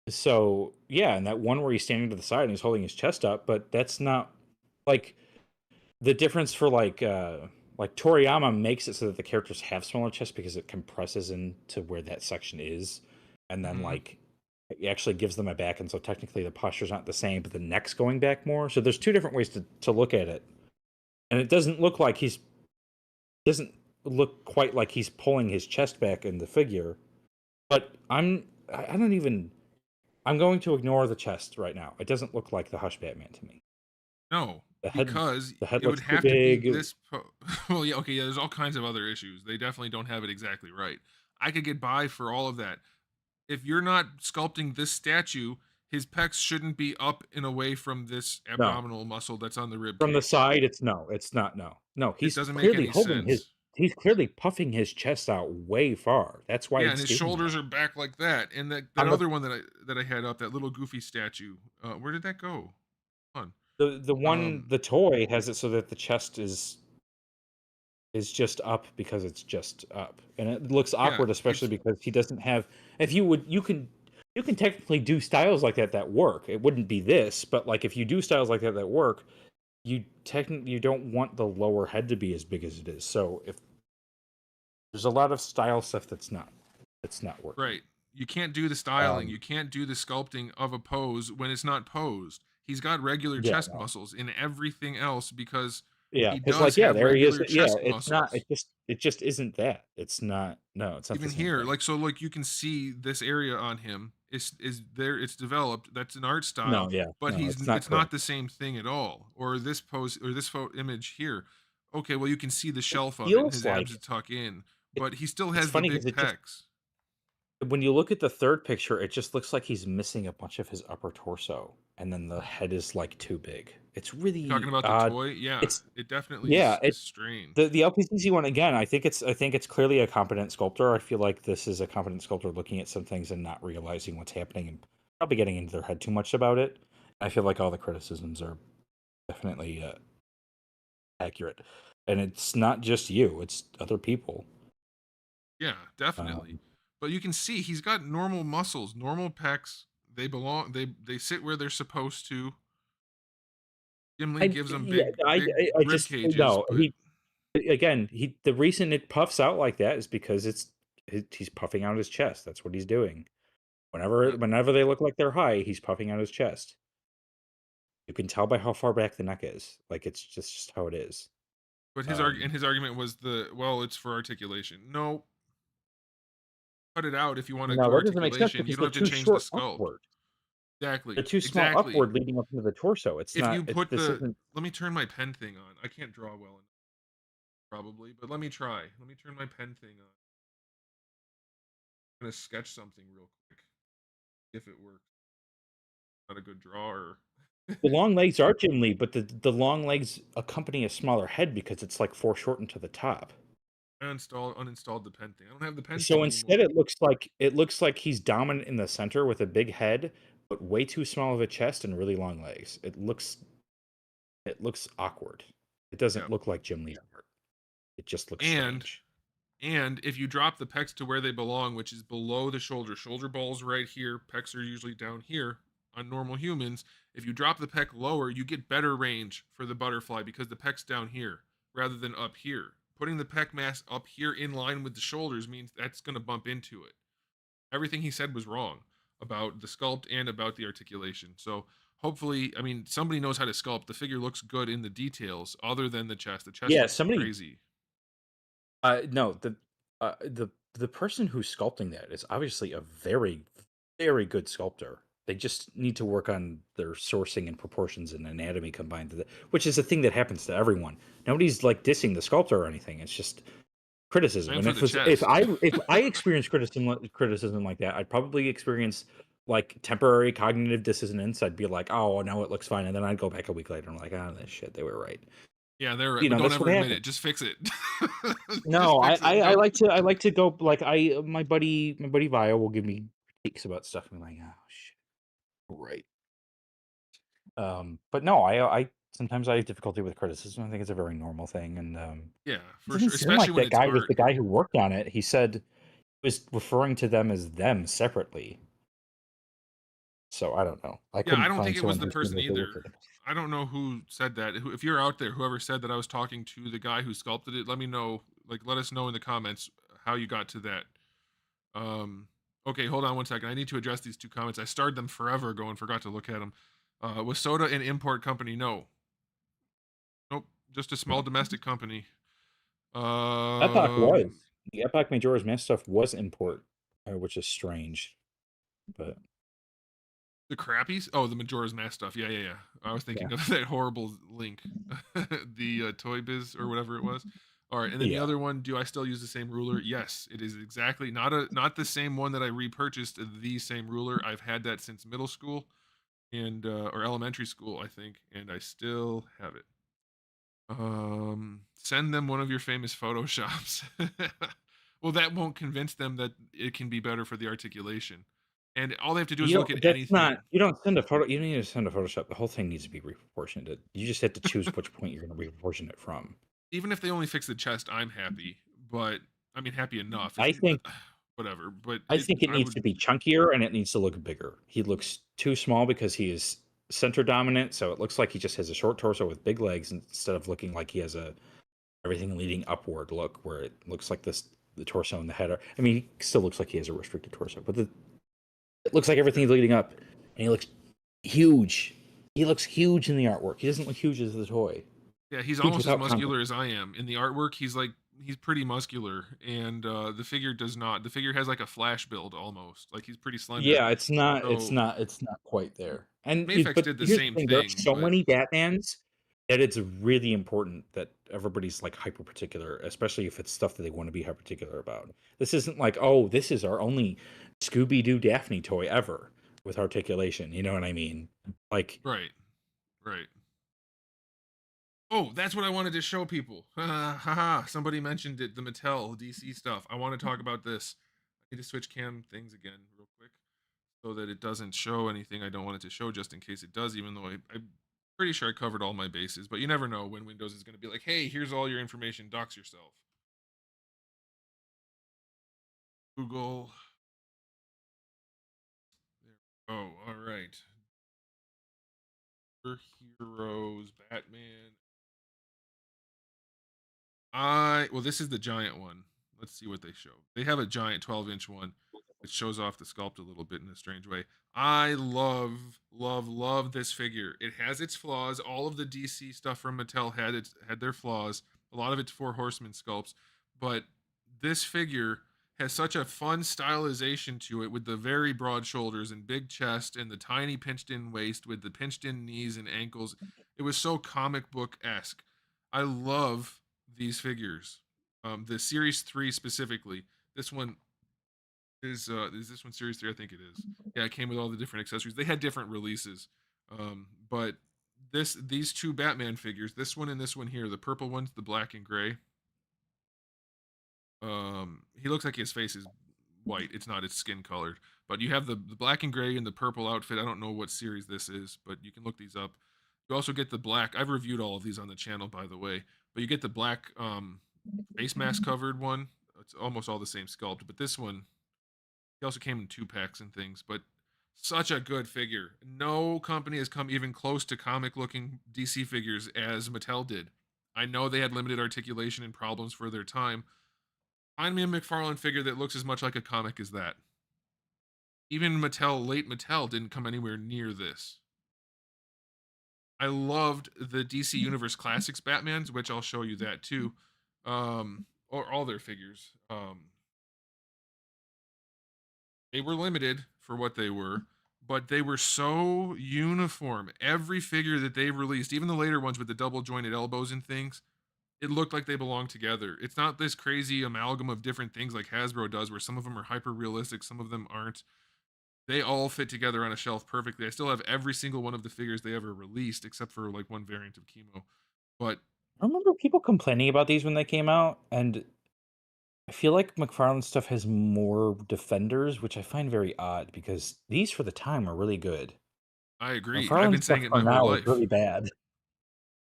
So yeah, and that one where he's standing to the side and he's holding his chest up, but that's not like the difference for like Toriyama makes it so that the characters have smaller chests because it compresses into where that section is, and then Mm-hmm. like it actually gives them a back, and so technically the posture's not the same, but the neck's going back more. So there's two different ways to look at it, and it doesn't look like doesn't look quite like he's pulling his chest back in the figure. But I don't even I'm going to ignore the chest right now. It doesn't look like the Hush Batman to me. No, The head because the head it would looks too have to be big. this. Well, yeah, okay, yeah. There's all kinds of other issues. They definitely don't have it exactly right. I could get by for all of that. If you're not sculpting this statue, his pecs shouldn't be up and away from this No. abdominal muscle that's on the rib From the cage. side, it's not, no. No, It doesn't make any sense. he's clearly puffing his chest out way far. That's why Yeah, and it's his doing shoulders that. are back like that. And that On the other one that I had up, that little goofy statue, where did that go? Hold the on. one the toy has it so that the chest is just up because it's just up. And it looks Yeah, awkward, especially it's because he doesn't have if you can technically do styles like that work. It wouldn't be this, but like if you do styles like that work, you don't want the lower head to be as big as it is. So if there's a lot of style stuff that's not working. right. You can't do the styling. Um, You can't do the sculpting of a pose when it's not posed. He's got regular yeah, chest no. muscles in everything else because Yeah, he it's does like yeah, have there he is. regular Yeah, chest it's not. muscles. It just isn't that. It's not. No, it's not the Even same here, thing. like so, like you can see this area on him is there. It's developed. That's an art No, style, yeah, but no, it's not it's not correct. the same thing at all. Or this pose or this photo image here. Okay, well you can see the It shelf of it and feels his abs like tuck in, it, but he still it's has the funny because big it just pecs. when you look at the third picture, it just looks like he's missing a bunch of his upper torso, and then the head is like too big. It's Talking really about the odd. toy, yeah, It's it definitely yeah, is it strange. the LPCC one again. I think it's clearly a competent sculptor. I feel like this is a competent sculptor looking at some things and not realizing what's happening and probably getting into their head too much about it. I feel like all the criticisms are definitely accurate, and it's not just you; it's other people. Yeah, definitely. Um, But you can see he's got normal muscles, normal pecs. They belong. They sit where they're supposed to. Jim Lee gives him yeah, big I rib just cages, no. but He the reason it puffs out like that is because he's puffing out his chest. That's what he's doing. yeah. Whenever they look like they're high, he's puffing out his chest. You can tell by how far back the neck is. Like it's just how it is. But Um, his argument was well, it's for articulation. No, cut it out if you want to no, do that doesn't make sense articulation. You because don't they're have to too change the short sculpt. upward. They're Exactly, too small exactly. upward, leading up into the torso. It's If not. you put This the isn't. let me turn my pen thing on. I can't draw well enough, probably, but let me try. Let me turn my pen thing on. I'm gonna sketch something real quick. If it works. Not a good drawer. The long legs are Jim Lee, but the long legs accompany a smaller head because it's like foreshortened to the top. I uninstalled the pen thing. I don't have the pen So thing instead, anymore. it looks like he's dominant in the center with a big head, but way too small of a chest and really long legs. It looks awkward. It Yeah. doesn't look like Jim Lee's art. It just looks And strange. and if you drop the pecs to where they belong, which is below the shoulder balls right here, pecs are usually down here on normal humans. If you drop the pec lower, you get better range for the butterfly because the pec's down here rather than up here. Putting the pec mass up here in line with the shoulders means that's going to bump into it. Everything he said was wrong about the sculpt and about the articulation. So hopefully, I mean, somebody knows how to sculpt. The figure looks good in the details, other than the chest. The chest Yeah, looks somebody. crazy. No, the person who's sculpting that is obviously a very, very good sculptor. They just need to work on their sourcing and proportions and anatomy combined, which is a thing that happens to everyone. Nobody's like dissing the sculptor or anything. It's just criticism. And And for if the was if chest. I experienced criticism like that, I'd probably experience like temporary cognitive dissonance. I'd be like, oh no, it looks fine, and then I'd go back a week later and I'm like, oh, this shit, they were right. Yeah, they're right, You but know, don't that's what ever admit happens. it. Just fix it. Just No, fix it. And don't. I like to go like my buddy Vio will give me critiques about stuff and I'm like, oh shit, right. But no, I sometimes I have difficulty with criticism. I think it's a very normal thing, and Yeah, it for doesn't sure. seem Especially like when that it's guy was art. the guy who worked on it. He said he was referring to them as them separately. So I don't know. I Yeah, I couldn't don't find think it was someone the who's person similar to either. work with them. I don't know who said that. If you're out there, whoever said that I was talking to the guy who sculpted it, let me know. Like, let us know in the comments how you got to that. Okay, hold on one second. I need to address these two comments. I starred them forever ago and forgot to look at them. Was Soda an import company? No. Nope. Just a small domestic company. Epoch was. Um, The Epoch Majora's Mask stuff was import, which is strange. But the crappies? Oh, the Majora's Mask stuff. Yeah, yeah, yeah. I was yeah. thinking of that horrible link, the Toy Biz or whatever it was. All right, and then the Yeah. other one. Do I still use the same ruler? Yes, it is exactly not the same one that I repurchased. The same ruler. I've had that since middle school and or elementary school, I think, and I still have it. Send them one of your famous photoshops. Well, that won't convince them that it can be better for the articulation. And all they have to do is You look don't at that's not anything. you don't send a photo you don't need to send a Photoshop. The whole thing needs to be reproportionate. You just have to choose which point you're gonna reproportion it from. Even if they only fix the chest, I'm happy. But I mean, happy enough. I think Whatever. But I think it I needs would. to be chunkier and it needs to look bigger. He looks too small because he is center dominant, so it looks like he just has a short torso with big legs instead of looking like he has a everything leading upward look where it looks like the torso and the head are. I mean, he still looks like he has a restricted torso, but it looks like everything's leading up, and he looks huge. He looks huge in the artwork. He doesn't look huge as the toy. Yeah, he's Huge almost as without comment. muscular as I am. In the artwork, he's pretty muscular, and the figure does not. The figure has like a Flash build almost. Like he's pretty slender. Yeah, So it's not quite there. And Mafex but did the here's the same thing: there are thing, so but many Batmans that it's really important that everybody's like hyper particular, especially if it's stuff that they want to be hyper particular about. This isn't like, oh, this is our only Scooby Doo Daphne toy ever with articulation. You know what I mean? Like, right, right. Oh, that's what I wanted to show people. Haha, somebody mentioned it, the Mattel DC stuff. I want to talk about this. I need to switch cam things again real quick so that it doesn't show anything I don't want it to show, just in case it does, even though I'm pretty sure I covered all my bases. But you never know when Windows is going to be like, hey, here's all your information, dox yourself. Google. There. Oh, all right. Heroes, Batman. Well, this is the giant one. Let's see what they show. They have a giant 12-inch one. It shows off the sculpt a little bit in a strange way. I love this figure. It has its flaws. All of the DC stuff from Mattel had their flaws. A lot of it's Four Horsemen sculpts, but this figure has such a fun stylization to it with the very broad shoulders and big chest and the tiny pinched in waist with the pinched in knees and ankles. It was so comic book esque. I love these figures. The Series 3 specifically. This one is this one Series 3? I think it is. Yeah, it came with all the different accessories. They had different releases. But these two Batman figures, this one and this one here, the purple one's the black and gray. He looks like his face is white. It's not, it's skin colored. But you have the black and gray and the purple outfit. I don't know what series this is, but you can look these up. You also get the black. I've reviewed all of these on the channel, by the way. But you get the black face mask covered one. It's almost all the same sculpt, but this one, he also came in 2 packs and things. But such a good figure. No company has come even close to comic looking DC figures as Mattel did. I know they had limited articulation and problems for their time. Find me a McFarlane figure that looks as much like a comic as that. Even late Mattel didn't come anywhere near this. I loved the DC Universe Classics Batmans, which I'll show you that too. Or all their figures. They were limited for what they were, but they were so uniform. Every figure that they've released, even the later ones with the double jointed elbows and things, it looked like they belonged together. It's not this crazy amalgam of different things like Hasbro does, where some of them are hyper realistic, some of them aren't. They all fit together on a shelf perfectly. I still have every single one of the figures they ever released, except for like one variant of Chemo. But I remember people complaining about these when they came out, and I feel like McFarlane stuff has more defenders, which I find very odd because these for the time are really good. I agree. I've McFarlane been stuff saying it for my whole now is life. really bad.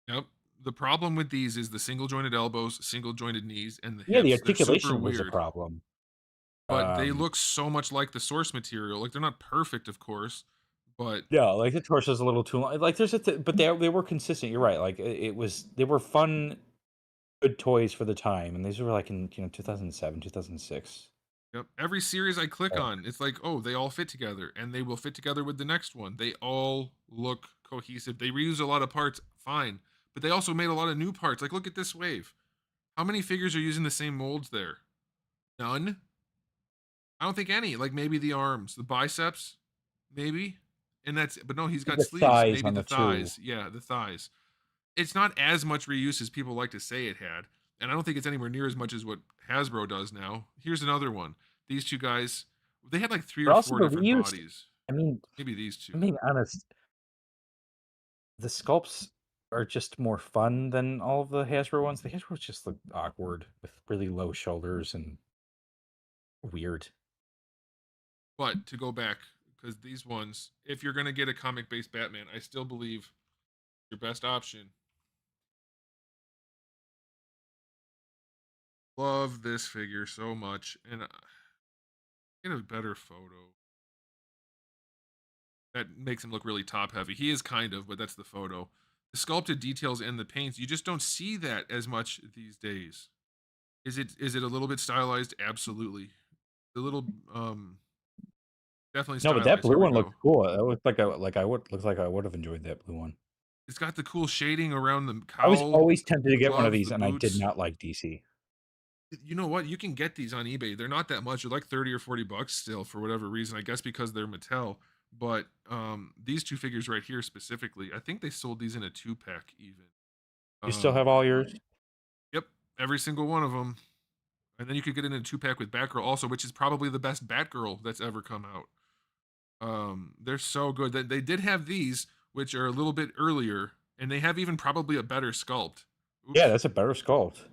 Yep. The problem with these is the single jointed elbows, single jointed knees, and the Yeah, the hips. They're super articulation was a weird, problem. but they look so much like the source material. Like they're not perfect, of course, but Yeah, like the torso's a little too long. Like there's but they were consistent. You're right. Like it was they were fun, good toys for the time, and these were like in 2007, 2006. yep. Every series I click on, it's like, oh, they all fit together, and they will fit together with the next one. They all look cohesive. They reuse a lot of parts, fine, but they also made a lot of new parts. Like, look at this wave. How many figures are using the same molds there? None. I don't think any. Like maybe the arms, the biceps, maybe, and that's. But no, he's got The sleeves. thighs Maybe on the the two. thighs. Yeah, the thighs. It's not as much reuse as people like to say it had, and I don't think it's anywhere near as much as what Hasbro does now. Here's another one. These two guys, they had like three But or also four the different reuse. bodies. I mean, Maybe these two. I'm being honest. The sculpts are just more fun than all of the Hasbro ones. The Hasbro just look awkward with really low shoulders and weird. But to go back, because these ones, if you're gonna get a comic-based Batman, I still believe your best option. Love this figure so much, and get a better photo. That makes him look really top heavy. He is kind of, but that's the photo. The sculpted details and the paints, you just don't see that as much these days. Is it a little bit stylized? Absolutely. A little definitely No, but that stylized. blue Here we one looks go. cool. It looked like I would looks like I would have enjoyed that blue one. It's got the cool shading around the I was cowl, always tempted to the get one of gloves, these, the and I did boots. not like DC. You know what? You can get these on eBay. They're not that much. They're like 30 or 40 bucks still for whatever reason. I guess because they're Mattel. But these two figures right here specifically, I think they sold these in a 2-pack even. You still have Um, all yours? yep, every single one of them. And then you could get it in a 2-pack with Batgirl also, which is probably the best Batgirl that's ever come out. They're so good. That they did have these, which are a little bit earlier, and they have even probably a better sculpt. Yeah, Oops. that's a better sculpt.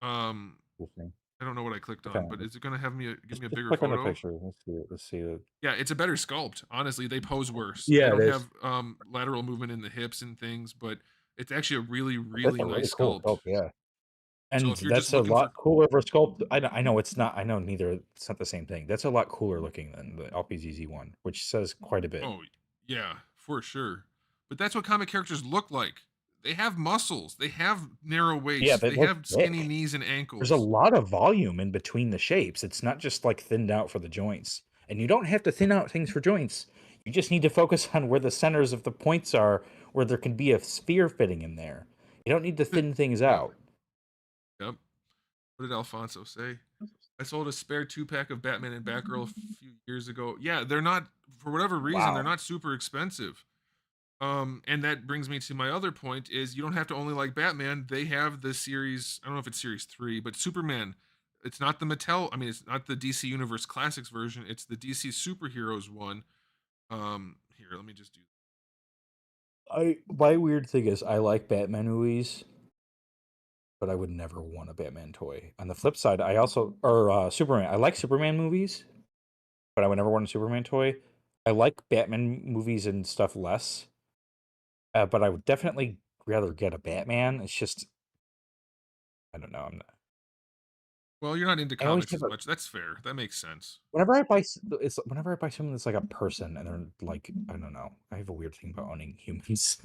Um, Cool thing. I don't know what I clicked Okay, on, but is it gonna have me give me a just bigger click on the photo? picture. Let's see it. Let's see it. Yeah, it's a better sculpt. Honestly, they pose worse. They Yeah, it don't is. have lateral movement in the hips and things, but it's actually a really, That's really a really nice cool sculpt. sculpt. Yeah, So and if you're just that's a looking lot for cooler of a sculpt. I know it's not. I know neither. It's not the same thing. That's a lot cooler looking than the LPZZ one, which says quite a bit. oh yeah, for sure. But that's what comic characters look like. They have muscles, they have narrow Yeah, waists, they they look have skinny thick. knees and There's a ankles. lot of volume in between the shapes. It's not just like thinned out for the joints. And you don't have to thin out things for joints. You just need to focus on where the centers of the points are, where there can be a sphere fitting in there. You don't need to thin things Yep, out. yep. What did Alfonso say? I sold a spare 2-pack of Batman and Batgirl a few years ago. Yeah, they're not, for whatever reason, they're Wow. not super expensive. And that brings me to my other point is you don't have to only like Batman. They have the series, I don't know if it's series 3, but Superman. It's not the Mattel, I mean, it's not the DC Universe Classics version. It's the DC Superheroes one. Here, let me just do. My weird thing is I like Batman movies, but I would never want a Batman toy. On the flip side, I also or Superman. I like Superman movies, but I would never want a Superman toy. I like Batman movies and stuff less, but I would definitely rather get a Batman. It's just I don't know. Well, you're not into I always comics have as a much. That's fair. That makes sense. whenever I buy it's whenever I buy something that's like a person and they're like I don't know. I have a weird thing about owning humans.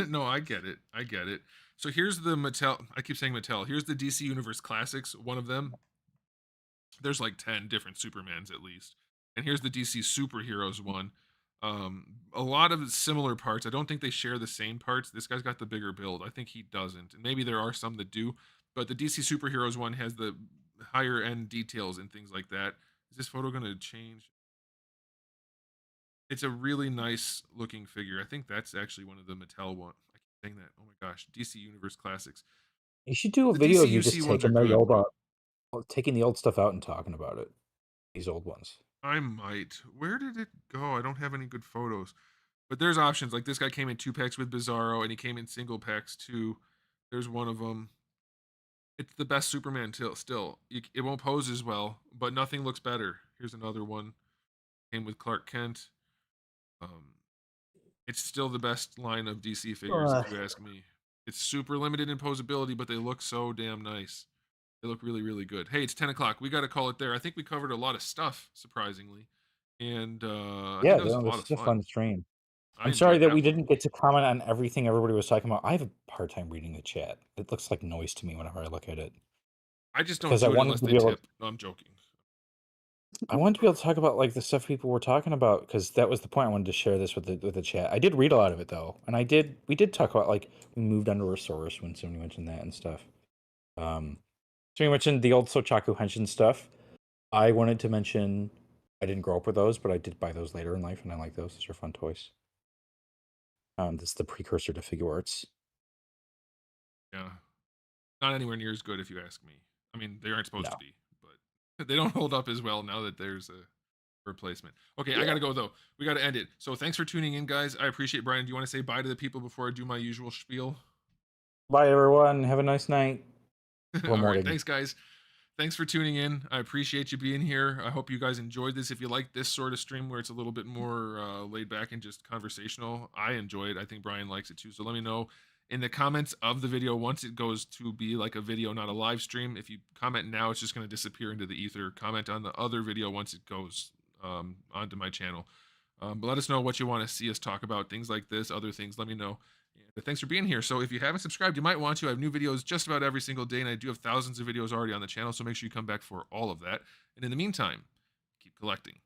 No, I get it. I get it. So here's the Mattel. I keep saying Mattel. Here's the DC Universe Classics. One of them. There's like 10 different Supermans at least. And here's the DC Superheroes one. A lot of similar parts. I don't think they share the same parts. This guy's got the bigger build. I think he doesn't. And maybe there are some that do, but the DC Superheroes one has the higher end details and things like that. Is this photo going to change? It's a really nice looking figure. I think that's actually one of the Mattel one. I keep saying that. Oh my gosh, DC Universe Classics. You should do a The video DC of you just UC ones are taking the good. taking the old stuff out and talking about it. These old ones. I might. Where did it go? I don't have any good photos. But there's options. Like this guy came in 2 packs with Bizarro, and he came in single packs too. There's one of them. It's the best Superman still. It won't pose as well, but nothing looks better. Here's another one. Came with Clark Kent. Um, it's still the best line of DC figures, if you ask me. It's super limited in posability, but they look so damn nice. They look really, really good. Hey, it's 10 o'clock. We got to call it there. I think we covered a lot of stuff, surprisingly. And I think Yeah, that was a lot this of is a fun. fun stream. I I'm sorry enjoyed that that we one. didn't get to comment on everything everybody was talking about. I have a hard time reading the chat. It looks like noise to me whenever I look at it. I just don't Because I do it wanted unless to they be able tip. No, I'm joking. I wanted to be able to talk about like the stuff people were talking about because that was the point. I wanted to share this with the chat. I did read a lot of it though, and we did talk about like we moved on to a source when somebody mentioned that and stuff. So you mentioned the old Sochaku Henshin stuff. I wanted to mention I didn't grow up with those, but I did buy those later in life, and I like those. Those are fun toys. This is the precursor to figure arts. Yeah. Not anywhere near as good, if you ask me. I mean, they aren't supposed No. to be, but they don't hold up as well now that there's a replacement. Okay, I Yeah. gotta go though. We gotta end it. So thanks for tuning in, guys. I appreciate. Brian, do you want to say bye to the people before I do my usual spiel? Bye, everyone. Have a nice night. All Or right, morning. thanks, guys. Thanks for tuning in. I appreciate you being here. I hope you guys enjoyed this. If you like this sort of stream where it's a little bit more laid back and just conversational, I enjoy it. I think Brian likes it too. So let me know in the comments of the video once it goes to be like a video, not a live stream. If you comment now, it's just going to disappear into the ether. Comment on the other video once it goes onto my channel. But let us know what you want to see us talk about, things like this, other things. Let me know. And thanks for being here. So if you haven't subscribed, you might want to. I have new videos just about every single day, and I do have thousands of videos already on the channel, so make sure you come back for all of that. And in the meantime, keep collecting.